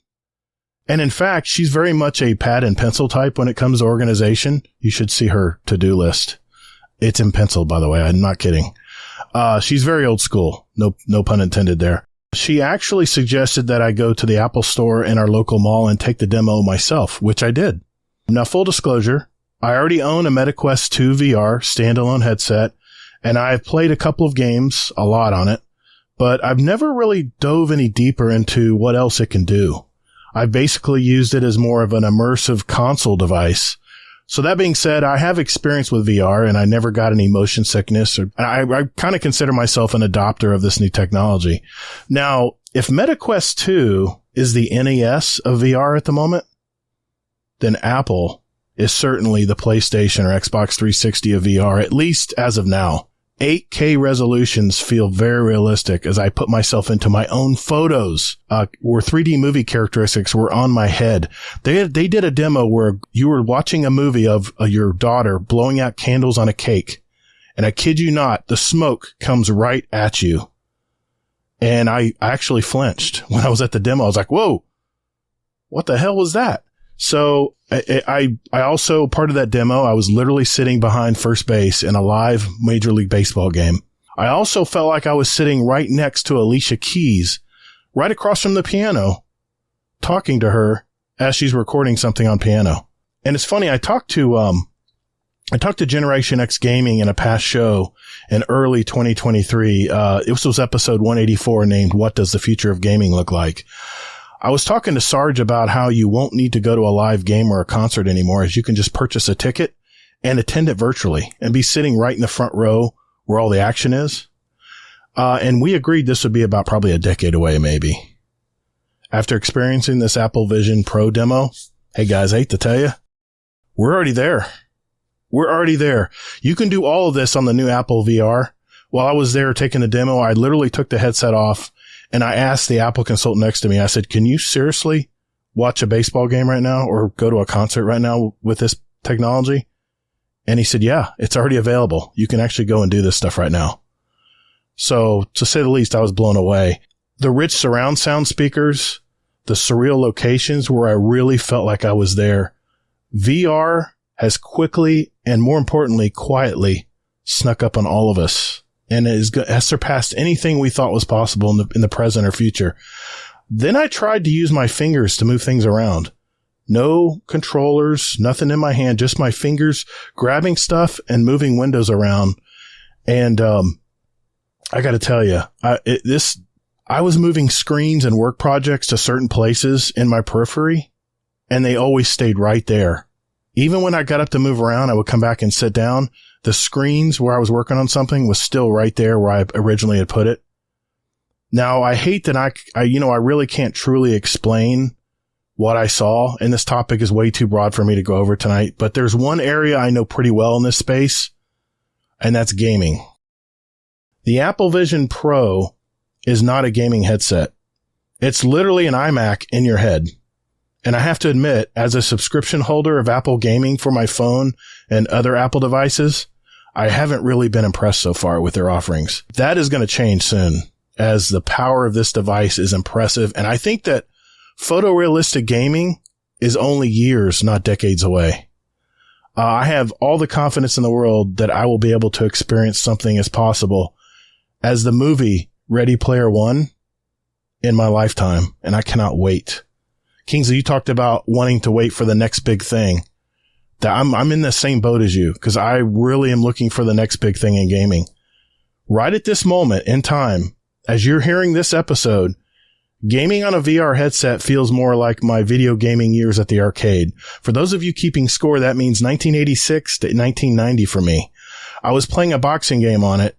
And in fact, she's very much a pad and pencil type when it comes to organization. You should see her to-do list. It's in pencil, by the way. I'm not kidding. She's very old school. No pun intended there. She actually suggested that I go to the Apple store in our local mall and take the demo myself, which I did. Now, full disclosure, I already own a MetaQuest 2 VR standalone headset, and I've played a couple of games, a lot on it, but I've never really dove any deeper into what else it can do. I basically used it as more of an immersive console device. So that being said, I have experience with VR and I never got any motion sickness. I kind of consider myself an adopter of this new technology. Now, if MetaQuest 2 is the NES of VR at the moment, then Apple is certainly the PlayStation or Xbox 360 of VR, at least as of now. 8K resolutions feel very realistic as I put myself into my own photos, where 3D movie characteristics were on my head. They did a demo where you were watching a movie of your daughter blowing out candles on a cake. And I kid you not, the smoke comes right at you. And I actually flinched when I was at the demo. I was like, whoa, what the hell was that? So I also, part of that demo, I was literally sitting behind first base in a live Major League Baseball game. I also felt like I was sitting right next to Alicia Keys, right across from the piano, talking to her as she's recording something on piano. And it's funny, I talked to Generation X Gaming in a past show in early 2023. This was episode 184 named What Does the Future of Gaming Look Like? I was talking to Sarge about how you won't need to go to a live game or a concert anymore, as you can just purchase a ticket and attend it virtually and be sitting right in the front row where all the action is. And we agreed this would be about probably a decade away, maybe. After experiencing this Apple Vision Pro demo, hey guys, I hate to tell you, we're already there. We're already there. You can do all of this on the new Apple VR. While I was there taking the demo, I literally took the headset off and I asked the Apple consultant next to me, I said, can you seriously watch a baseball game right now or go to a concert right now with this technology? And he said, yeah, it's already available. You can actually go and do this stuff right now. So to say the least, I was blown away. The rich surround sound speakers, the surreal locations where I really felt like I was there. VR has quickly and more importantly, quietly snuck up on all of us and has surpassed anything we thought was possible in the present or future. Then I tried to use my fingers to move things around. No controllers, nothing in my hand, just my fingers grabbing stuff and moving windows around. And, I got to tell you, I was moving screens and work projects to certain places in my periphery, and they always stayed right there. Even when I got up to move around, I would come back and sit down. The screens where I was working on something was still right there where I originally had put it. Now, I hate that I really can't truly explain what I saw, and this topic is way too broad for me to go over tonight, but there's one area I know pretty well in this space, and that's gaming. The Apple Vision Pro is not a gaming headset. It's literally an iMac in your head. And I have to admit, as a subscription holder of Apple Gaming for my phone and other Apple devices, I haven't really been impressed so far with their offerings. That is going to change soon, as the power of this device is impressive. And I think that photorealistic gaming is only years, not decades away. I have all the confidence in the world that I will be able to experience something as possible as the movie Ready Player One in my lifetime, and I cannot wait. Kingsley, you talked about wanting to wait for the next big thing. That I'm in the same boat as you, because I really am looking for the next big thing in gaming. Right at this moment in time, as you're hearing this episode, gaming on a VR headset feels more like my video gaming years at the arcade. For those of you keeping score, that means 1986 to 1990 for me. I was playing a boxing game on it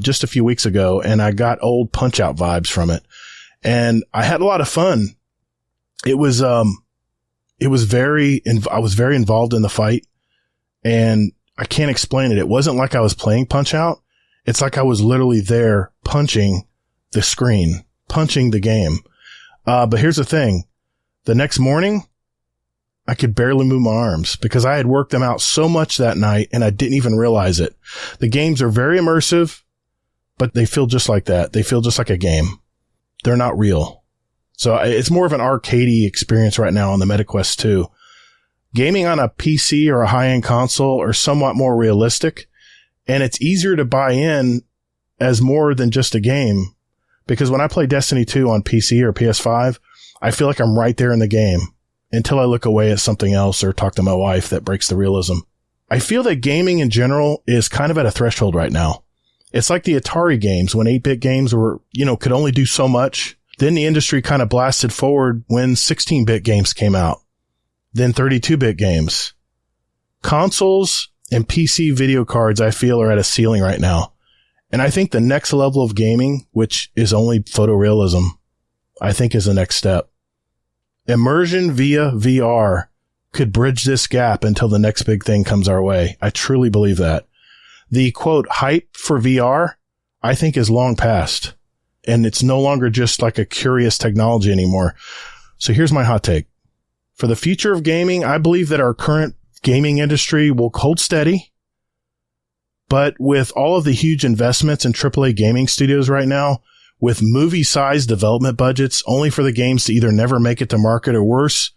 just a few weeks ago, and I got old Punch-Out vibes from it. And I had a lot of fun. I was very involved in the fight, and I can't explain it. It wasn't like I was playing Punch-Out. It's like I was literally there punching the screen, punching the game. But here's the thing. The next morning, I could barely move my arms because I had worked them out so much that night and I didn't even realize it. The games are very immersive, but they feel just like that. They feel just like a game. They're not real. So it's more of an arcadey experience right now on the MetaQuest 2. Gaming on a PC or a high-end console are somewhat more realistic, and it's easier to buy in as more than just a game. Because when I play Destiny 2 on PC or PS5, I feel like I'm right there in the game until I look away at something else or talk to my wife that breaks the realism. I feel that gaming in general is kind of at a threshold right now. It's like the Atari games when 8-bit games were, could only do so much. Then the industry kind of blasted forward when 16-bit games came out. Then 32-bit games. Consoles and PC video cards, I feel, are at a ceiling right now. And I think the next level of gaming, which is only photorealism, I think is the next step. Immersion via VR could bridge this gap until the next big thing comes our way. I truly believe that. The, quote, hype for VR, I think is long past. And it's no longer just like a curious technology anymore. So here's my hot take. For the future of gaming, I believe that our current gaming industry will hold steady. But with all of the huge investments in AAA gaming studios right now, with movie-sized development budgets only for the games to either never make it to market or worse,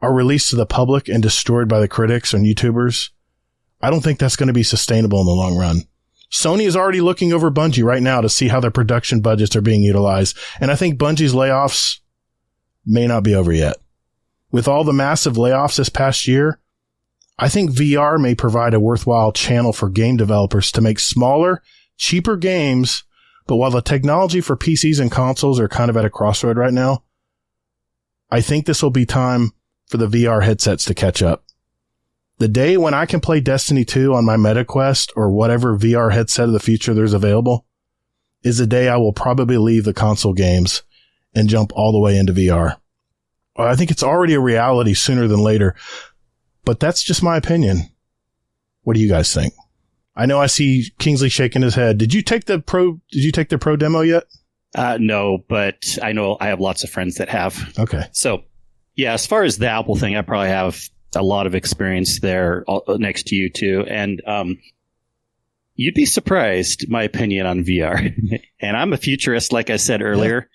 are released to the public and destroyed by the critics and YouTubers, I don't think that's going to be sustainable in the long run. Sony is already looking over Bungie right now to see how their production budgets are being utilized, and I think Bungie's layoffs may not be over yet. With all the massive layoffs this past year, I think VR may provide a worthwhile channel for game developers to make smaller, cheaper games, but while the technology for PCs and consoles are kind of at a crossroad right now, I think this will be time for the VR headsets to catch up. The day when I can play Destiny 2 on my MetaQuest or whatever VR headset of the future there's available is the day I will probably leave the console games and jump all the way into VR. I think it's already a reality sooner than later, but that's just my opinion. What do you guys think? I know I see Kingsley shaking his head. Did you take the pro demo yet? No, but I know I have lots of friends that have. Okay. So, yeah, as far as the Apple thing, I probably have a lot of experience there next to you too. And you'd be surprised, my opinion on VR. And I'm a futurist, like I said earlier.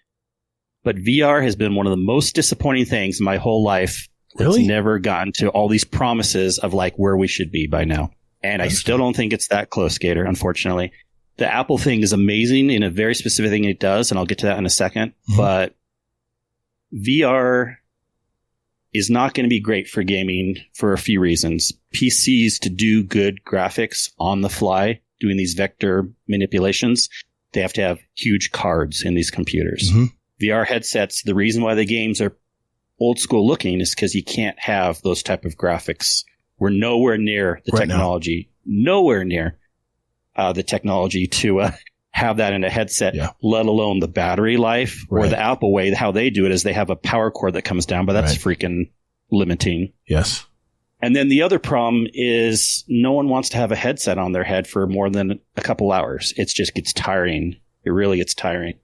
But VR has been one of the most disappointing things in my whole life. Really? It's never gotten to all these promises of like where we should be by now. And I still don't think it's that close, Gator, unfortunately. The Apple thing is amazing in a very specific thing it does, and I'll get to that in a second. Mm-hmm. But VR is not going to be great for gaming for a few reasons. PCs, to do good graphics on the fly, doing these vector manipulations, they have to have huge cards in these computers. Mm-hmm. VR headsets, the reason why the games are old school looking is because you can't have those type of graphics. We're nowhere near the technology, nowhere near the technology to have that in a headset, let alone the battery life or the Apple way. How they do it is they have a power cord that comes down, but that's freaking limiting. Yes. And then the other problem is no one wants to have a headset on their head for more than a couple hours. It just gets tiring. It really gets tiring.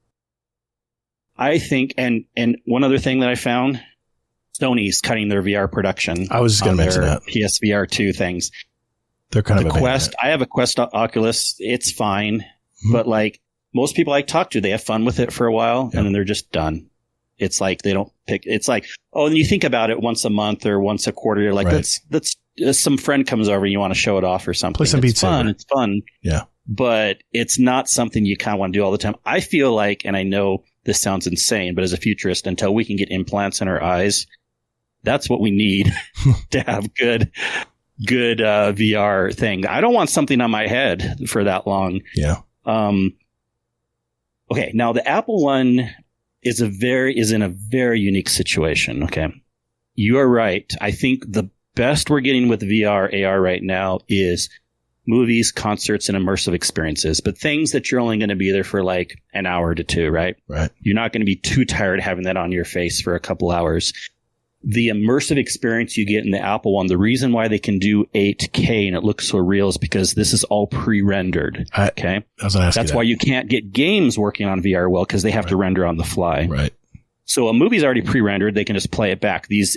I think, and one other thing that I found, Sony's cutting their VR production. I was just going to mention that. PSVR 2 things. They're kind of the Quest. I have a Quest Oculus. It's fine. Mm-hmm. But like most people I talk to, they have fun with it for a while and then they're just done. It's like they don't pick. It's like, oh, and you think about it once a month or once a quarter. You're like, let's some friend comes over and you want to show it off or something. Play some Beat Saber. It's fun. Yeah. But it's not something you kind of want to do all the time. I feel like, and I know this sounds insane, but as a futurist, until we can get implants in our eyes, that's what we need to have good VR thing. I don't want something on my head for that long. Yeah. Okay. Now the Apple one is in a very unique situation. Okay. You are right. I think the best we're getting with VR, AR right now is movies, concerts, and immersive experiences, but things that you're only going to be there for like an hour to two, right? Right. You're not going to be too tired having that on your face for a couple hours. The immersive experience you get in the Apple one, the reason why they can do 8K and it looks so real is because this is all pre-rendered. Okay. That's why you can't get games working on VR well, because they have to render on the fly. Right. So a movie's already pre-rendered. They can just play it back. These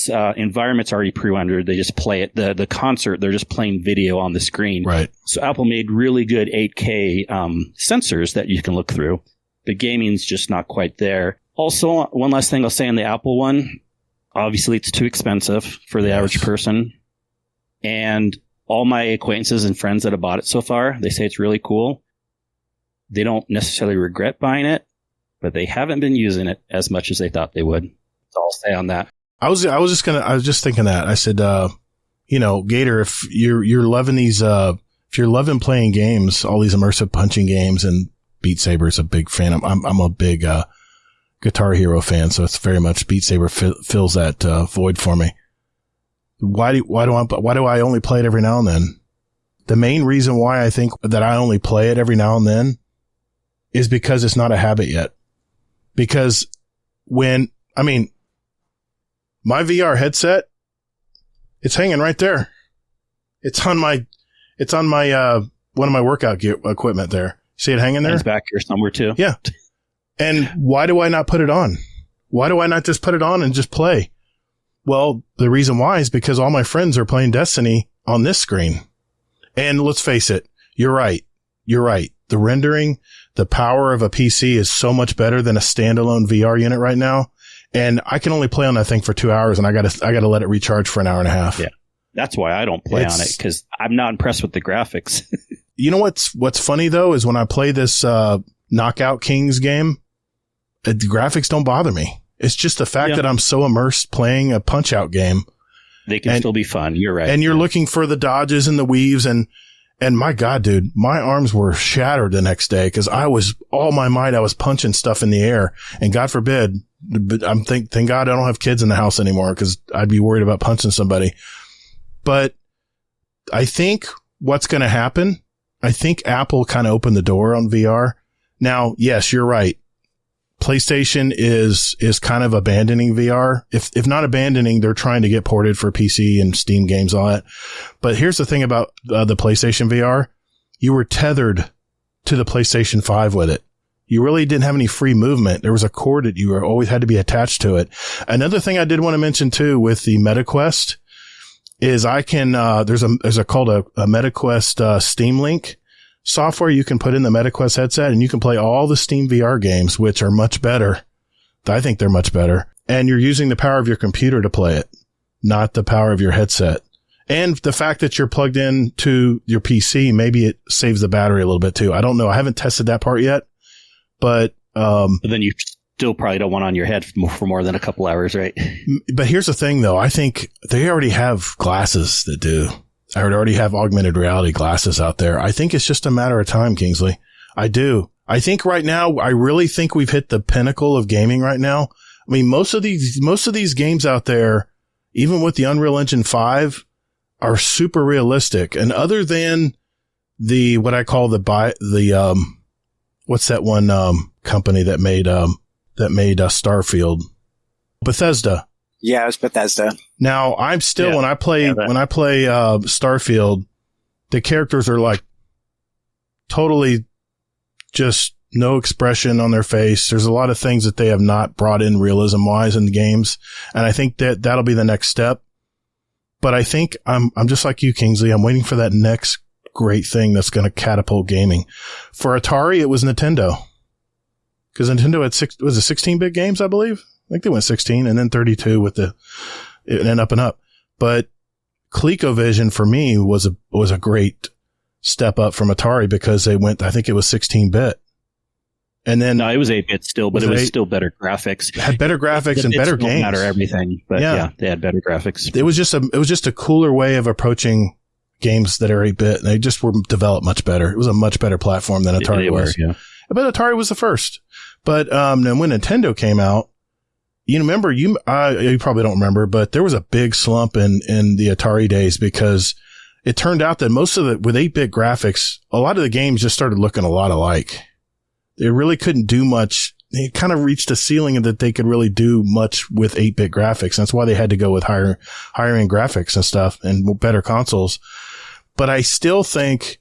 environments are already pre-rendered. They just play it. The concert, they're just playing video on the screen. Right. So Apple made really good 8K sensors that you can look through. But gaming's just not quite there. Also, one last thing I'll say on the Apple one. Obviously, it's too expensive for the average person. And all my acquaintances and friends that have bought it so far, they say it's really cool. They don't necessarily regret buying it, but they haven't been using it as much as they thought they would. So I'll say on that. I was just thinking that. I said, Gator, if you're loving these, if you're loving playing games, all these immersive punching games, and Beat Saber is a big fan. I'm a big, Guitar Hero fan, so it's very much Beat Saber fills that void for me. Why do I only play it every now and then? The main reason why I think that I only play it every now and then is because it's not a habit yet. Because my VR headset, it's hanging right there. It's on my one of my workout gear equipment there. See it hanging there? It's back here somewhere too. Yeah. And why do I not put it on? Why do I not just put it on and just play? Well, the reason why is because all my friends are playing Destiny on this screen. And let's face it, you're right. The rendering, the power of a PC is so much better than a standalone VR unit right now. And I can only play on that thing for 2 hours, and I gotta let it recharge for an hour and a half. Yeah. That's why I don't play on it, because I'm not impressed with the graphics. You know what's funny though is when I play this Knockout Kings game, the graphics don't bother me. It's just the fact that I'm so immersed playing a Punch-Out game. They can still be fun. You're right. And you're looking for the dodges and the weaves, and my God, dude, my arms were shattered the next day because all my might, I was punching stuff in the air, and God forbid but thank God I don't have kids in the house anymore because I'd be worried about punching somebody. But I think what's going to happen, I think Apple kind of opened the door on VR. Now, yes, you're right. PlayStation is kind of abandoning VR. If not abandoning, they're trying to get ported for PC and Steam games, all that. But here's the thing about the PlayStation VR. You were tethered to the PlayStation 5 with it. You really didn't have any free movement. There was a cord that you always had to be attached to it. Another thing I did want to mention too with the MetaQuest is I can, there's called a MetaQuest Steam Link software you can put in the MetaQuest headset, and you can play all the Steam VR games, which are much better. I think they're much better. And you're using the power of your computer to play it, not the power of your headset. And the fact that you're plugged in to your PC, maybe it saves the battery a little bit too. I don't know. I haven't tested that part yet, but then you still probably don't want on your head for more than a couple hours, right? But here's the thing though. I think they already have glasses that do. I would already have augmented reality glasses out there. I think it's just a matter of time, Kingsley. I do. I think right now, I really think we've hit the pinnacle of gaming right now. I mean, most of these games out there, even with the Unreal Engine 5, are super realistic. And other than what I call what's that one, company that made Starfield? Bethesda. Yeah, it was Bethesda. Now, I'm still, when I play Starfield, the characters are like totally just no expression on their face. There's a lot of things that they have not brought in realism wise in the games. And I think that'll be the next step. But I think I'm just like you, Kingsley. I'm waiting for that next great thing that's going to catapult gaming. For Atari, it was Nintendo. Because Nintendo had 16-bit games, I believe. I think they went 16 and then 32 with and up and up. But ColecoVision for me was a great step up from Atari because they went, I think it was 16-bit. And then no, it was 8-bit still, but it was still better graphics. Had better graphics and better games. Matter everything, but yeah, they had better graphics. It was just a cooler way of approaching games that are 8-bit. They just were developed much better. It was a much better platform than Atari was. Yeah. But Atari was the first. But then when Nintendo came out, you remember, you probably don't remember, but there was a big slump in the Atari days because it turned out that with 8-bit graphics, a lot of the games just started looking a lot alike. They really couldn't do much. They kind of reached a ceiling that they could really do much with 8-bit graphics. That's why they had to go with higher end graphics and stuff and better consoles. But I still think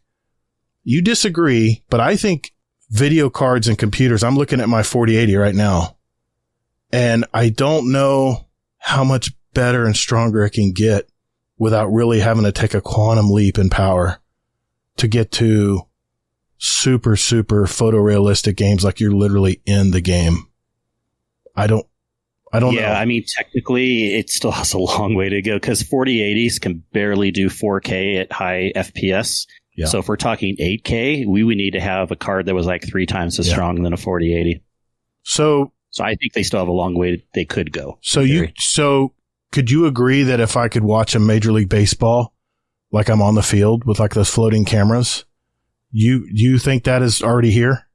you disagree, but I think video cards and computers, I'm looking at my 4080 right now. And I don't know how much better and stronger it can get without really having to take a quantum leap in power to get to super, super photorealistic games like you're literally in the game. I don't know. Yeah, I mean, technically, it still has a long way to go because 4080s can barely do 4K at high FPS. Yeah. So if we're talking 8K, we would need to have a card that was like 3 times as strong than a 4080. So I think they still have a long way they could go. So could you agree that if I could watch a Major League Baseball like I'm on the field with like those floating cameras, you think that is already here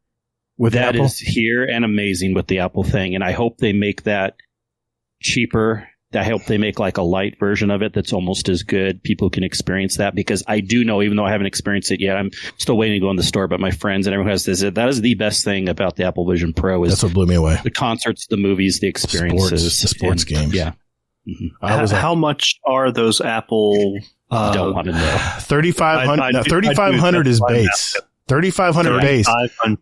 with that Apple? That is here and amazing with the Apple thing. And I hope they make that cheaper. I hope they make like a light version of it that's almost as good. People can experience that because I do know, even though I haven't experienced it yet, I'm still waiting to go in the store, but my friends and everyone has this. That is the best thing about the Apple Vision Pro is that's what blew me away. The concerts, the movies, the experiences. The sports games. Yeah. Mm-hmm. How much are those Apple? Don't want to know. 3,500 is base. 3,500 base.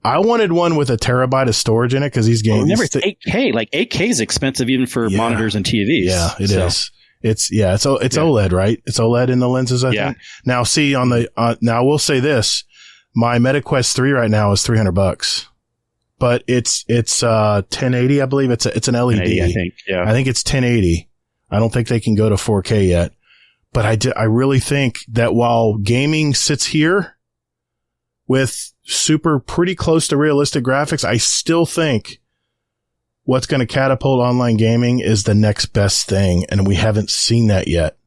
I wanted one with a terabyte of storage in it because these games. Remember, it's 8K. Like 8K is expensive even for monitors and TVs. Yeah, it is. It's OLED, right? It's OLED in the lenses, I think. Now, see now we'll say this: my MetaQuest 3 right now is $300, but it's 1080, I believe. It's an LED. 1080, I think. Yeah, I think it's 1080. I don't think they can go to 4K yet, but I really think that while gaming sits here with pretty close to realistic graphics, I still think what's going to catapult online gaming is the next best thing. And we haven't seen that yet.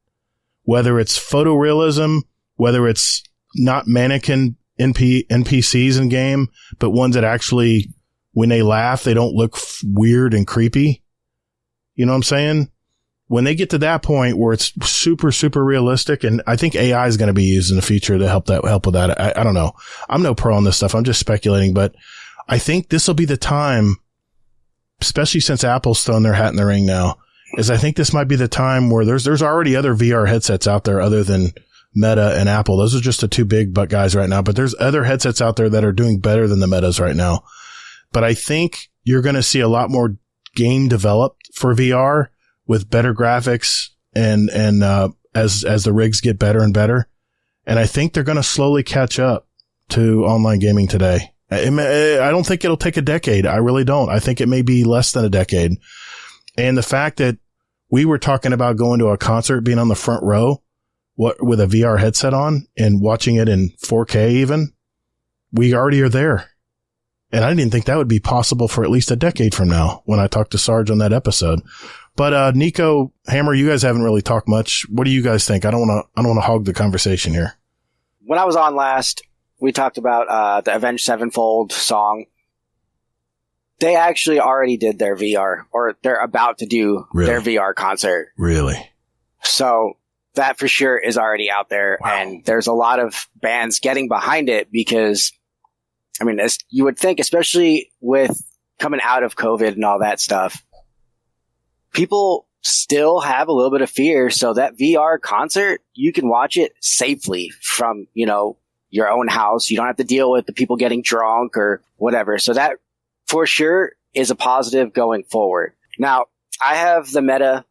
Whether it's photorealism, whether it's not mannequin NPCs in game, but ones that actually, when they laugh, they don't look weird and creepy. You know what I'm saying? When they get to that point where it's super, super realistic, and I think AI is going to be used in the future to help with that. I don't know. I'm no pro on this stuff. I'm just speculating, but I think this will be the time, especially since Apple's thrown their hat in the ring now, is I think this might be the time where there's already other VR headsets out there other than Meta and Apple. Those are just the two big butt guys right now, but there's other headsets out there that are doing better than the Metas right now. But I think you're going to see a lot more game developed for VR with better graphics and as the rigs get better and better. And I think they're going to slowly catch up to online gaming today. I don't think it'll take a decade. I really don't. I think it may be less than a decade. And the fact that we were talking about going to a concert, being on the front row with a VR headset on and watching it in 4K even, we already are there. And I didn't think that would be possible for at least a decade from now when I talked to Sarge on that episode. But, Nico, Hammer, you guys haven't really talked much. What do you guys think? I don't want to hog the conversation here. When I was on last, we talked about, the Avenged Sevenfold song. They actually already did their VR, or they're about to do their VR concert. Really? So that for sure is already out there. Wow. And there's a lot of bands getting behind it because, I mean, as you would think, especially with coming out of COVID and all that stuff, people still have a little bit of fear. So that VR concert, you can watch it safely from, your own house. You don't have to deal with the people getting drunk or whatever. So that for sure is a positive going forward. Now, I have the Meta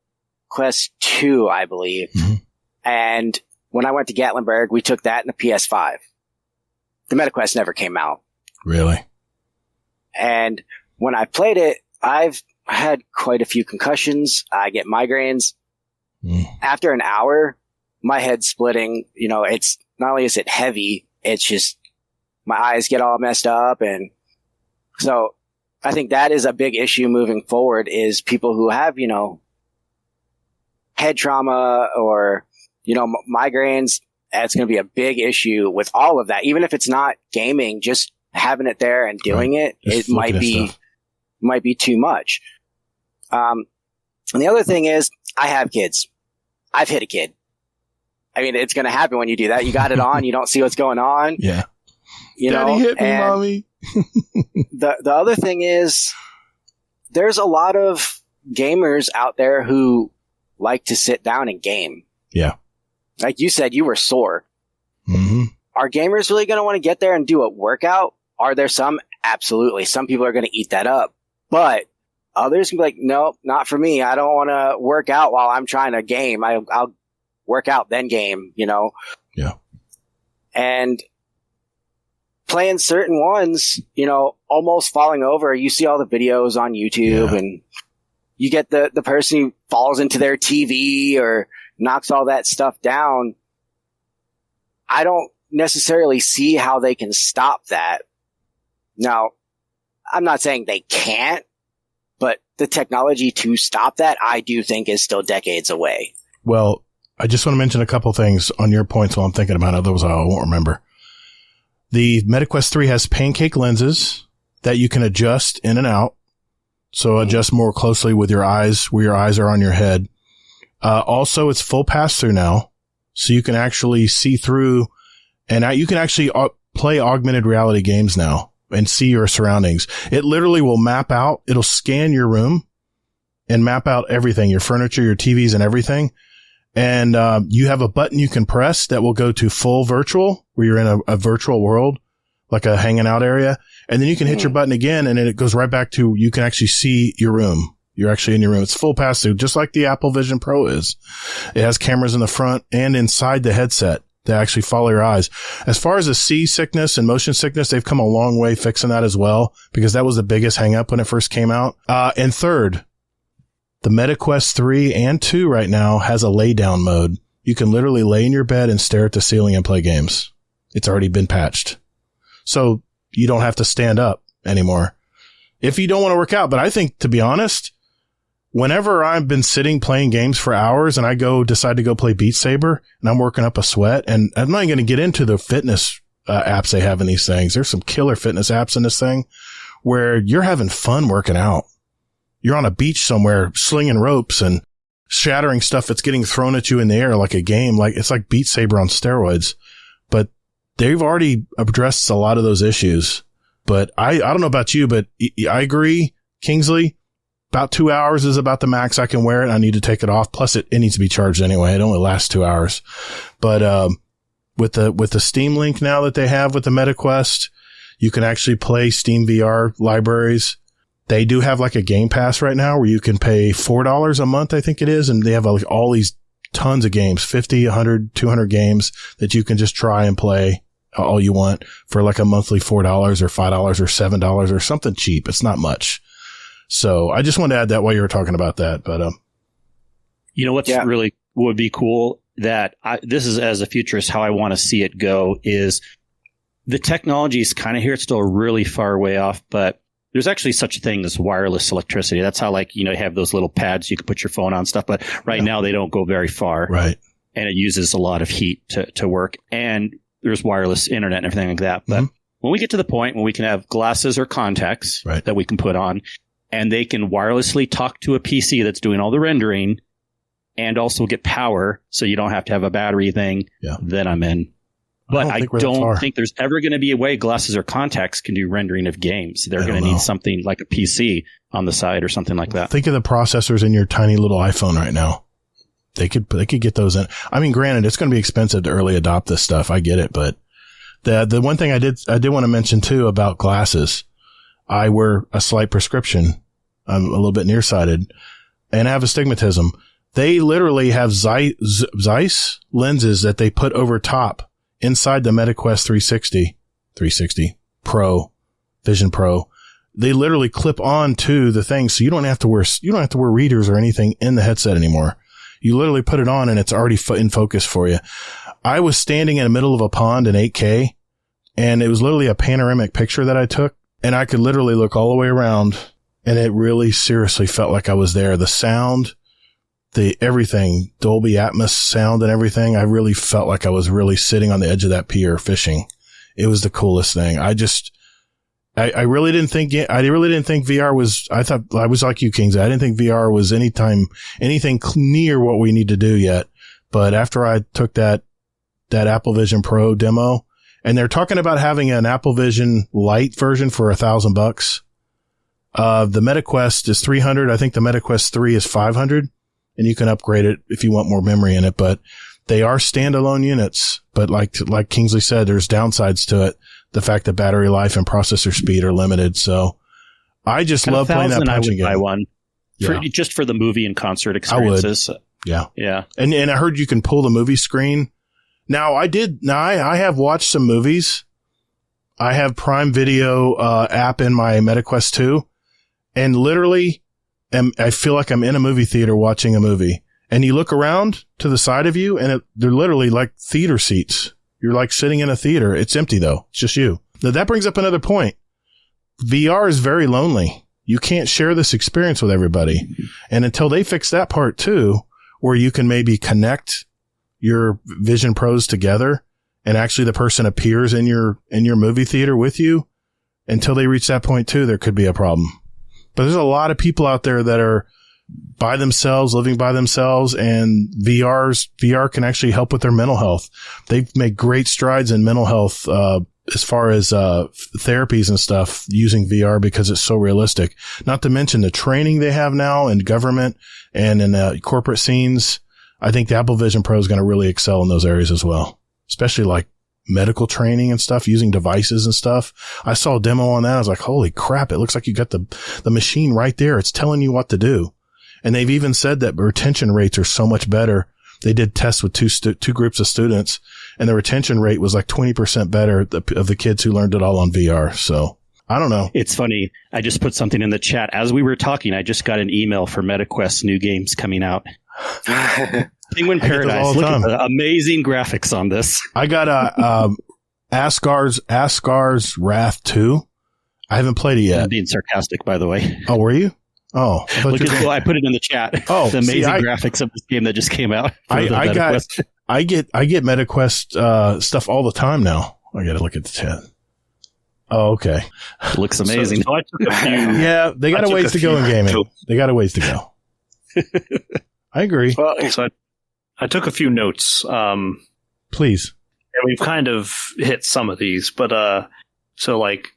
Quest 2, I believe. Mm-hmm. And when I went to Gatlinburg, we took that in the PS5. The Meta Quest never came out. Really? And when I played it, I've had quite a few concussions. I get migraines. After an hour, my head's splitting. It's not only is it heavy, it's just my eyes get all messed up. And so I think that is a big issue moving forward is people who have, head trauma or, migraines. It's going to be a big issue with all of that. Even if it's not gaming, just having it there and doing it, it might be too much. And the other thing is I have kids. I've hit a kid. I mean, it's going to happen when you do that. You got it on. You don't see what's going on. Yeah. Daddy hit me, mommy. The other thing is there's a lot of gamers out there who like to sit down and game. Yeah. Like you said, you were sore. Mm-hmm. Are gamers really going to want to get there and do a workout? Are there some? Absolutely. Some people are going to eat that up. But others can be like, nope, not for me. I don't want to work out while I'm trying to game. I'll work out, then game, Yeah. And playing certain ones, almost falling over. You see all the videos on YouTube and you get the person who falls into their TV or knocks all that stuff down. I don't necessarily see how they can stop that. Now, I'm not saying they can't, but the technology to stop that, I do think is still decades away. Well, I just want to mention a couple things on your points while I'm thinking about it. Otherwise, I won't remember. The MetaQuest 3 has pancake lenses that you can adjust in and out. So adjust more closely with your eyes, where your eyes are on your head. Also, it's full pass-through now. So you can actually see through and you can actually play augmented reality games now and see your surroundings. It literally will map out. It'll scan your room and map out everything, your furniture, your TVs and everything. And you have a button you can press that will go to full virtual, where you're in a virtual world, like a hanging out area. And then you can hit your button again, and then it goes right back to you can actually see your room. You're actually in your room. It's full pass through, just like the Apple Vision Pro is. It has cameras in the front and inside the headset that actually follow your eyes. As far as the seasickness and motion sickness, they've come a long way fixing that as well, because that was the biggest hang up when it first came out. And third, the MetaQuest 3 and 2 right now has a lay down mode. You can literally lay in your bed and stare at the ceiling and play games. It's already been patched. So you don't have to stand up anymore if you don't want to work out. But I think, to be honest, whenever I've been sitting playing games for hours and I decide to go play Beat Saber and I'm working up a sweat, and I'm not even going to get into the fitness apps they have in these things. There's some killer fitness apps in this thing where you're having fun working out. you're on a beach somewhere slinging ropes and shattering stuff that's getting thrown at you in the air like a game. Like it's like Beat Saber on steroids. But they've already addressed a lot of those issues. But I don't know about you, but I agree, Kingsley. About 2 hours is about the max I can wear it. I need to take it off. Plus, it needs to be charged anyway. It only lasts 2 hours. But with the Steam Link now that they have with the MetaQuest, you can actually play Steam VR libraries. They do have like a Game Pass right now where you can pay $4 a month, I think it is, and they have like all these tons of games, 50, 100, 200 games that you can just try and play all you want for like a monthly $4 or $5 or $7 or something cheap. It's not much. So I just wanted to add that while you were talking about that. But you know what's really would be cool that this is as a futurist how I want to see it go is the technology is kind of here. It's still really far way off, but there's actually such a thing as wireless electricity. That's how you have those little pads you can put your phone on stuff. But right now they don't go very far. Right. And it uses a lot of heat to work. And there's wireless internet and everything like that. But when we get to the point when we can have glasses or contacts that we can put on, and they can wirelessly talk to a PC that's doing all the rendering and also get power so you don't have to have a battery thing, then I'm in. But I don't think there's ever going to be a way glasses or contacts can do rendering of games. They're going to need something like a PC on the side or something like that. Think of the processors in your tiny little iPhone right now. They could get those in. I mean, granted, it's going to be expensive to early adopt this stuff. I get it. But the one thing I did want to mention too about glasses, I wear a slight prescription. I'm a little bit nearsighted and I have astigmatism. They literally have Zeiss lenses that they put over top inside the MetaQuest 360 Pro, Vision Pro. They literally clip on to the thing. So you don't have to wear readers or anything in the headset anymore. You literally put it on and it's already in focus for you. I was standing in the middle of a pond in 8K and it was literally a panoramic picture that I took and I could literally look all the way around and it really seriously felt like I was there. The sound, everything, Dolby Atmos sound and everything. I really felt like I was really sitting on the edge of that pier fishing. It was the coolest thing. I really didn't think VR was, I thought I was like you, Kings. I didn't think VR was anything near what we need to do yet. But after I took that Apple Vision Pro demo and they're talking about having an Apple Vision Lite version for $1,000. The MetaQuest is $300. I think the MetaQuest 3 is $500 and you can upgrade it if you want more memory in it, but they are standalone units. But like Kingsley said, there's downsides to it. The fact that battery life and processor speed are limited. So I just love playing that punching game. I would buy one just for the movie and concert experiences. I would. Yeah. Yeah. And I heard you can pull the movie screen. Now I have watched some movies. I have Prime Video app in my MetaQuest 2 and literally I feel like I'm in a movie theater watching a movie. And you look around to the side of you and they're literally like theater seats. You're like sitting in a theater. It's empty though. It's just you. Now that brings up another point. VR is very lonely. You can't share this experience with everybody. And until they fix that part too, where you can maybe connect your Vision Pros together and actually the person appears in your movie theater with you, until they reach that point too, there could be a problem. But there's a lot of people out there that are by themselves, living by themselves, and VR can actually help with their mental health. They've made great strides in mental health, as far as, therapies and stuff using VR because it's so realistic. Not to mention the training they have now in government and in, corporate scenes. I think the Apple Vision Pro is going to really excel in those areas as well, especially like medical training and stuff, using devices and stuff. I saw a demo on that. I was like, holy crap. It looks like you got the machine right there. It's telling you what to do. And they've even said that retention rates are so much better. They did tests with two groups of students and the retention rate was like 20% better of the kids who learned it all on VR. So I don't know. It's funny. I just put something in the chat. As we were talking, I just got an email for MetaQuest new games coming out. Penguin Paradise. Look at the amazing graphics on this. I got Asgar's Wrath 2. I haven't played it yet. I'm being sarcastic, by the way. Oh, were you? Oh, I put it in the chat. Oh, the amazing graphics of this game that just came out. I get MetaQuest stuff all the time now. I got to look at the chat. Oh, okay. It looks amazing. So I took a few. Yeah, they got a ways to go in gaming. They got a ways to go. I agree. Well, So I took a few notes. Please. And we've kind of hit some of these, but so like,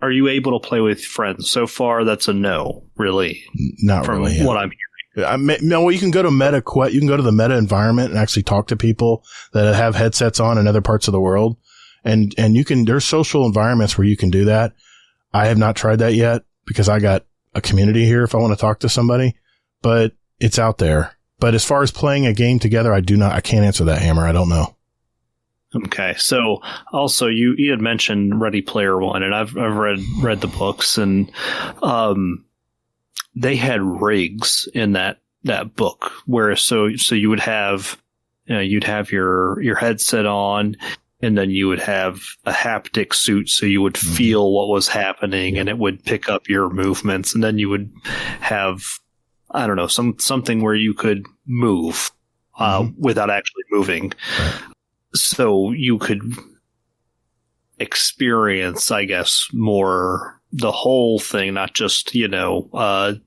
are you able to play with friends? So far, that's a no, really. Not from really. what I'm hearing. No, well, you can go to you can go to the Meta environment and actually talk to people that have headsets on in other parts of the world. And there's social environments where you can do that. I have not tried that yet because I got a community here if I want to talk to somebody, but it's out there. But as far as playing a game together, I can't answer that, Hammer. I don't know. Okay, so also you had mentioned Ready Player One, and I've read the books, and they had rigs in that book where so you would have you'd have your headset on, and then you would have a haptic suit, so you would feel what was happening, and it would pick up your movements, and then you would have something where you could move without actually moving. Right. So you could experience, I guess, more the whole thing, not just, not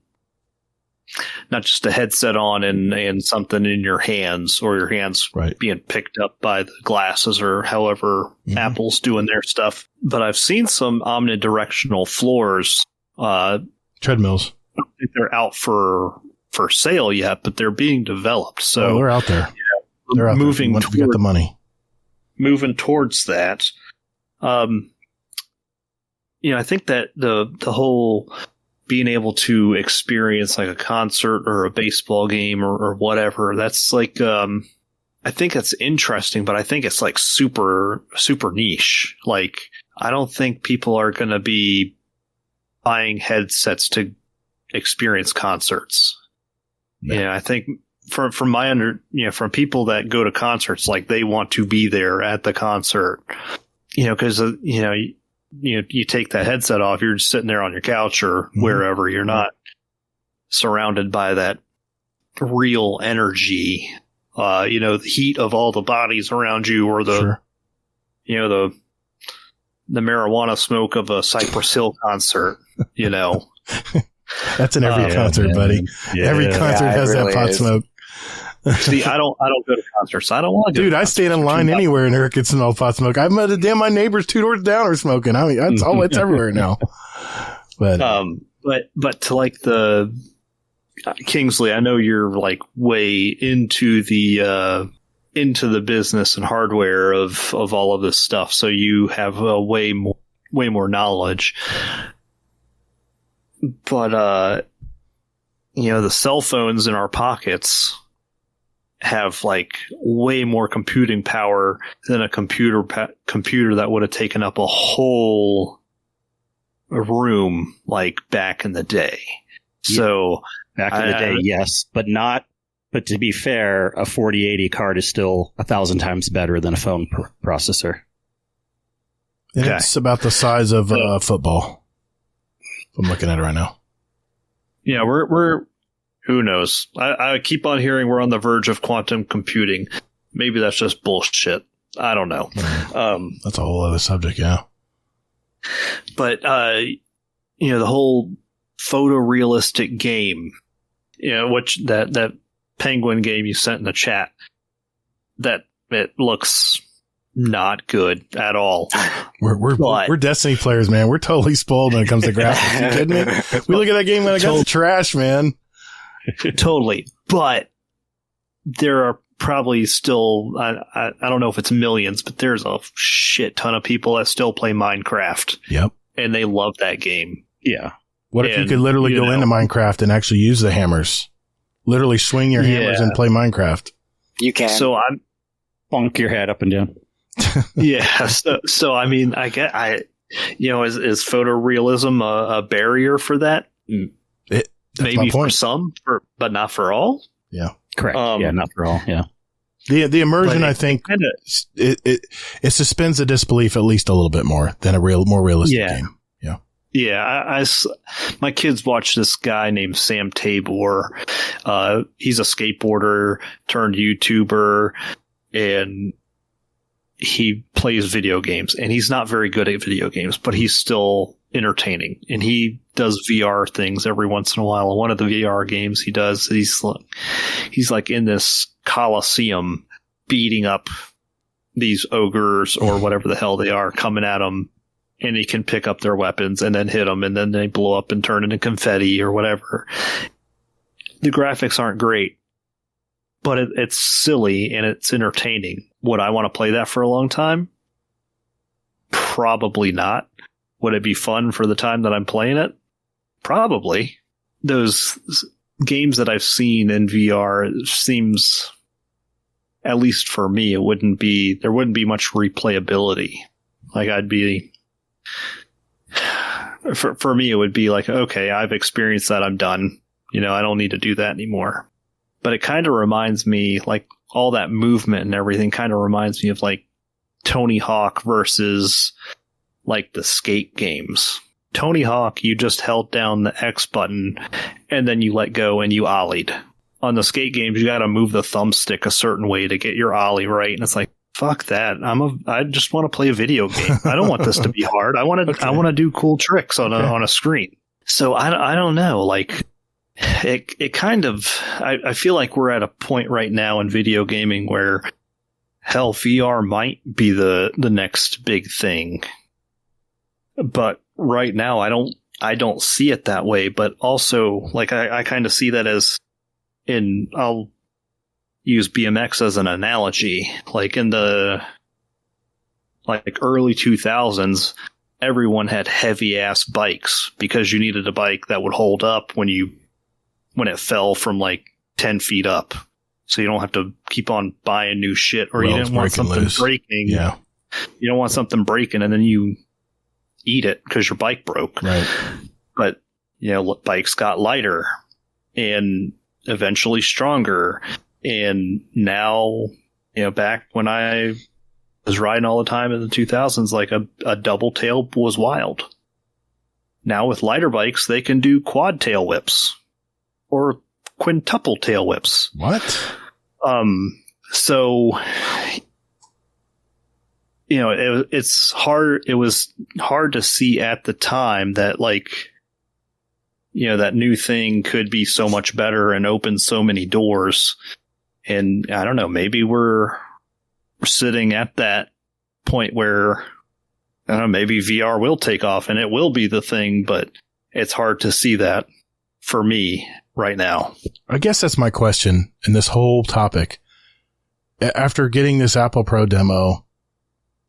just a headset on and something in your hands, or your hands being picked up by the glasses, or however Apple's doing their stuff. But I've seen some omnidirectional floors. Treadmills. I don't think they're out for sale yet, but they're being developed. So they're out there. They're out moving there. Once we get the money. Moving towards that, I think that the whole being able to experience like a concert or a baseball game or whatever, that's like, I think it's interesting, but I think it's like super, super niche. Like, I don't think people are going to be buying headsets to experience concerts. Yeah, I think from from people that go to concerts, like they want to be there at the concert, because you take that headset off, you're just sitting there on your couch or wherever, you're not surrounded by that real energy, the heat of all the bodies around you, or the the marijuana smoke of a Cypress Hill concert, That's in every concert, buddy. Yeah. Every concert has really that pot smoke. See, I don't go to concerts. I don't want to. Dude, I stand in line anywhere and Eric gets smell pot smoke. I'm my neighbors 2 doors down are smoking. I mean, it's everywhere now. But to like the Kingsley, I know you're like way into the business and hardware of all of this stuff, so you have way more knowledge. But the cell phones in our pockets have like way more computing power than a computer that would have taken up a whole room like back in the day. So back in the day, yes, but to be fair, a 4080 card is still 1,000 times better than a phone processor. Okay. It's about the size of football. I'm looking at it right now. Yeah, we're who knows? I keep on hearing we're on the verge of quantum computing. Maybe that's just bullshit. I don't know. That's a whole other subject, yeah. But the whole photorealistic game, which that penguin game you sent in the chat, that it looks not good at all. We're Destiny players, man. We're totally spoiled when it comes to graphics. You kidding me? We look at that game and it got trash, man. Totally. But there are probably still, I don't know if it's millions, but there's a shit ton of people that still play Minecraft. Yep. And they love that game. Yeah. What if you could literally go into Minecraft and actually use the hammers? Literally swing your hammers and play Minecraft. You can. So I'm bonk your head up and down. Yeah. So I mean, is photorealism a barrier for that? Maybe for some, but not for all. Yeah. Correct. Not for all. Yeah. The immersion, I think, it suspends the disbelief at least a little bit more than a more realistic game. Yeah. Yeah. My kids watch this guy named Sam Tabor. He's a skateboarder turned YouTuber, and he plays video games, and he's not very good at video games, but he's still entertaining. And he does VR things every once in a while. And one of the VR games he does, he's like in this coliseum beating up these ogres or whatever the hell they are coming at him, and he can pick up their weapons and then hit them, and then they blow up and turn into confetti or whatever. The graphics aren't great, but it's silly and it's entertaining. Would I want to play that for a long time? Probably not. Would it be fun for the time that I'm playing it? Probably. Those games that I've seen in VR, it seems, at least for me, there wouldn't be much replayability. Like for me, it would be like, okay, I've experienced that, I'm done. I don't need to do that anymore. But it kind of reminds me, like, all that movement and everything kind of reminds me of, like, Tony Hawk versus, like, the skate games. Tony Hawk, you just held down the X button and then you let go and you ollied. On the skate games, you got to move the thumbstick a certain way to get your ollie right. And it's like, fuck that. I just want to play a video game. I don't want this to be hard. I want to do cool tricks on a screen. So I don't know. Like, it kind of, I feel like we're at a point right now in video gaming where, hell, VR might be the next big thing. But right now, I don't see it that way. But also, like, I kind of see that as I'll use BMX as an analogy. Like, in the early 2000s, everyone had heavy ass bikes because you needed a bike that would hold up when it fell from like 10 feet up. So you don't have to keep on buying new shit, or you didn't want something breaking. Yeah. You don't want something breaking and then you eat it because your bike broke. Right. But, bikes got lighter and eventually stronger. And now, back when I was riding all the time in the 2000s, like a double tail was wild. Now with lighter bikes, they can do quad tail whips or quintuple tail whips. What? So, it's hard. It was hard to see at the time that, like, that new thing could be so much better and open so many doors. And I don't know, maybe we're sitting at that point where, I don't know, maybe VR will take off and it will be the thing, but it's hard to see that for me right now. I guess that's my question in this whole topic. After getting this Apple Pro demo,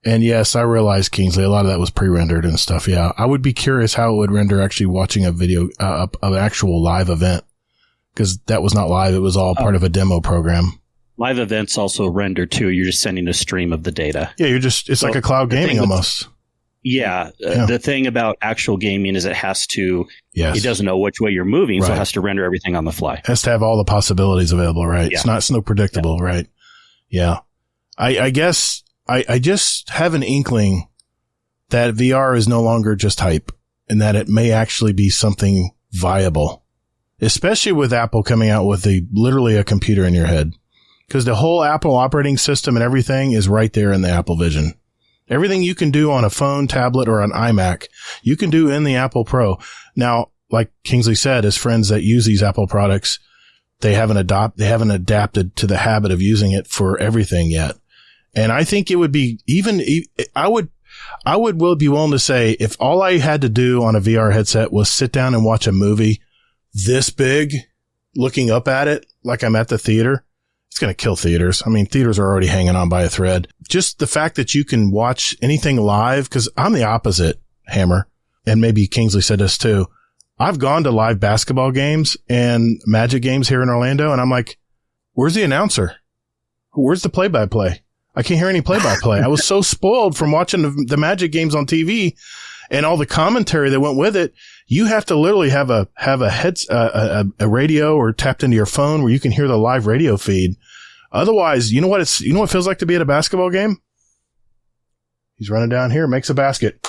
and yes, I realize, Kingsley, a lot of that was pre-rendered and stuff. Yeah, I would be curious how it would render actually watching a video of an actual live event, because that was not live. It was all part of a demo program. Live events also render too. You're just sending a stream of the data. Yeah, it's like a cloud gaming almost. The thing about actual gaming is it has to, it doesn't know which way you're moving, so it has to render everything on the fly. It has to have all the possibilities available, right? Yeah. It's no predictable, right? Yeah. I guess I just have an inkling that VR is no longer just hype, and that it may actually be something viable, especially with Apple coming out with literally a computer in your head, because the whole Apple operating system and everything is right there in the Apple Vision. Everything you can do on a phone, tablet, or an iMac, you can do in the Apple Pro. Now, like Kingsley said, as friends that use these Apple products, they haven't adapted to the habit of using it for everything yet. And I think it would be I would be willing to say, if all I had to do on a VR headset was sit down and watch a movie this big, looking up at it like I'm at the theater, it's going to kill theaters. I mean, theaters are already hanging on by a thread. Just the fact that you can watch anything live, because I'm the opposite, Hammer, and maybe Kingsley said this too. I've gone to live basketball games and Magic games here in Orlando, and I'm like, where's the announcer? Where's the play-by-play? I can't hear any play-by-play. I was so spoiled from watching the Magic games on TV and all the commentary that went with it. You have to literally have a radio or tapped into your phone where you can hear the live radio feed. Otherwise, you know what it feels like to be at a basketball game? He's running down here, makes a basket.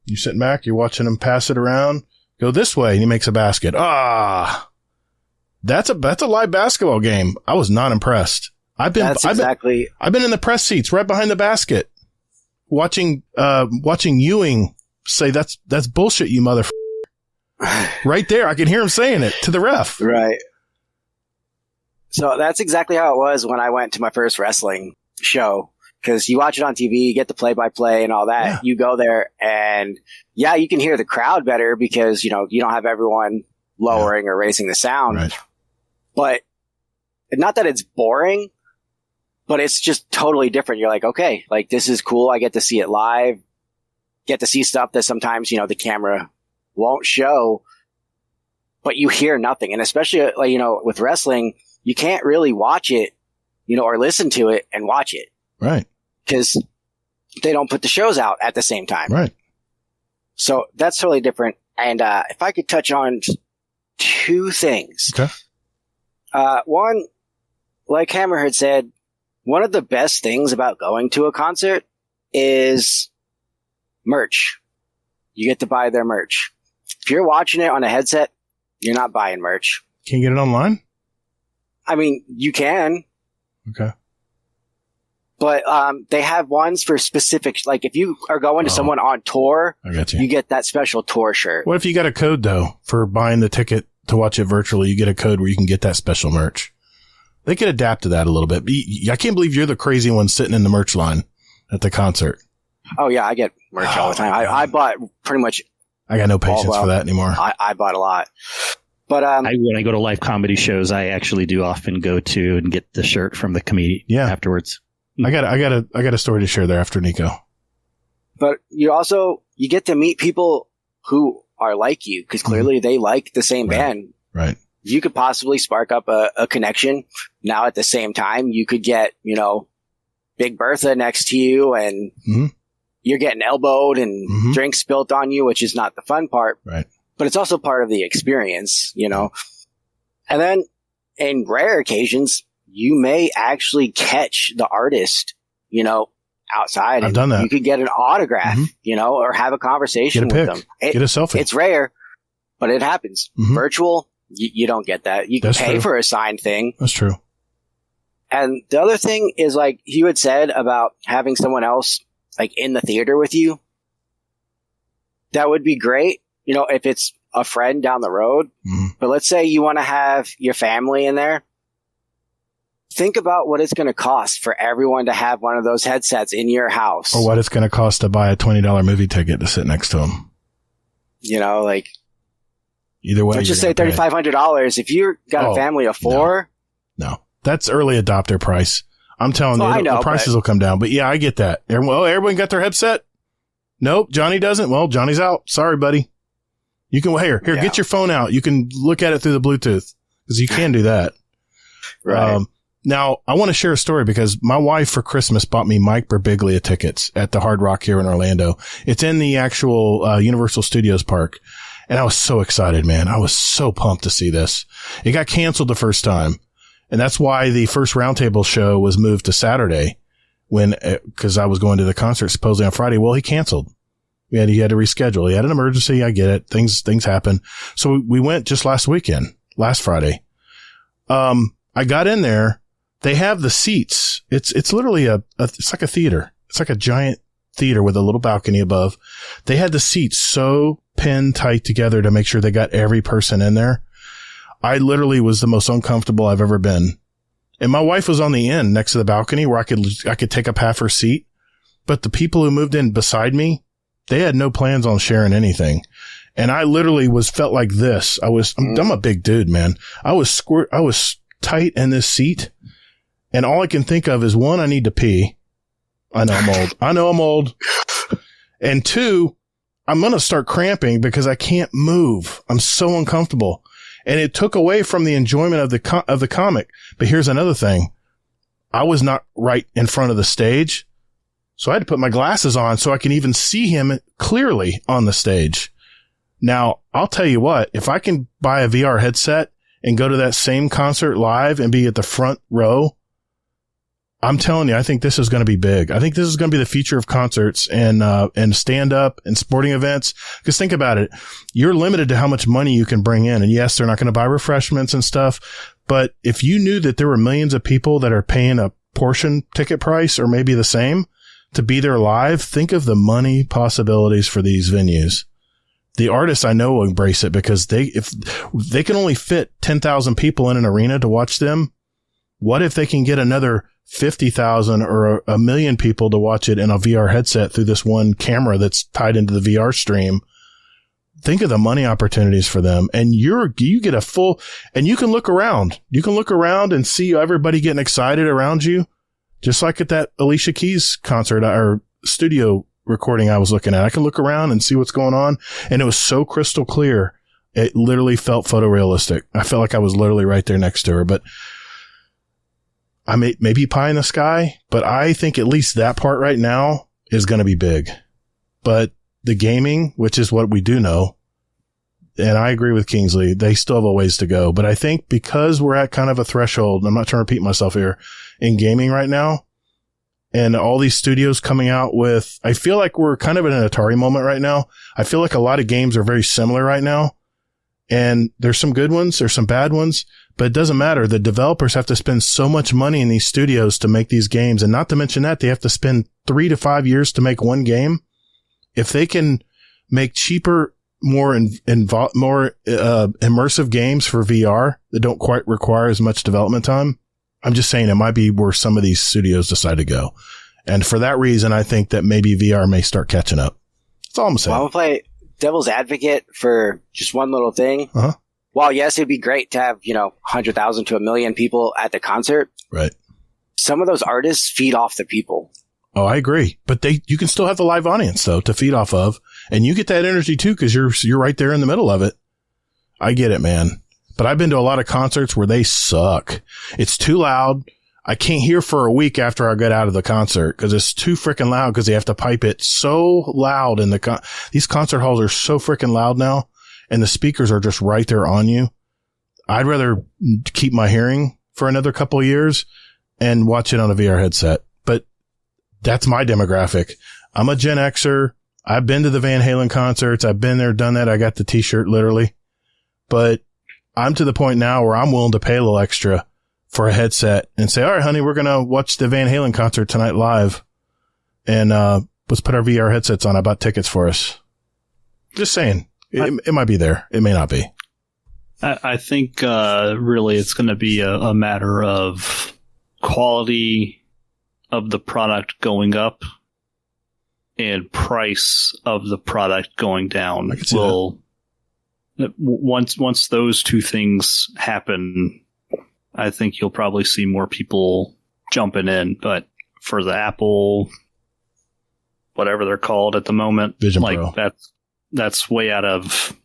You're sitting back, you're watching him pass it around, go this way, and he makes a basket. That's a live basketball game. I was not impressed. I've been in the press seats right behind the basket watching Ewing say that's bullshit, you mother. Right there. I can hear him saying it to the ref. Right. So that's exactly how it was when I went to my first wrestling show. Because you watch it on TV, you get the play-by-play and all that. Yeah. You go there and, yeah, you can hear the crowd better because, you know, you don't have everyone lowering or raising the sound. Right. But not that it's boring, but it's just totally different. You're like, okay, like this is cool. I get to see it live, get to see stuff that sometimes, you know, the camera won't show, but you hear nothing. And especially, like, you know, with wrestling, you can't really watch it, you know, or listen to it and watch it. Right. Because they don't put the shows out at the same time. Right. So that's totally different. And if I could touch on two things. Okay. One, like Hammerhead said, one of the best things about going to a concert is merch. You get to buy their merch. If you're watching it on a headset, you're not buying merch. Can you get it online? I mean, you can. Okay. But they have ones for specific, like if you are going to someone on tour, I got you. You get that special tour shirt. What if you got a code, though, for buying the ticket to watch it virtually? You get a code where you can get that special merch. They could adapt to that a little bit. I can't believe you're the crazy one sitting in the merch line at the concert. Oh, yeah, I get merch all the time. I bought pretty much. I got no patience for that anymore. I bought a lot. But when I go to live comedy shows, I actually do often go to and get the shirt from the comedian afterwards. I got a story to share there after Nico. But you get to meet people who are like you because clearly they like the same band. Right. You could possibly spark up a connection. Now at the same time, you could get, you know, Big Bertha next to you and you're getting elbowed and drinks spilt on you, which is not the fun part. Right. But it's also part of the experience, you know. And then in rare occasions, you may actually catch the artist, you know, outside. I've done that. You could get an autograph, you know, or have a conversation with them. Get a selfie. It's rare, but it happens. Virtual, you don't get that. You can pay for a signed thing. That's true. And the other thing is, like you had said about having someone else like in the theater with you. That would be great, you know, if it's a friend down the road. But let's say you want to have your family in there. Think about what it's going to cost for everyone to have one of those headsets in your house. Or what it's going to cost to buy a $20 movie ticket to sit next to them. You know, like, either way, let's just say $3,500. If you've got a family of four. No, that's early adopter price. I'm telling you, the prices will come down. But yeah, I get that. Everyone got their headset? Nope, Johnny doesn't. Well, Johnny's out. Sorry, buddy. You can, here, get your phone out. You can look at it through the Bluetooth because you can do that. Right. Now, I want to share a story because my wife for Christmas bought me Mike Birbiglia tickets at the Hard Rock here in Orlando. It's in the actual Universal Studios park. And I was so excited, man. I was so pumped to see this. It got canceled the first time. And that's why the first Roundtable show was moved to Saturday because I was going to the concert supposedly on Friday. Well, he canceled. He had to reschedule. He had an emergency. I get it. Things happen. So we went just last Friday. I got in there. They have the seats. It's literally it's like a theater. It's like a giant theater with a little balcony above. They had the seats so pinned tight together to make sure they got every person in there. I literally was the most uncomfortable I've ever been. And my wife was on the end next to the balcony where I could take up half her seat. But the people who moved in beside me, they had no plans on sharing anything. And I literally felt like this. I'm a big dude, man. I was tight in this seat. And all I can think of is, one, I need to pee. I know I'm old. And two, I'm going to start cramping because I can't move. I'm so uncomfortable. And it took away from the enjoyment of the comic. But here's another thing. I was not right in front of the stage. So I had to put my glasses on so I can even see him clearly on the stage. Now, I'll tell you what, if I can buy a VR headset and go to that same concert live and be at the front row, I'm telling you, I think this is going to be big. I think this is going to be the future of concerts and stand up and sporting events. Because think about it. You're limited to how much money you can bring in. And yes, they're not going to buy refreshments and stuff, But if you knew that there were millions of people that are paying a portion ticket price or maybe the same to be there live, think of the money possibilities for these venues. The artists I know will embrace it because if they can only fit 10,000 people in an arena to watch them, what if they can get another 50,000 or a million people to watch it in a VR headset through this one camera that's tied into the VR stream? Think of the money opportunities for them. And you get a full, and you can look around. You can look around and see everybody getting excited around you. Just like at that Alicia Keys concert or studio recording I was looking at. I can look around and see what's going on. And it was so crystal clear. It literally felt photorealistic. I felt like I was literally right there next to her. But I may be pie in the sky, but I think at least that part right now is going to be big. But the gaming, which is what we do know, and I agree with Kingsley, they still have a ways to go. But I think because we're at kind of a threshold, I'm not trying to repeat myself here, in gaming right now, and all these studios coming out with, I feel like we're kind of in an Atari moment right now. I feel like a lot of games are very similar right now. And there's some good ones, there's some bad ones, but it doesn't matter. The developers have to spend so much money in these studios to make these games. And not to mention that, they have to spend 3 to 5 years to make one game. If they can make cheaper, more immersive games for VR that don't quite require as much development time, I'm just saying it might be where some of these studios decide to go. And for that reason, I think that maybe VR may start catching up. That's all I'm saying. Well, I'm going to play devil's advocate for just one little thing. Uh-huh. While, yes, it'd be great to have, 100,000 to 1 million people at the concert. Right. Some of those artists feed off the people. Oh, I agree. But you can still have the live audience though to feed off of, and you get that energy too because you're right there in the middle of it. I get it, man. But I've been to a lot of concerts where they suck. It's too loud. I can't hear for a week after I get out of the concert because it's too freaking loud because they have to pipe it so loud in these concert halls are so freaking loud now, and the speakers are just right there on you. I'd rather keep my hearing for another couple of years and watch it on a VR headset. But that's my demographic. I'm a Gen Xer. I've been to the Van Halen concerts. I've been there, done that. I got the t-shirt literally, but I'm to the point now where I'm willing to pay a little extra for a headset and say, all right, honey, we're going to watch the Van Halen concert tonight live. And, let's put our VR headsets on. I bought tickets for us. Just saying it might be there. It may not be. I think, really it's going to be a matter of quality of the product going up and price of the product going down. Once those two things happen, I think you'll probably see more people jumping in. But for the Apple, whatever they're called at the moment, Vision Pro, that's way out of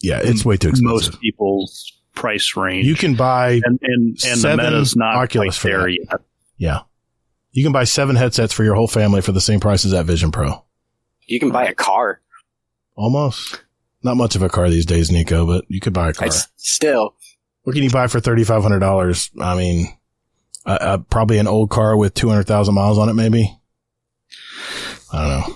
it's way too expensive. Most people's price range. You can buy and the Meta's not Oculus quite there yet. Yeah. You can buy 7 headsets for your whole family for the same price as that Vision Pro. You can buy a car. Almost. Not much of a car these days, Nico, but you could buy a car. Still. What can you buy for $3,500? I mean, probably an old car with 200,000 miles on it, maybe. I don't know.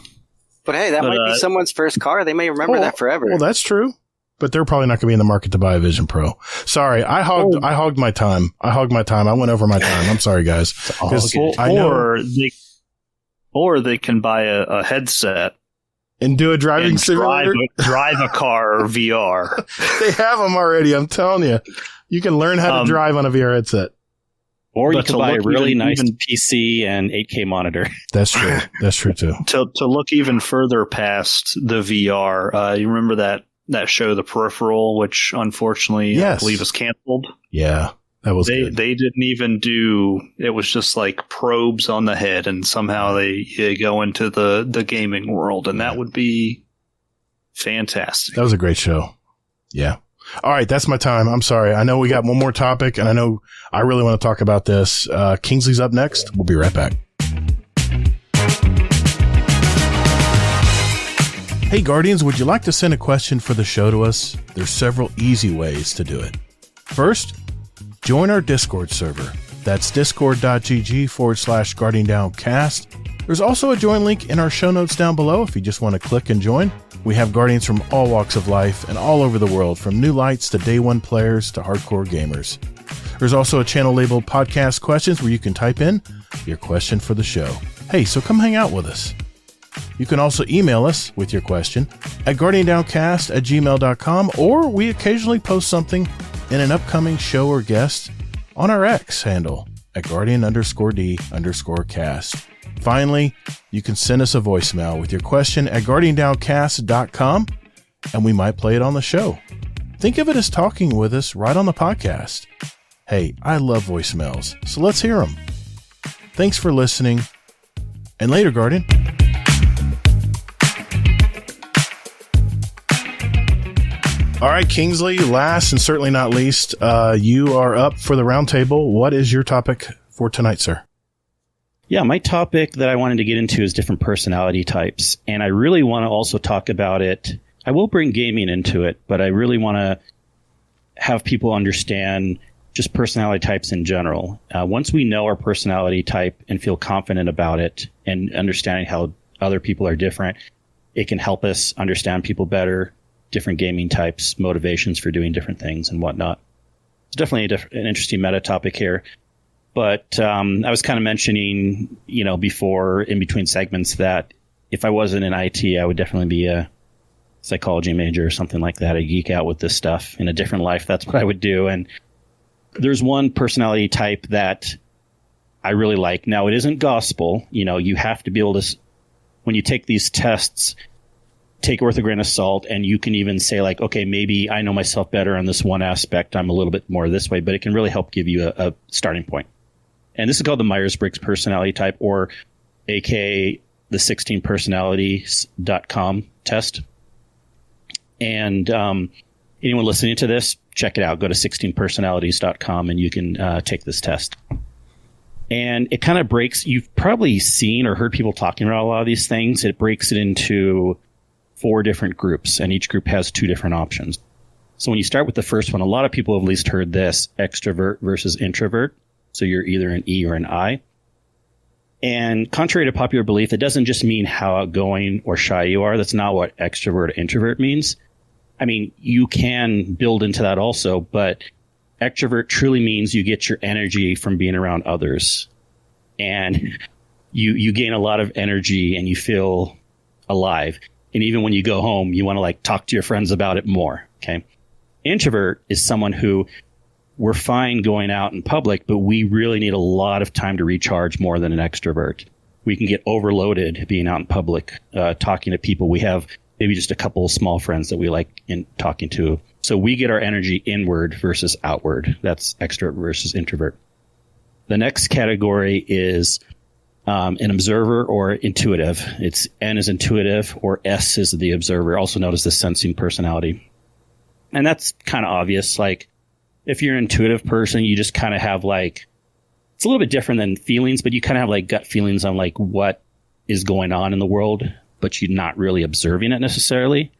But hey, that might be someone's first car. They may remember that forever. Well, that's true. But they're probably not going to be in the market to buy a Vision Pro. Sorry, I hogged my time. I went over my time. I'm sorry, guys. Or they can buy a headset and do a driving simulator. Drive a car VR. They have them already. I'm telling you. You can learn how to drive on a VR headset. Or you can buy a really nice PC and 8K monitor. That's true. That's true too. To look even further past the VR, you remember that show, The Peripheral, which unfortunately I believe is canceled. Yeah, that was good. They didn't even do. It was just like probes on the head, and somehow they go into the gaming world, and that would be fantastic. That was a great show. Yeah. All right, that's my time. I'm sorry. I know we got one more topic, and I know I really want to talk about this. Kingsley's up next. We'll be right back. Hey, Guardians, would you like to send a question for the show to us? There's several easy ways to do it. First, join our Discord server. That's discord.gg/GuardianDownCast. There's also a join link in our show notes down below if you just want to click and join. We have Guardians from all walks of life and all over the world, from new lights to day one players to hardcore gamers. There's also a channel labeled Podcast Questions where you can type in your question for the show. Hey, so come hang out with us. You can also email us with your question at guardiandowncast@gmail.com, or we occasionally post something in an upcoming show or guest on our X handle at guardian_D_cast. Finally, you can send us a voicemail with your question at guardiandowncast.com, and we might play it on the show. Think of it as talking with us right on the podcast. Hey, I love voicemails, so let's hear them. Thanks for listening, and later, Guardian. All right, Kingsley, last and certainly not least, you are up for the roundtable. What is your topic for tonight, sir? Yeah, my topic that I wanted to get into is different personality types. And I really want to also talk about it. I will bring gaming into it, but I really want to have people understand just personality types in general. Once we know our personality type and feel confident about it and understanding how other people are different, it can help us understand people better, different gaming types, motivations for doing different things and whatnot. It's definitely an interesting meta topic here. But I was kind of mentioning, before in between segments that if I wasn't in IT, I would definitely be a psychology major or something like that. I geek out with this stuff in a different life. That's what I would do. And there's one personality type that I really like. Now, it isn't gospel. You have to be able to, when you take these tests, take it with a grain of salt, and you can even say like, okay, maybe I know myself better on this one aspect. I'm a little bit more this way, but it can really help give you a starting point. And this is called the Myers-Briggs personality type, or aka the 16personalities.com test. And anyone listening to this, check it out. Go to 16personalities.com and you can take this test. And it kind of breaks, you've probably seen or heard people talking about a lot of these things. It breaks it into 4 different groups, and each group has 2 different options. So when you start with the first one, a lot of people have at least heard this, extrovert versus introvert. So you're either an E or an I. And contrary to popular belief, it doesn't just mean how outgoing or shy you are. That's not what extrovert or introvert means. I mean, you can build into that also, but extrovert truly means you get your energy from being around others. And you gain a lot of energy and you feel alive. And even when you go home, you want to talk to your friends about it more. Okay. Introvert is someone who, we're fine going out in public, but we really need a lot of time to recharge more than an extrovert. We can get overloaded being out in public, talking to people. We have maybe just a couple of small friends that we like in talking to. So we get our energy inward versus outward. That's extrovert versus introvert. The next category is an observer or intuitive. It's N is intuitive, or S is the observer, also known as the sensing personality. And that's kind of obvious. If you're an intuitive person, you just kind of have it's a little bit different than feelings, but you kind of have gut feelings on what is going on in the world, but you're not really observing it necessarily.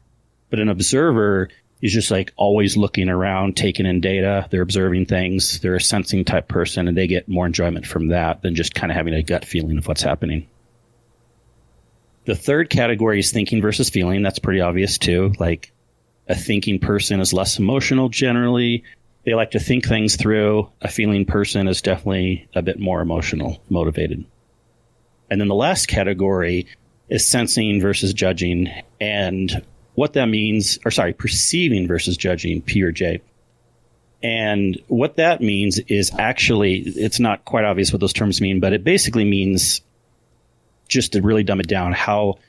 But an observer is just always looking around, taking in data. They're observing things. They're a sensing type person, and they get more enjoyment from that than just kind of having a gut feeling of what's happening. The third category is thinking versus feeling. That's pretty obvious too. A thinking person is less emotional generally. They like to think things through. A feeling person is definitely a bit more emotional, motivated. And then the last category is sensing versus judging. And what that means, perceiving versus judging, P or J. And what that means is actually, it's not quite obvious what those terms mean, but it basically means, just to really dumb it down, how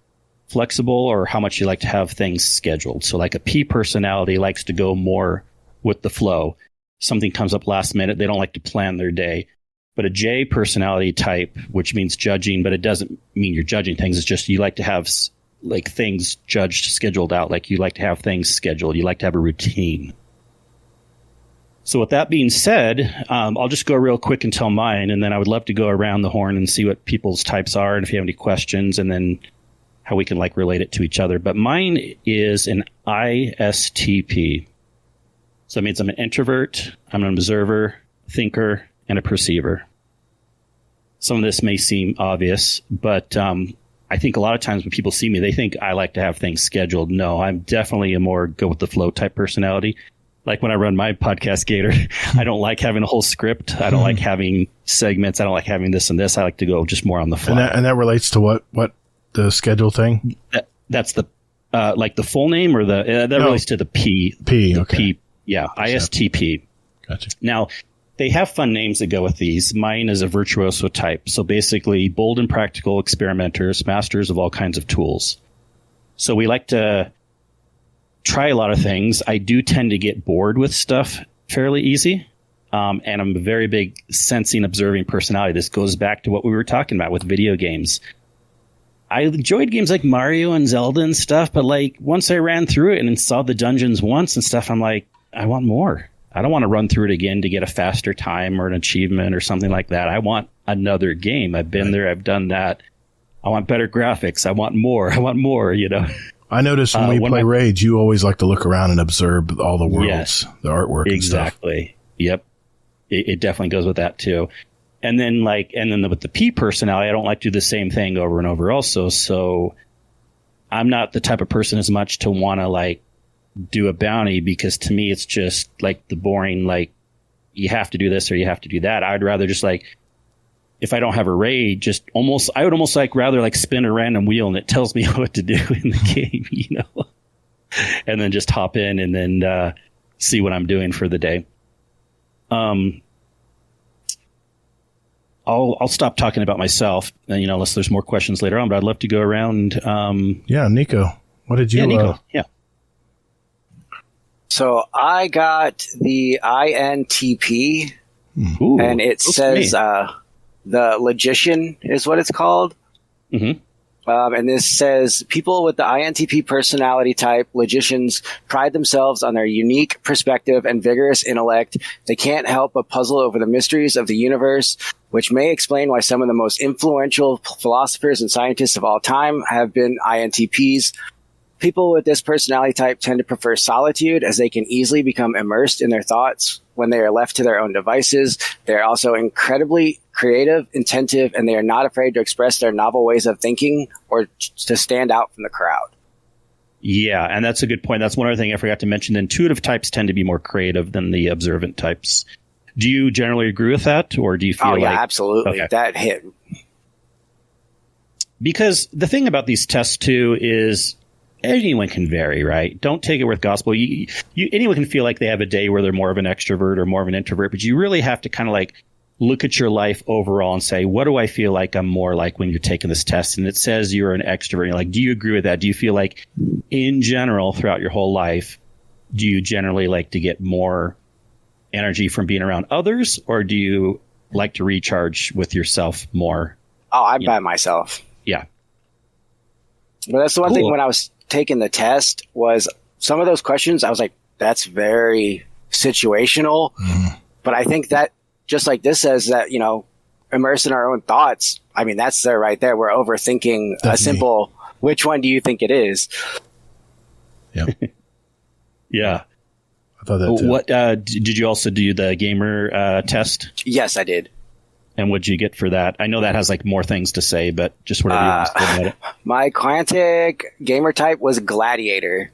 flexible or how much you like to have things scheduled. So a P personality likes to go more with the flow. Something comes up last minute, they don't like to plan their day. But a J personality type, which means judging, but it doesn't mean you're judging things. It's just you like to have things judged, scheduled out. You like to have things scheduled. You like to have a routine. So with that being said, I'll just go real quick and tell mine, and then I would love to go around the horn and see what people's types are, and if you have any questions, and then how we can relate it to each other. But mine is an ISTP. So that means I'm an introvert, I'm an observer, thinker, and a perceiver. Some of this may seem obvious, but I think a lot of times when people see me, they think I like to have things scheduled. No, I'm definitely a more go with the flow type personality. like when I run my podcast Gator, I don't like having a whole script. I don't like having segments. I don't like having this and this. I like to go just more on the fly. And that relates to what the schedule thing? That's the like the full name, or that relates to the P. P. Okay. P. Yeah. ISTP. Gotcha. Now, they have fun names that go with these. Mine is a virtuoso type. So basically, bold and practical experimenters, masters of all kinds of tools. So we like to try a lot of things. I do tend to get bored with stuff fairly easy. And I'm a very big sensing, observing personality. This goes back to what we were talking about with video games. I enjoyed games like Mario and Zelda and stuff, but like once I ran through it and saw the dungeons once and stuff, I'm like, I want more. I don't want to run through it again to get a faster time or an achievement or something like that. I want another game. I've been there. I've done that. I want better graphics. I want more. I want more, you know. I notice when we play Rage, you always like to look around and observe all the worlds, the artwork and stuff. Exactly. Yep. It definitely goes with that too. And then with the P personality, I don't like to do the same thing over and over also. So I'm not the type of person as much to want to like do a bounty, because to me it's just like the boring, like you have to do this or you have to do that. I'd rather just like, if I don't have a raid, I would almost like rather like spin a random wheel and it tells me what to do in the game, you know, and then just hop in and then see what I'm doing for the day. I'll stop talking about myself, you know, unless there's more questions later on, but I'd love to go around. Yeah. Nico, what did you? Yeah, Nico. Yeah. So I got the INTP, Ooh, and it says the Logician is what it's called. Mm-hmm. And this says people with the INTP personality type, logicians, pride themselves on their unique perspective and vigorous intellect. They can't help but puzzle over the mysteries of the universe, which may explain why some of the most influential philosophers and scientists of all time have been INTPs. People with this personality type tend to prefer solitude, as they can easily become immersed in their thoughts when they are left to their own devices. They're also incredibly creative, attentive, and they are not afraid to express their novel ways of thinking or to stand out from the crowd. Yeah, and that's a good point. That's one other thing I forgot to mention. The intuitive types tend to be more creative than the observant types. Do you generally agree with that, or do you feel like... absolutely. Okay. That hit. Because the thing about these tests, too, is... anyone can vary, right? Don't take it with gospel. Anyone can feel like they have a day where they're more of an extrovert or more of an introvert, but you really have to kind of like look at your life overall and say, what do I feel like I'm more like when you're taking this test? And it says you're an extrovert. You're like, do you agree with that? Do you feel like in general throughout your whole life, do you generally like to get more energy from being around others, or do you like to recharge with yourself more? Oh, I'm by myself. Yeah. But that's the one thing when I was taking the test was some of those questions, I was like, that's very situational. Mm. But I think that just like this says that, you know, immerse in our own thoughts. I mean, that's there right there. We're overthinking a simple, which one do you think it is? Yeah. Yeah. I thought that too. What, did you also do the gamer test? Yes, I did. And what'd you get for that? I know that has like more things to say, but just whatever you want to say about it. My Quantic gamer type was Gladiator.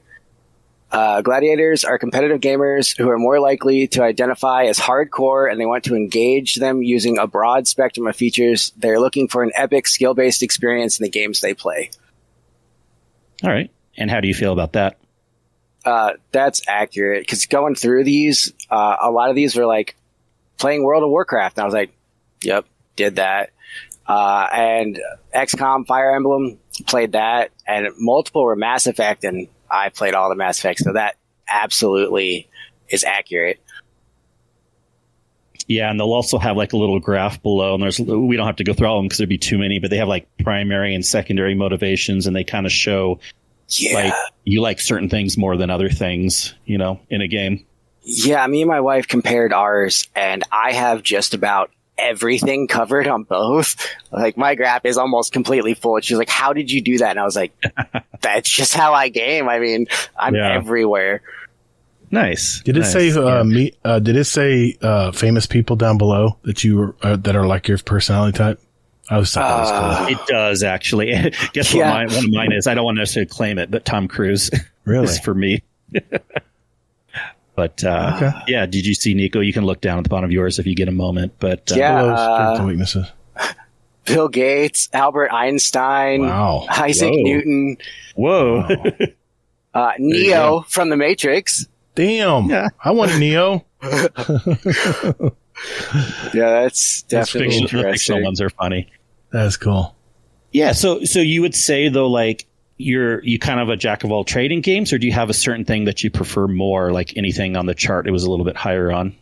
Gladiators are competitive gamers who are more likely to identify as hardcore, and they want to engage them using a broad spectrum of features. They're looking for an epic skill-based experience in the games they play. All right. And how do you feel about that? That's accurate, because going through these, a lot of these were like playing World of Warcraft, and I was like, yep, did that. And XCOM, Fire Emblem, played that. And multiple were Mass Effect, and I played all the Mass Effects. So that absolutely is accurate. Yeah, and they'll also have like a little graph below. And we don't have to go through all of them because there'd be too many, but they have like primary and secondary motivations, and they kind of show like you like certain things more than other things, you know, in a game. Yeah, me and my wife compared ours, and I have just about everything covered on both. Like my graph is almost completely full. And she's like, how did you do that? And I was like, that's just how I game. I mean, I'm everywhere. Nice. Did it say did it say famous people down below that you that are like your personality type? I was thought that was cool. It does actually. Guess what one of mine is? I don't want to necessarily claim it, but Tom Cruise. Really? Is for me. But yeah, did you see Nico? You can look down at the bottom of yours if you get a moment. But Strengths and weaknesses. Bill Gates, Albert Einstein, Wow. Isaac Whoa. Newton, whoa, Neo from The Matrix. Damn. Yeah. I wanted Neo. Yeah, that's definitely the fictional interesting. ones are funny. That's cool. Yeah, so you would say though, like you kind of a jack of all trade in games, or do you have a certain thing that you prefer more? Like anything on the chart, it was a little bit higher on.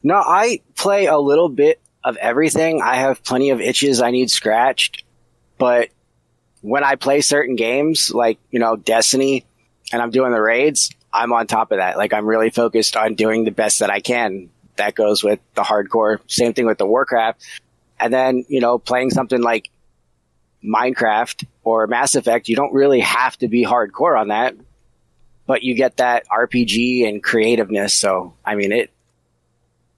No, I play a little bit of everything. I have plenty of itches I need scratched, but when I play certain games, like, you know, Destiny, and I'm doing the raids, I'm on top of that. Like, I'm really focused on doing the best that I can. That goes with the hardcore. Same thing with the Warcraft. And then, you know, playing something like Minecraft or Mass Effect, you don't really have to be hardcore on that, but you get that RPG and creativeness. So, I mean, it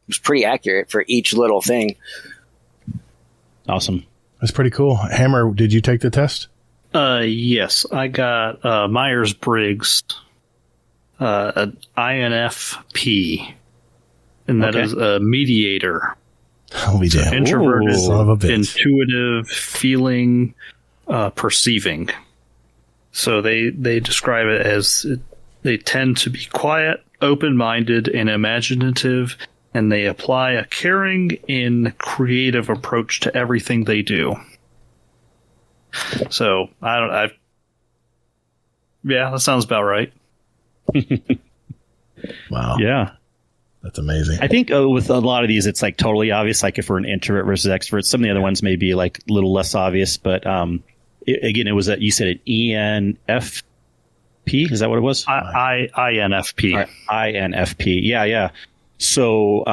was pretty accurate for each little thing. Awesome. That's pretty cool. Hammer, did you take the test? Yes, I got Myers-Briggs, an INFP, and that is a mediator. I'll be damned. Introverted, Son of a bitch. intuitive, feeling, perceiving. So they describe it as they tend to be quiet, open-minded, and imaginative, and they apply a caring and creative approach to everything they do. So yeah, that sounds about right. Wow. Yeah. That's amazing. I think with a lot of these, it's like totally obvious. Like if we're an introvert versus extrovert, some of the other ones may be like a little less obvious. But again, it was you said an ENFP. Is that what it was? INFP. Right, INFP. Yeah. So,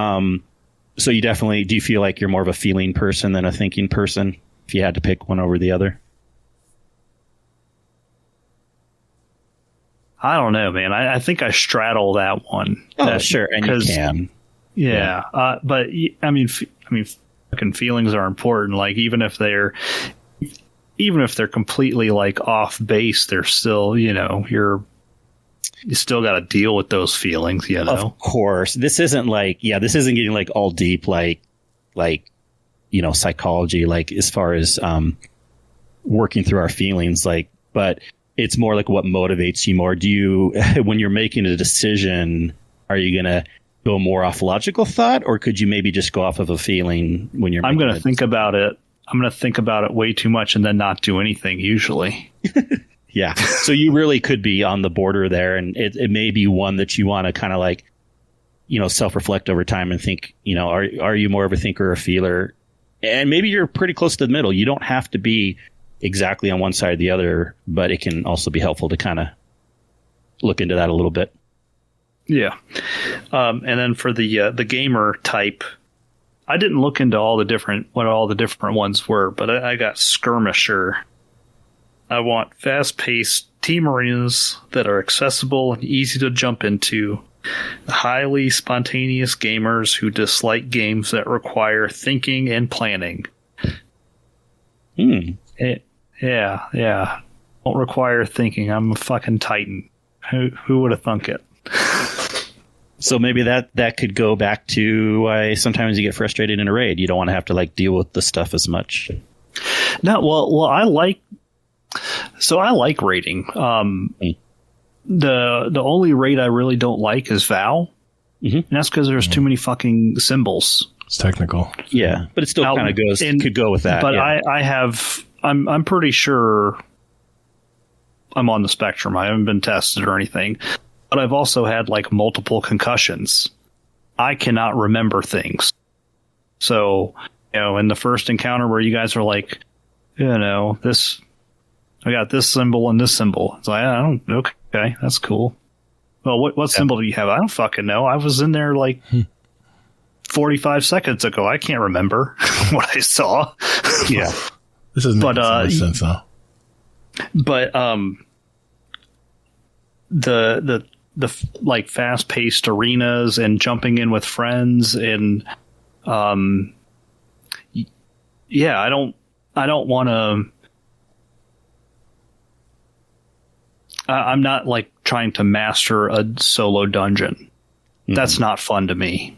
so you definitely do you feel like you're more of a feeling person than a thinking person? If you had to pick one over the other. I don't know, man. I think I straddle that one. Oh, sure, and you can. Yeah, but I mean, fucking feelings are important. Like even if they're completely like off base, they're still, you know, you still got to deal with those feelings, you know. Of course, this isn't getting like all deep, like you know, psychology, like as far as working through our feelings, like, but it's more like what motivates you more. Do you, when you're making a decision, are you going to go more off logical thought, or could you maybe just go off of a feeling when you're I'm going to think about it. I'm going to think about it way too much and then not do anything usually. Yeah. So you really could be on the border there, and it may be one that you want to kind of like, you know, self-reflect over time and think, you know, are you more of a thinker or a feeler? And maybe you're pretty close to the middle. You don't have to be exactly on one side or the other, but it can also be helpful to kind of look into that a little bit. Yeah. And then for the gamer type, I didn't look into what all the different ones were, but I got skirmisher. I want fast-paced team arenas that are accessible and easy to jump into. Highly spontaneous gamers who dislike games that require thinking and planning. Yeah. Don't require thinking. I'm a fucking titan. Who would have thunk it? So maybe that could go back to why sometimes you get frustrated in a raid. You don't want to have to like deal with the stuff as much. No, well, I like raiding. The only raid I really don't like is Vow. Mm-hmm. And that's because there's too many fucking symbols. It's technical. Yeah, but it still kind of could go with that. But yeah. I'm pretty sure I'm on the spectrum. I haven't been tested or anything, but I've also had like multiple concussions. I cannot remember things. So, you know, in the first encounter where you guys are like, you know, I got this symbol and this symbol. It's like, okay, that's cool. Well, what symbol do you have? I don't fucking know. I was in there like 45 seconds ago. I can't remember what I saw. Yeah. This is making so much sense now. But the like fast paced arenas and jumping in with friends and yeah, I don't want to. I'm not like trying to master a solo dungeon. That's not fun to me.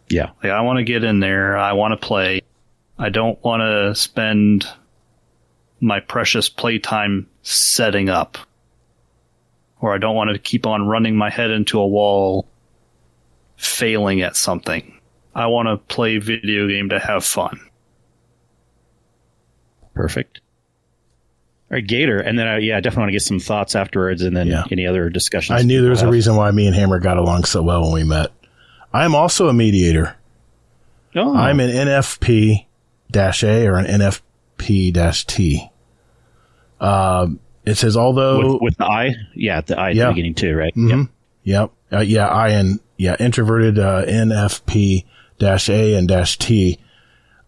Yeah. Like, I want to get in there. I want to play. I don't want to spend my precious playtime setting up. Or I don't want to keep on running my head into a wall, failing at something. I want to play video game to have fun. Perfect. All right, Gator, and then I definitely want to get some thoughts afterwards, and then any other discussions. I knew there was a reason why me and Hammer got along so well when we met. I'm also a mediator. Oh. I'm an NFP-A or an NFP-T. It says although with the I, the I at the beginning too, right? Mm-hmm. Yep. Introverted NFP-A and -T.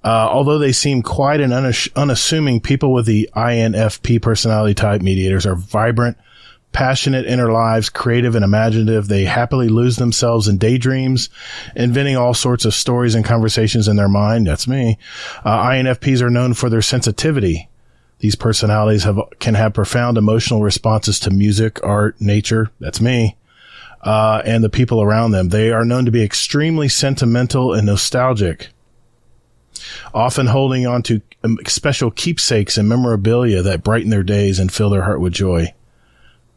Although they seem quiet and unassuming, people with the INFP personality type mediators are vibrant, passionate in their lives, creative and imaginative. They happily lose themselves in daydreams, inventing all sorts of stories and conversations in their mind. That's me. INFPs are known for their sensitivity. These personalities can have profound emotional responses to music, art, nature. That's me. And the people around them. They are known to be extremely sentimental and nostalgic, often holding on to special keepsakes and memorabilia that brighten their days and fill their heart with joy.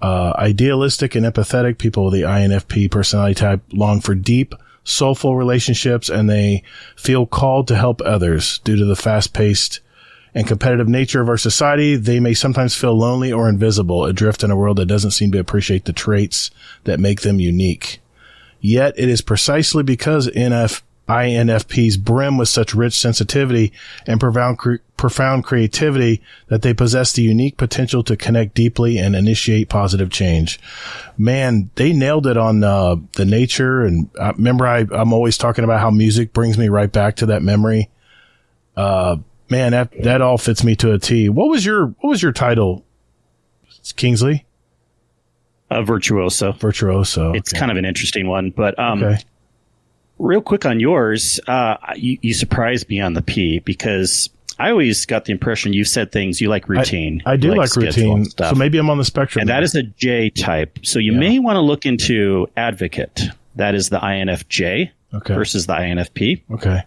Idealistic and empathetic people with the INFP personality type long for deep, soulful relationships, and they feel called to help others. Due to the fast-paced and competitive nature of our society, they may sometimes feel lonely or invisible, adrift in a world that doesn't seem to appreciate the traits that make them unique. Yet it is precisely because INFPs brim with such rich sensitivity and profound creativity that they possess the unique potential to connect deeply and initiate positive change. Man, they nailed it on the nature. And remember, I'm always talking about how music brings me right back to that memory. Man, that all fits me to a T. What was your title, Kingsley? Virtuoso. Virtuoso. It's okay. kind of an interesting one, but okay. Real quick on yours, you surprised me on the P, because I always got the impression you said things you like routine. I do like routine, stuff. so maybe I'm on the spectrum. And that is a J type, so you may want to look into advocate. That is the INFJ versus the INFP. Okay.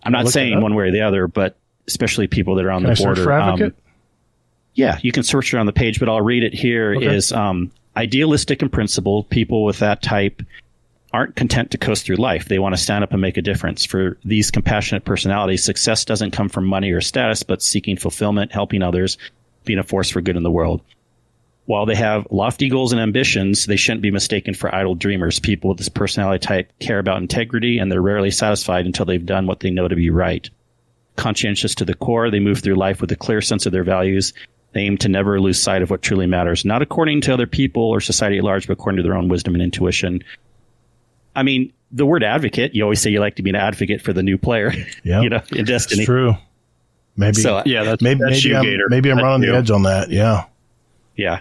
I'm not saying one way or the other, but especially people that are on the border. Search for advocate? Yeah, you can search it on the page, but I'll read it here. Is idealistic and principled. People with that type aren't content to coast through life. They want to stand up and make a difference. For these compassionate personalities, success doesn't come from money or status, but seeking fulfillment, helping others, being a force for good in the world. While they have lofty goals and ambitions, they shouldn't be mistaken for idle dreamers. People with this personality type care about integrity, and they're rarely satisfied until they've done what they know to be right. Conscientious to the core, they move through life with a clear sense of their values. They aim to never lose sight of what truly matters, not according to other people or society at large, but according to their own wisdom and intuition. I mean, the word advocate, you always say you like to be an advocate for the new player, in Destiny. It's true. Maybe. So, maybe I'm running the edge on that. Yeah. Yeah.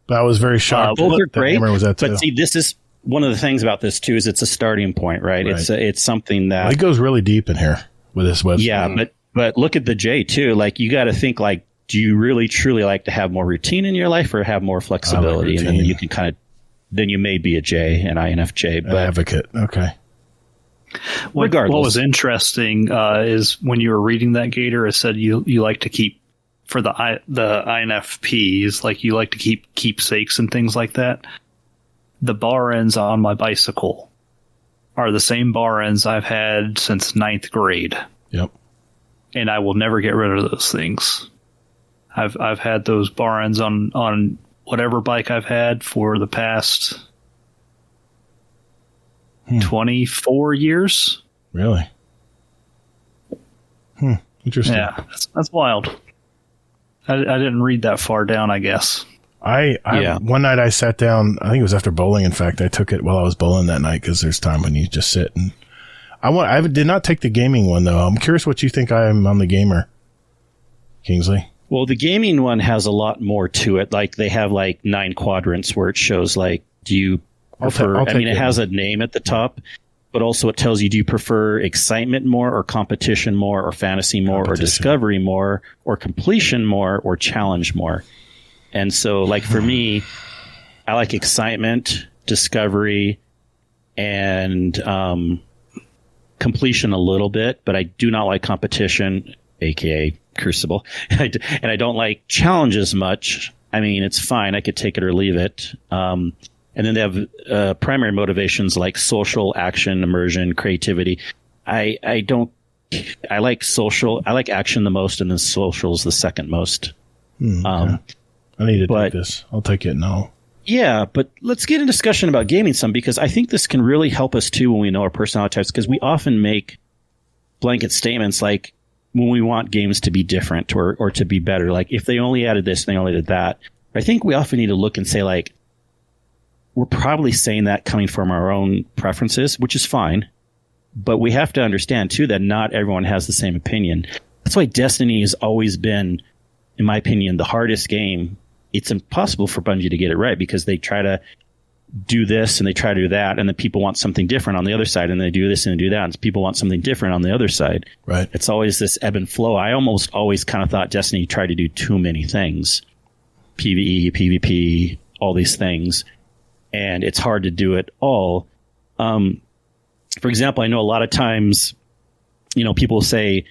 But I was very shocked. Both are great. Was that too. But see, this is one of the things about this too, is it's a starting point, right? It's something that it goes really deep in here with this website. Yeah. But look at the J too. Like, you got to think, like, do you really truly like to have more routine in your life or have more flexibility? And then you can then you may be a J, an INFJ, but advocate. Okay. Regardless. What was interesting is when you were reading that, Gator, it said you like to keep, for the INFPs, like you like to keep keepsakes and things like that. The bar ends on my bicycle are the same bar ends I've had since 9th grade. Yep. And I will never get rid of those things. I've had those bar ends on whatever bike I've had for the past 24 years. Really? Interesting. Yeah, that's wild. I didn't read that far down, I guess. One night I sat down, I think it was after bowling. In fact, I took it while I was bowling that night, because there's time when you just sit. And I did not take the gaming one, though. I'm curious what you think I am on the gamer, Kingsley. Well, the gaming one has a lot more to it. Like, they have like 9 quadrants where it shows, like, do you prefer, it has a name at the top, but also it tells you, do you prefer excitement more, or competition more, or fantasy more, or discovery more, or completion more, or challenge more? And so, like, for me, I like excitement, discovery, and completion a little bit, but I do not like competition, aka Crucible. And I don't like challenges much. I mean, it's fine. I could take it or leave it. And then they have primary motivations like social, action, immersion, creativity. I like social. I like action the most, and then social is the second most. Okay. I need to take this. I'll take it now. Yeah, but let's get in discussion about gaming some, because I think this can really help us too when we know our personality types, because we often make blanket statements like when we want games to be different or to be better, like if they only added this and they only did that. I think we often need to look and say, like, we're probably saying that coming from our own preferences, which is fine, but we have to understand too that not everyone has the same opinion. That's why Destiny has always been, in my opinion, the hardest game. It's impossible for Bungie to get it right, because they try to do this and they try to do that, and then people want something different on the other side, and they do this and do that, and people want something different on the other side. Right. It's always this ebb and flow. I almost always kind of thought Destiny tried to do too many things. PvE, PvP, all these things. And it's hard to do it all. For example, I know a lot of times, people say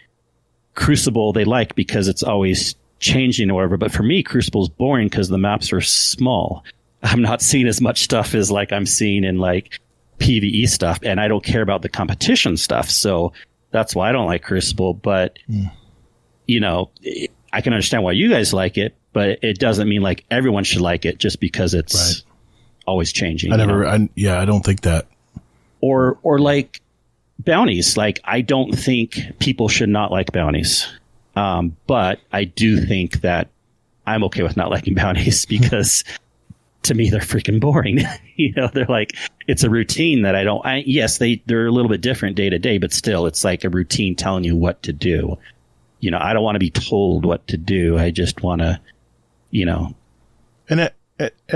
Crucible they like because it's always changing or whatever. But for me, Crucible is boring because the maps are small. I'm not seeing as much stuff as like I'm seeing in like PvE stuff, and I don't care about the competition stuff. So that's why I don't like Crucible. But I can understand why you guys like it, but it doesn't mean like everyone should like it just because it's always changing. I don't think that. Or like bounties. Like, I don't think people should not like bounties. But I do think that I'm okay with not liking bounties because to me, they're freaking boring. They're like, it's a routine that yes, they're a little bit different day to day, but still it's like a routine telling you what to do. I don't want to be told what to do. I just want to, And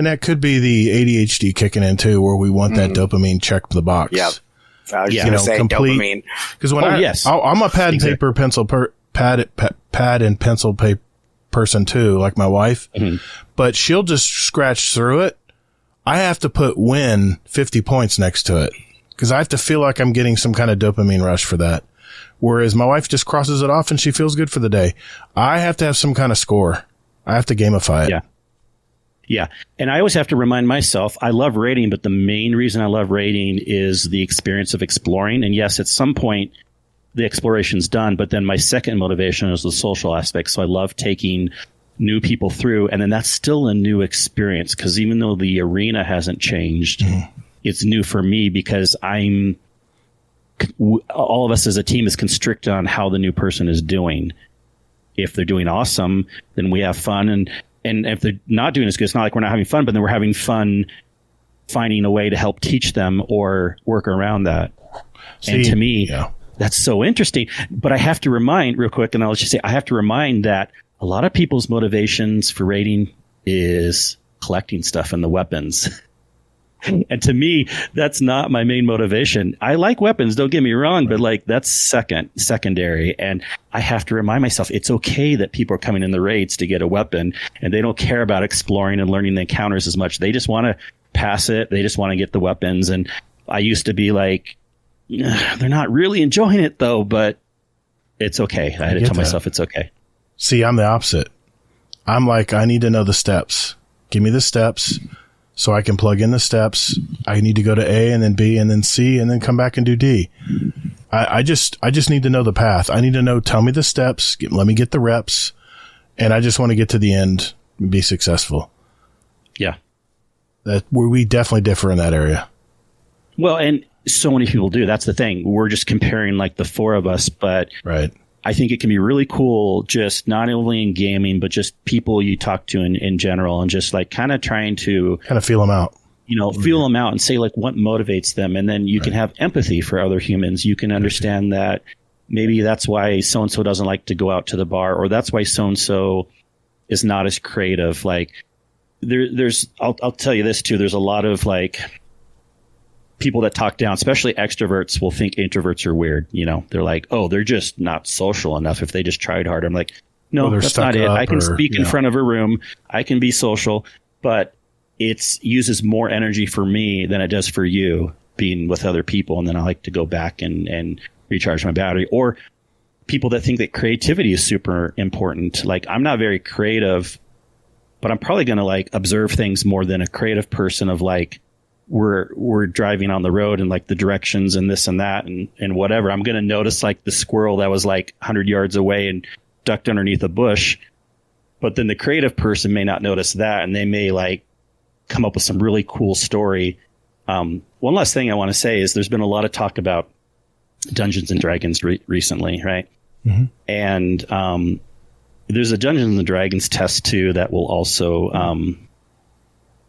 that could be the ADHD kicking in too, where we want that dopamine check the box. Yeah. I was going to say complete dopamine. Because when I'm a pad and paper pencil pad and pencil paper person too, like my wife, but she'll just scratch through it. I have to put win 50 points next to it because I have to feel like I'm getting some kind of dopamine rush for that. Whereas my wife just crosses it off and she feels good for the day. I have to have some kind of score. I have to gamify it. Yeah. Yeah. And I always have to remind myself, I love raiding, but the main reason I love raiding is the experience of exploring. And yes, at some point the exploration's done, but then my second motivation is the social aspect. So I love taking new people through, and then that's still a new experience because even though the arena hasn't changed, it's new for me because all of us as a team is constricted on how the new person is doing. If they're doing awesome, then we have fun. And if they're not doing as good, it's not like we're not having fun, but then we're having fun finding a way to help teach them or work around that. And to me, that's so interesting. But I have to remind real quick, and I'll just say, I have to remind that a lot of people's motivations for raiding is collecting stuff in the weapons. And to me, that's not my main motivation. I like weapons, don't get me wrong, but like that's secondary. And I have to remind myself it's okay that people are coming in the raids to get a weapon and they don't care about exploring and learning the encounters as much. They just want to pass it. They just want to get the weapons. And I used to be like, they're not really enjoying it though, but it's okay. I had to tell myself it's okay. See, I'm the opposite. I'm like, I need to know the steps. Give me the steps. So I can plug in the steps. I need to go to A and then B and then C and then come back and do D. I just need to know the path. I need to know, tell me the steps, let me get the reps, and I just want to get to the end and be successful. Yeah. We definitely differ in that area. Well, and so many people do. That's the thing. We're just comparing like the four of us, but right. I think it can be really cool just not only in gaming, but just people you talk to in general and just like kind of trying to kind of feel them out, feel them out and say like what motivates them. And then you can have empathy for other humans. You can understand that maybe that's why so-and-so doesn't like to go out to the bar, or that's why so-and-so is not as creative. Like I'll tell you this too. There's a lot of like people that talk down, especially extroverts, will think introverts are weird. They're like, oh, they're just not social enough if they just tried harder. I'm like, no, that's not it. I can speak in front of a room. I can be social, but it uses more energy for me than it does for you being with other people. And then I like to go back and recharge my battery. Or people that think that creativity is super important. Like, I'm not very creative, but I'm probably going to like observe things more than a creative person of like, we're driving on the road and like the directions and this and that and whatever. I'm going to notice like the squirrel that was like 100 yards away and ducked underneath a bush. But then the creative person may not notice that, and they may like come up with some really cool story. One last thing I want to say is there's been a lot of talk about Dungeons and Dragons recently, right? Mm-hmm. And there's a Dungeons and Dragons test too that will also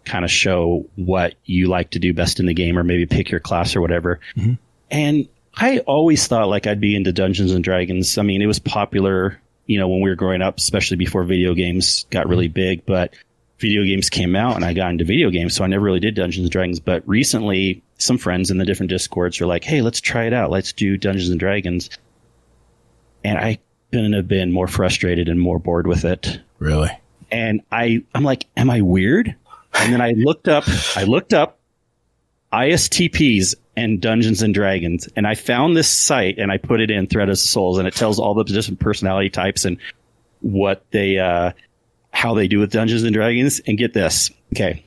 kind of show what you like to do best in the game, or maybe pick your class or whatever. Mm-hmm. And I always thought like I'd be into Dungeons and Dragons. I mean, it was popular, you know, when we were growing up, especially before video games got really big, but video games came out and I got into video games. So I never really did Dungeons and Dragons. But recently some friends in the different Discords are like, hey, let's try it out. Let's do Dungeons and Dragons. And I couldn't have been more frustrated and more bored with it. Really? And I'm like, am I weird? And then I looked up ISTPs and Dungeons and Dragons, and I found this site and I put it in Thread of Souls, and it tells all the different personality types and what they, how they do with Dungeons and Dragons. And get this. Okay.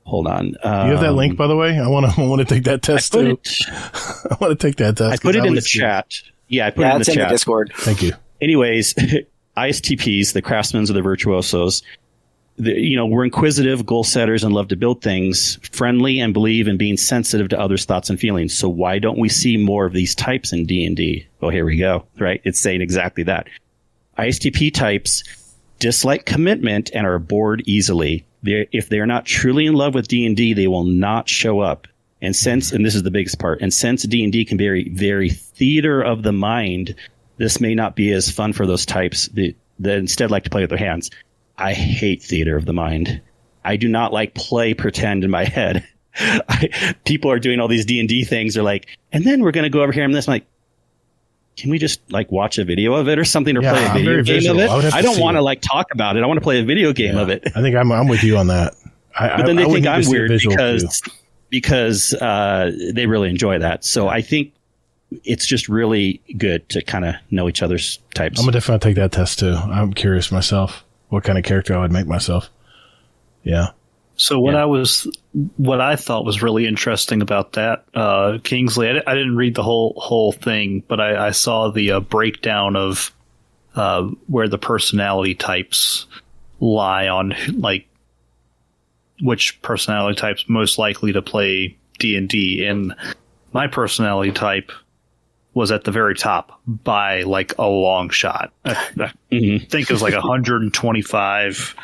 Hold on. You have that link, by the way? I want to take that test too. I want to take that test. I put it in the chat. Yeah, I put it in the chat. It's in the Discord. Thank you. Anyways, ISTPs, the craftsmen or the virtuosos, we're inquisitive, goal setters, and love to build things, friendly, and believe in being sensitive to others' thoughts and feelings. So why don't we see more of these types in D&D? Oh, here we go. Right? It's saying exactly that. ISTP types dislike commitment and are bored easily. If they're not truly in love with D&D, they will not show up. And since this is the biggest part, and since D&D can be very theater of the mind, this may not be as fun for those types that instead like to play with their hands. I hate theater of the mind. I do not like play pretend in my head. People are doing all these D&D things. They're like, and then we're going to go over here and this. I'm like, can we just like watch a video of it or something, or play a video game of it? I don't want to like talk about it. I want to play a video game of it. I think I'm with you on that. But then they think I'm weird because they really enjoy that. So I think it's just really good to kind of know each other's types. I'm going to definitely take that test too. I'm curious myself what kind of character I would make myself. Yeah. So what I thought was really interesting about that, Kingsley, I didn't read the whole thing, but I saw the breakdown of where the personality types lie on like which personality type's most likely to play D&D, and my personality type was at the very top by like a long shot. I think it was like 125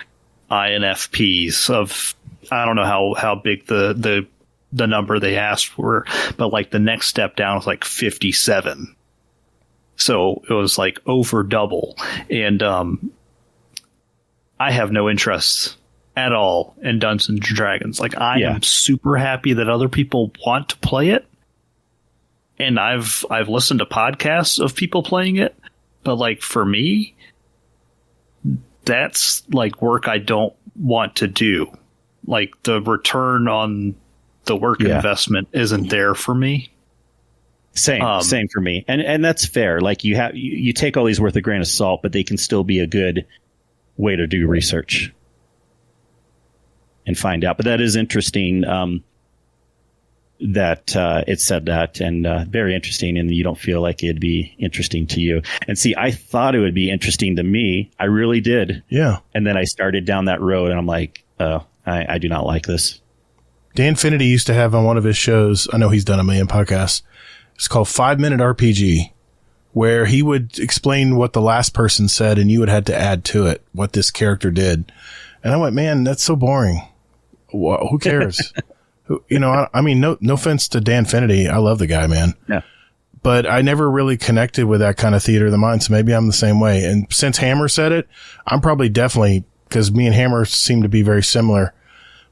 INFPs of, I don't know how big the number they asked for, but like the next step down was like 57. So it was like over double. And I have no interest at all in Dungeons and Dragons. Like I am super happy that other people want to play it. And I've listened to podcasts of people playing it, but like for me, that's like work I don't want to do. Like the return on the work investment isn't there for me. Same for me. And that's fair. Like you take all these with a grain of salt, but they can still be a good way to do research and find out. But that is interesting. That it said that, and very interesting, and you don't feel like it'd be interesting to you. And see, I thought it would be interesting to me. I really did. Yeah. And then I started down that road, and I'm like, oh, I do not like this. Dan Finity used to have on one of his shows, I know he's done a million podcasts, it's called 5 Minute RPG, where he would explain what the last person said, and you would have to add to it what this character did. And I went, man, that's so boring. Who cares? I mean, no offense to Dan Finity. I love the guy, man. Yeah. But I never really connected with that kind of theater of the mind. So maybe I'm the same way. And since Hammer said it, I'm probably definitely, because me and Hammer seem to be very similar.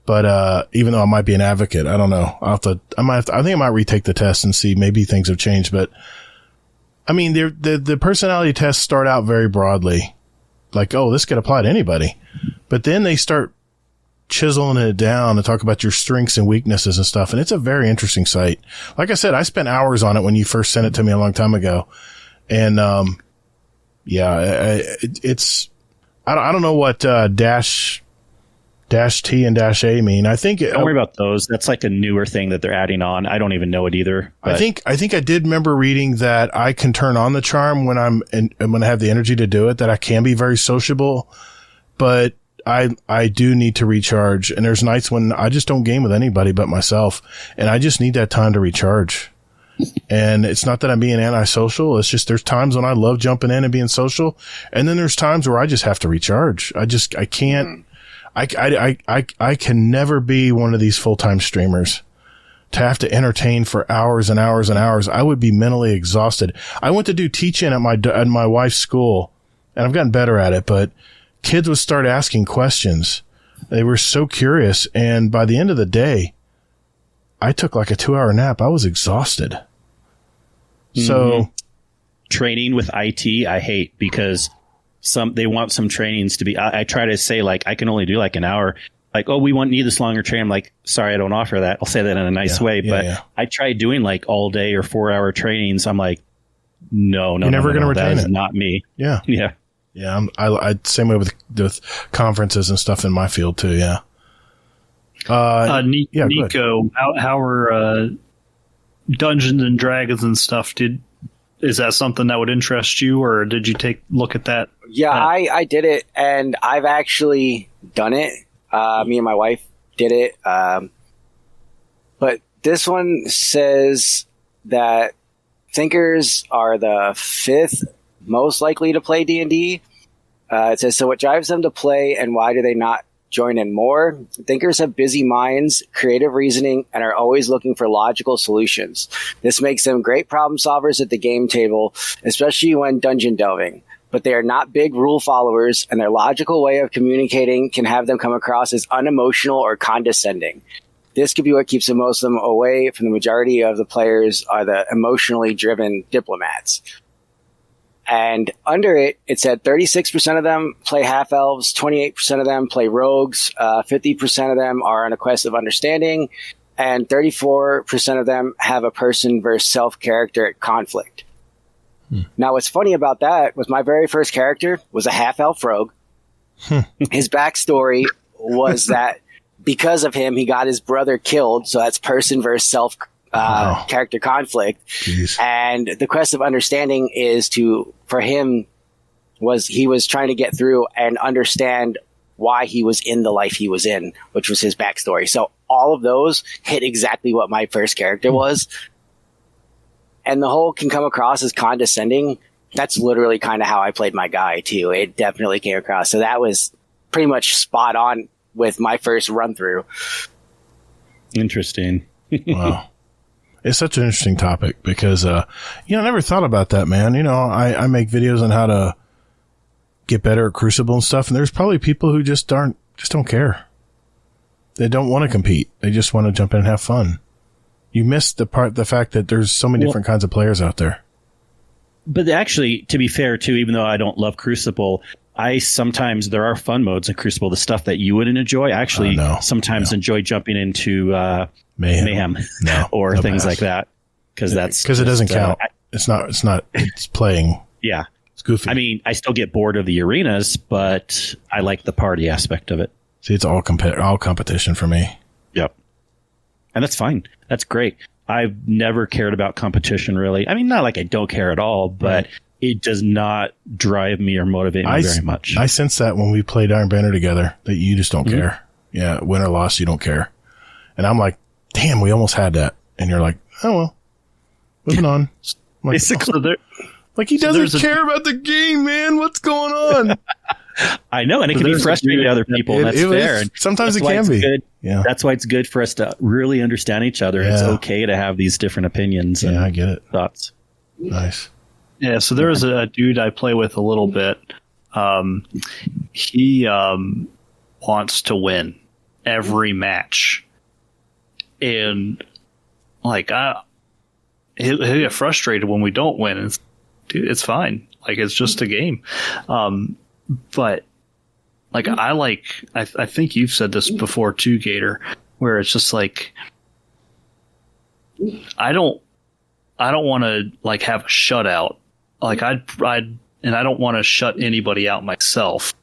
But, even though I might be an advocate, I don't know. I think I might retake the test and see maybe things have changed. But I mean, the personality tests start out very broadly. Like, oh, this could apply to anybody. But then they start chiseling it down and talk about your strengths and weaknesses and stuff. And it's a very interesting site. Like I said, I spent hours on it when you first sent it to me a long time ago. And, it's, I don't know what, dash T and dash A mean. I think don't worry about those. That's like a newer thing that they're adding on. I don't even know it either. But. I think I did remember reading that I can turn on the charm when when I have the energy to do it, that I can be very sociable, but I do need to recharge. And there's nights when I just don't game with anybody but myself, and I just need that time to recharge. And it's not that I'm being antisocial. It's just there's times when I love jumping in and being social, and then there's times where I just have to recharge. I can't. I can never be one of these full-time streamers to have to entertain for hours and hours and hours. I would be mentally exhausted. I went to do teach-in at my wife's school, and I've gotten better at it, but kids would start asking questions. They were so curious, and by the end of the day, I took like a 2-hour nap. I was exhausted. So training with IT, I hate, because they want some trainings to be, I try to say, like, I can only do like an hour. Like, oh, we need this longer training. I'm like, sorry, I don't offer that. I'll say that in a nice way. But I tried doing like all day or 4-hour trainings. I'm like, no, you're never going to retain it. That is not me. Yeah. Yeah. Yeah. I same way with conferences and stuff in my field too. Yeah. Nico, how are Dungeons and Dragons and stuff? Is that something that would interest you, or did you take a look at that? Yeah, I did it, and I've actually done it. Me and my wife did it. But this one says that thinkers are the 5th most likely to play D&D. It says, so what drives them to play, and why do they not join in more? Thinkers have busy minds, creative reasoning, and are always looking for logical solutions. This makes them great problem solvers at the game table, especially when dungeon delving. But they are not big rule followers, and their logical way of communicating can have them come across as unemotional or condescending. This could be what keeps most of them away from the majority of the players are the emotionally driven diplomats. And under it, it said 36% of them play half-elves, 28% of them play rogues, 50% of them are on a quest of understanding, and 34% of them have a person versus self character conflict. Now, what's funny about that was my very first character was a half-elf rogue. His backstory was that because of him, he got his brother killed, so that's person versus self character conflict. Jeez. And the quest of understanding is he was trying to get through and understand why he was in the life he was in, which was his backstory. So all of those hit exactly what my first character was. And the whole can come across as condescending. That's literally kind of how I played my guy too. It definitely came across. So that was pretty much spot on with my first run through. Interesting. Wow. It's such an interesting topic because, I never thought about that, man. I make videos on how to get better at Crucible and stuff, and there's probably people who just don't care. They don't want to compete. They just want to jump in and have fun. You missed the fact that there's so many different kinds of players out there. But actually, to be fair, too, even though I don't love Crucible, there are fun modes in Crucible, the stuff that you wouldn't enjoy. I actually sometimes enjoy jumping into Mayhem or things like that, because it doesn't count. It's playing. Yeah. It's goofy. I mean, I still get bored of the arenas, but I like the party aspect of it. See, it's all competition for me. Yep. And that's fine. That's great. I've never cared about competition, really. I mean, not like I don't care at all, but it does not drive me or motivate me very much. I sense that when we played Iron Banner together, that you just don't care. Yeah, win or loss, you don't care. And I'm like, damn, we almost had that. And you're like, oh, well, moving on. Like, basically, he doesn't care about the game, man. What's going on? I know, and it can be frustrating to other people, and that's fair. And sometimes it can be. Yeah. That's why it's good for us to really understand each other. Yeah. It's okay to have these different opinions and I get it. Thoughts. Nice. Yeah, so there was a dude I play with a little bit. He wants to win every match. And, he'll get frustrated when we don't win. Dude, it's fine. It's just a game. But Like I think you've said this before too, Gator, where it's just like I don't want to like have a shutout. Like I don't want to shut anybody out myself.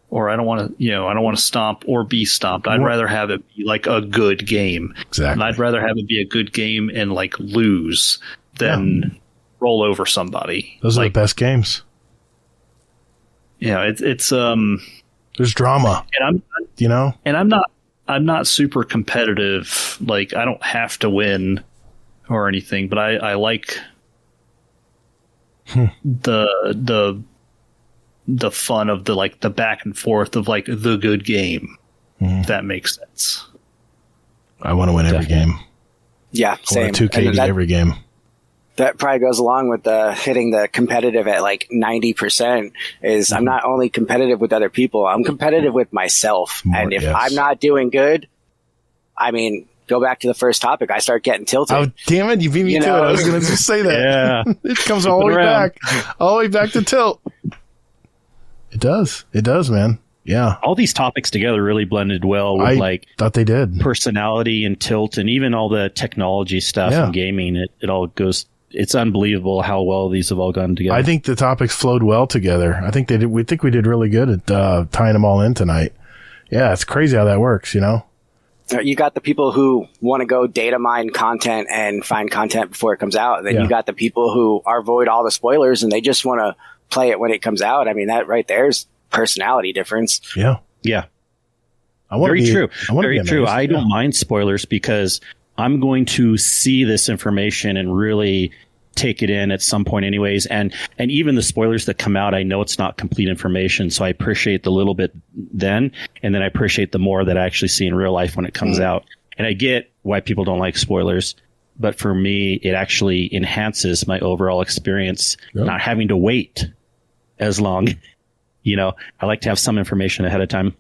Or I don't want to stomp or be stomped. I'd rather have it be like a good game. Exactly. And I'd rather have it be a good game and like lose than roll over somebody. Those are the best games. Yeah, it's there's drama. And I'm not super competitive. Like I don't have to win or anything, but I like the fun of the back and forth of like the good game. If that makes sense. I want to win every game. Yeah, I same. want a 2K every game. That probably goes along with hitting the competitive at like 90% is I'm not only competitive with other people, I'm competitive with myself. And if I'm not doing good, I mean, go back to the first topic. I start getting tilted. Oh, damn it. You beat me to it. I was going to just say that. Yeah. It comes all the way back. All the way back to tilt. It does. It does, man. Yeah. All these topics together really blended well with thought they did. Personality and tilt and even all the technology stuff and gaming. It all goes. It's unbelievable how well these have all gone together. I think the topics flowed well together. I think they did. We did really good at tying them all in tonight. Yeah, it's crazy how that works. You got the people who want to go data mine content and find content before it comes out. And then you got the people who are avoid all the spoilers and they just want to play it when it comes out. I mean, that right there is personality difference. Yeah. Yeah. Very true. Very true. I don't mind spoilers because I'm going to see this information and really take it in at some point anyways. And even the spoilers that come out, I know it's not complete information. So I appreciate the little bit then. And then I appreciate the more that I actually see in real life when it comes out. And I get why people don't like spoilers. But for me, it actually enhances my overall experience, not having to wait as long. I like to have some information ahead of time.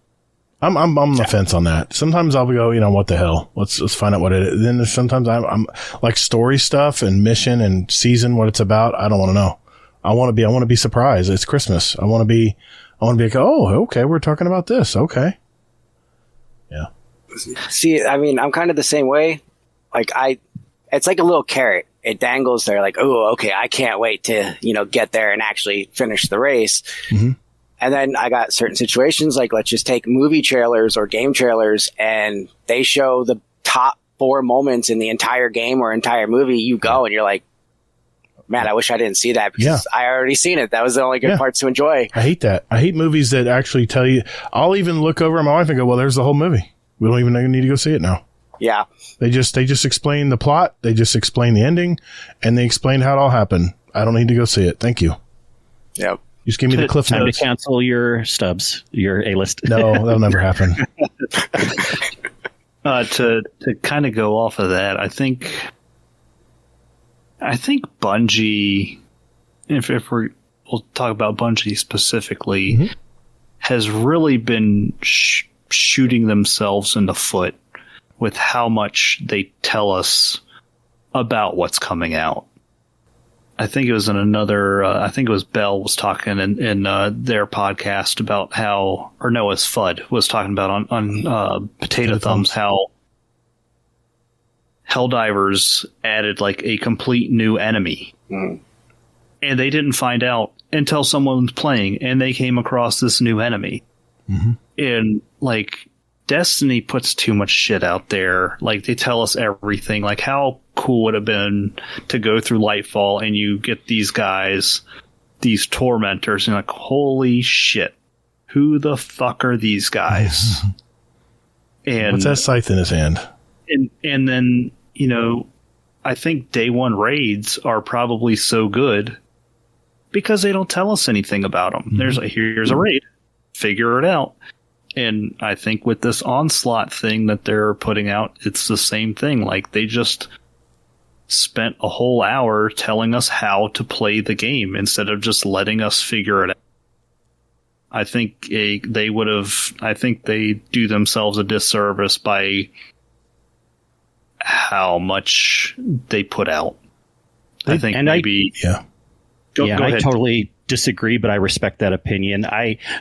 I'm on the fence on that. Sometimes I'll go, what the hell? Let's find out what it is. Then there's sometimes I'm like story stuff and mission and season, what it's about. I don't want to know. I want to be surprised. It's Christmas. I want to be like, oh, okay, we're talking about this. Okay. Yeah. See, I mean, I'm kind of the same way. Like it's like a little carrot. It dangles there like, oh, okay, I can't wait to, get there and actually finish the race. Mm-hmm. And then I got certain situations, like let's just take movie trailers or game trailers, and they show the top 4 moments in the entire game or entire movie. You go and you're like, man, I wish I didn't see that because I already seen it. That was the only good parts to enjoy. I hate that. I hate movies that actually tell you. I'll even look over at my wife and go, well, there's the whole movie. We don't even need to go see it now. Yeah. They just explain the plot. They just explain the ending, and they explain how it all happened. I don't need to go see it. Thank you. Yep. Just give me the cliff Time notes. to cancel your stubs, your A-list. No, that'll never happen. To kind of go off of that, I think Bungie, if we'll talk about Bungie specifically, has really been shooting themselves in the foot with how much they tell us about what's coming out. I think it was in another, I think it was Bell was talking in their podcast about how, or no, it was Fudd was talking about on Potato Thumbs, how Helldivers added like a complete new enemy. And they didn't find out until someone was playing and they came across this new enemy. And like Destiny puts too much shit out there. Like they tell us everything. Like how cool would it have been to go through Lightfall and you get these guys, these tormentors, and like, holy shit, who the fuck are these guys? And what's that scythe in his hand? And then, I think day one raids are probably so good because they don't tell us anything about them. Here's a raid, figure it out. And I think with this Onslaught thing that they're putting out, it's the same thing. Like they just spent a whole hour telling us how to play the game instead of just letting us figure it out. I think they do themselves a disservice by how much they put out. I think and maybe I disagree, but I respect that opinion.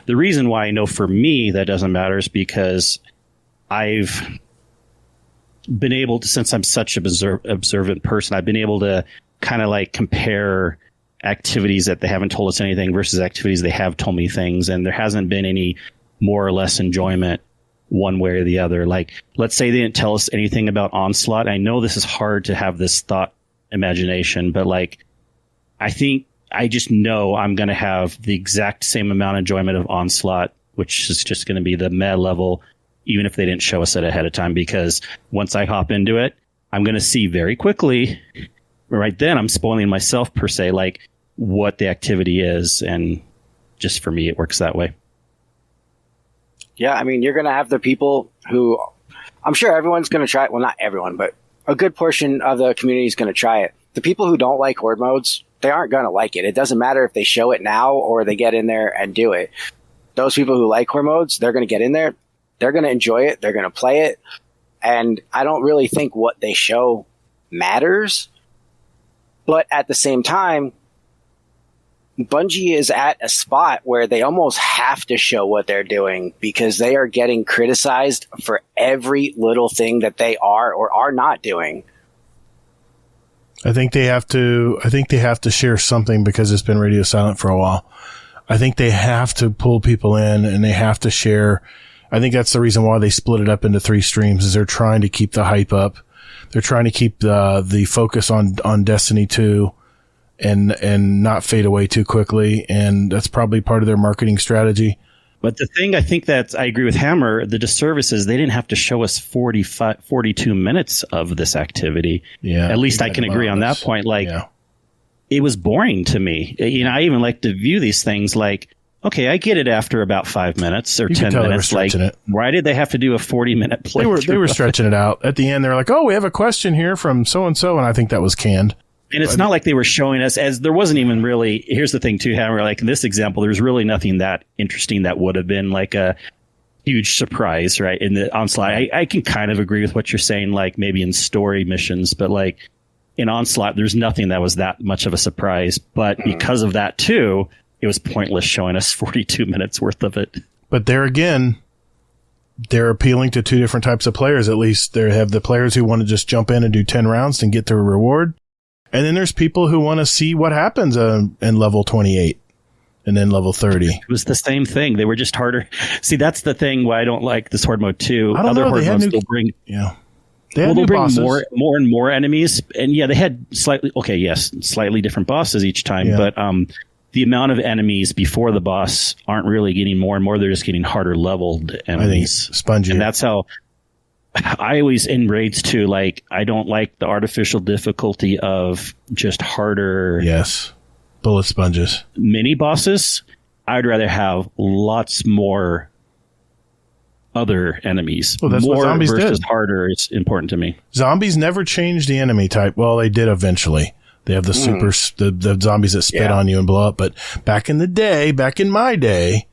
The reason why I know for me that doesn't matter is because I've been able to, since I'm such an observant person, I've been able to kind of like compare activities that they haven't told us anything versus activities they have told me things. And there hasn't been any more or less enjoyment one way or the other. Like, let's say they didn't tell us anything about Onslaught. I know this is hard to have this thought imagination, but like, I think I just know I'm going to have the exact same amount of enjoyment of Onslaught, which is just going to be the meta level, even if they didn't show us it ahead of time, because once I hop into it, I'm going to see very quickly, right then I'm spoiling myself per se, like what the activity is. And just for me, it works that way. Yeah, I mean, you're going to have the people who, I'm sure everyone's going to try it. Well, not everyone, but a good portion of the community is going to try it. The people who don't like horde modes, they aren't going to like it. It doesn't matter if they show it now or they get in there and do it. Those people who like horde modes, they're going to get in there. They're going to enjoy it. They're going to play it. And I don't really think what they show matters. But at the same time, Bungie is at a spot where they almost have to show what they're doing because they are getting criticized for every little thing that they are or are not doing. I think they have to share something because it's been radio silent for a while. I think they have to pull people in and they have to share. I think that's the reason why they split it up into 3 streams, is they're trying to keep the hype up. They're trying to keep the focus on Destiny 2 and not fade away too quickly. And that's probably part of their marketing strategy. But the thing I think that I agree with Hammer, the disservice is they didn't have to show us 42 minutes of this activity. Yeah. At least I can agree on that point. Like, it was boring to me. You know, I even like to view these things like, okay, I get it after about 5 minutes or 10 minutes. Like, why did they have to do a 40-minute playthrough? They were stretching it out. At the end, they're like, oh, we have a question here from so-and-so, and I think that was canned. And it's not like they were showing us, as there wasn't even really, here's the thing too, Hammer, like in this example, there's really nothing that interesting that would have been like a huge surprise, right? In the Onslaught, I can kind of agree with what you're saying, like maybe in story missions, but like in Onslaught, there's nothing that was that much of a surprise. But because of that too, it was pointless showing us 42 minutes worth of it. But there again, they're appealing to 2 different types of players. At least they have the players who want to just jump in and do 10 rounds and get their reward. And then there's people who want to see what happens in level 28 and then level 30. It was the same thing. They were just harder. See, that's the thing why I don't like this horde mode 2. Other horde modes still bring... Yeah. They'll bring more and more enemies. And yeah, they had slightly different bosses each time. Yeah. But the amount of enemies before the boss aren't really getting more and more. They're just getting harder leveled enemies. I think spongy. And that's how... I always, in raids too, like, I don't like the artificial difficulty of just harder... Yes. Bullet sponges. Mini bosses. I'd rather have lots more other enemies. Well, that's more what zombies versus did. Harder is important to me. Zombies never changed the enemy type. Well, they did eventually. They have the the zombies that spit on you and blow up. But back in my day...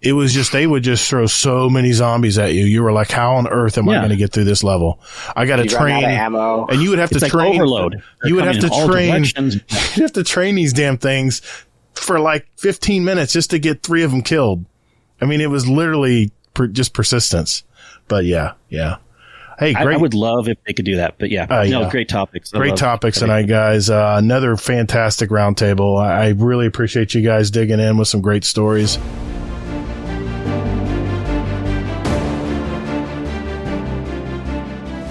It was just, they would just throw so many zombies at you. You were like, how on earth am I going to get through this level? I got to train. Ammo. And you would have to train. Overload. You would have to train. You'd have to train these damn things for like 15 minutes just to get 3 of them killed. I mean, it was literally just persistence. But yeah. Hey, great. I would love if they could do that. But great topics. Great topics tonight, guys. Another fantastic roundtable. I really appreciate you guys digging in with some great stories.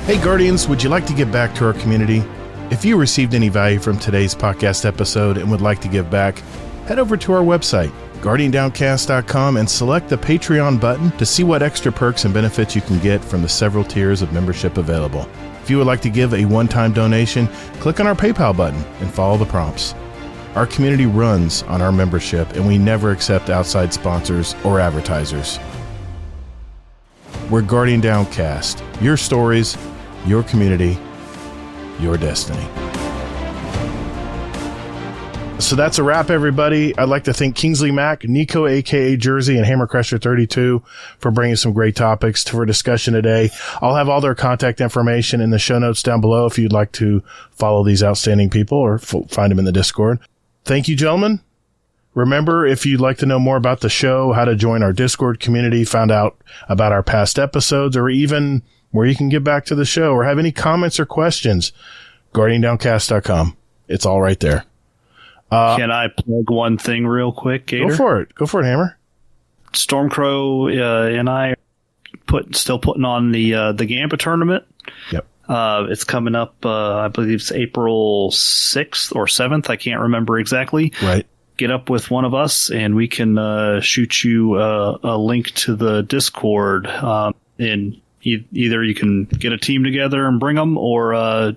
Hey Guardians, would you like to give back to our community? If you received any value from today's podcast episode and would like to give back, head over to our website, guardiandowncast.com, and select the Patreon button to see what extra perks and benefits you can get from the several tiers of membership available. If you would like to give a one-time donation, click on our PayPal button and follow the prompts. Our community runs on our membership, and we never accept outside sponsors or advertisers. We're Guardian Downcast. Your stories, your community, your destiny. So that's a wrap, everybody. I'd like to thank Kingsley Mack, Nico, aka Jersey, and Hammercrusher32 for bringing some great topics for discussion today. I'll have all their contact information in the show notes down below if you'd like to follow these outstanding people or find them in the Discord. Thank you, gentlemen. Remember, if you'd like to know more about the show, how to join our Discord community, find out about our past episodes, or even where you can get back to the show, or have any comments or questions, guardiandowncast.com. It's all right there. Can I plug one thing real quick, Gator? Go for it, Hammer. Stormcrow and I still putting on the Gambit tournament. Yep. It's coming up, I believe it's April 6th or 7th. I can't remember exactly. Right. Get up with one of us and we can shoot you a link to the Discord. And either you can get a team together and bring them, or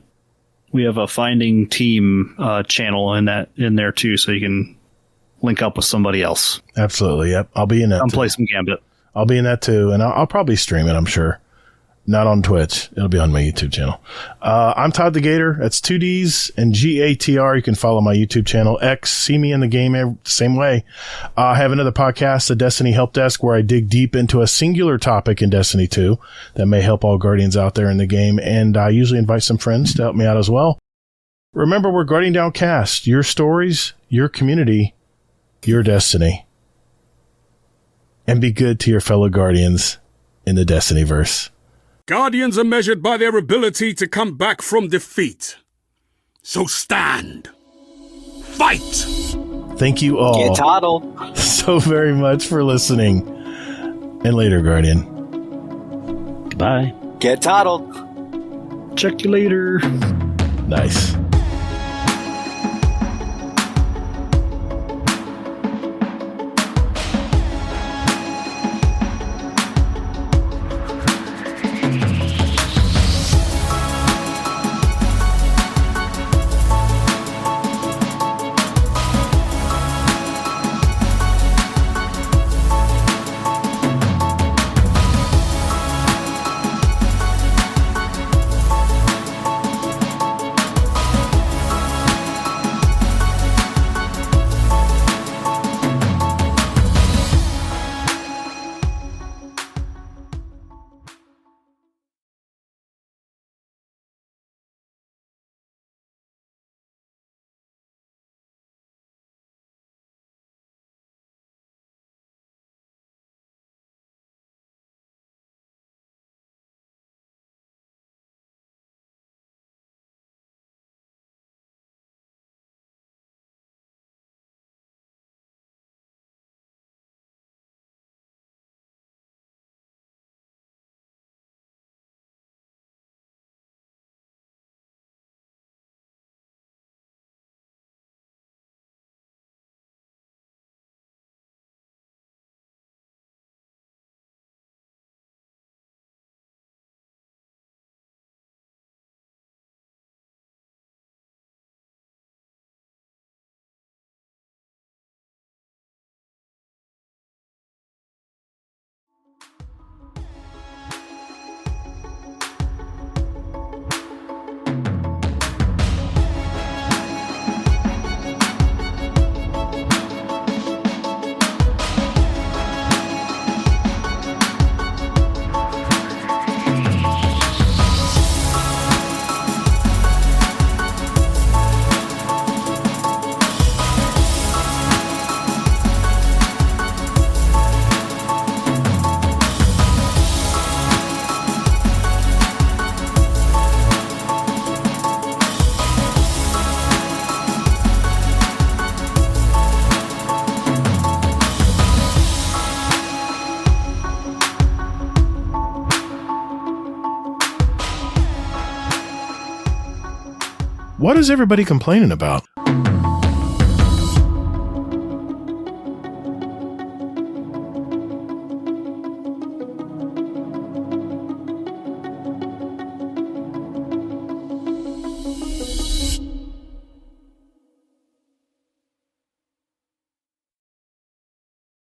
we have a finding team channel in there too, so you can link up with somebody else. Absolutely. Yep. I'll be in that. Come play some Gambit. I'll be in that too, and I'll probably stream it, I'm sure. Not on Twitch. It'll be on my YouTube channel. I'm Todd the Gator. That's 2 Ds and GATR. You can follow my YouTube channel. X, see me in the game same way. I have another podcast, the Destiny Help Desk, where I dig deep into a singular topic in Destiny 2 that may help all Guardians out there in the game. And I usually invite some friends to help me out as well. Remember, we're Guardian Downcast. Your stories, your community, your destiny. And be good to your fellow Guardians in the Destinyverse. Guardians are measured by their ability to come back from defeat. So stand. Fight! Thank you all Get toddled. so very much for listening. And later, Guardian. Goodbye. Get toddled. Check you later. Nice. What is everybody complaining about?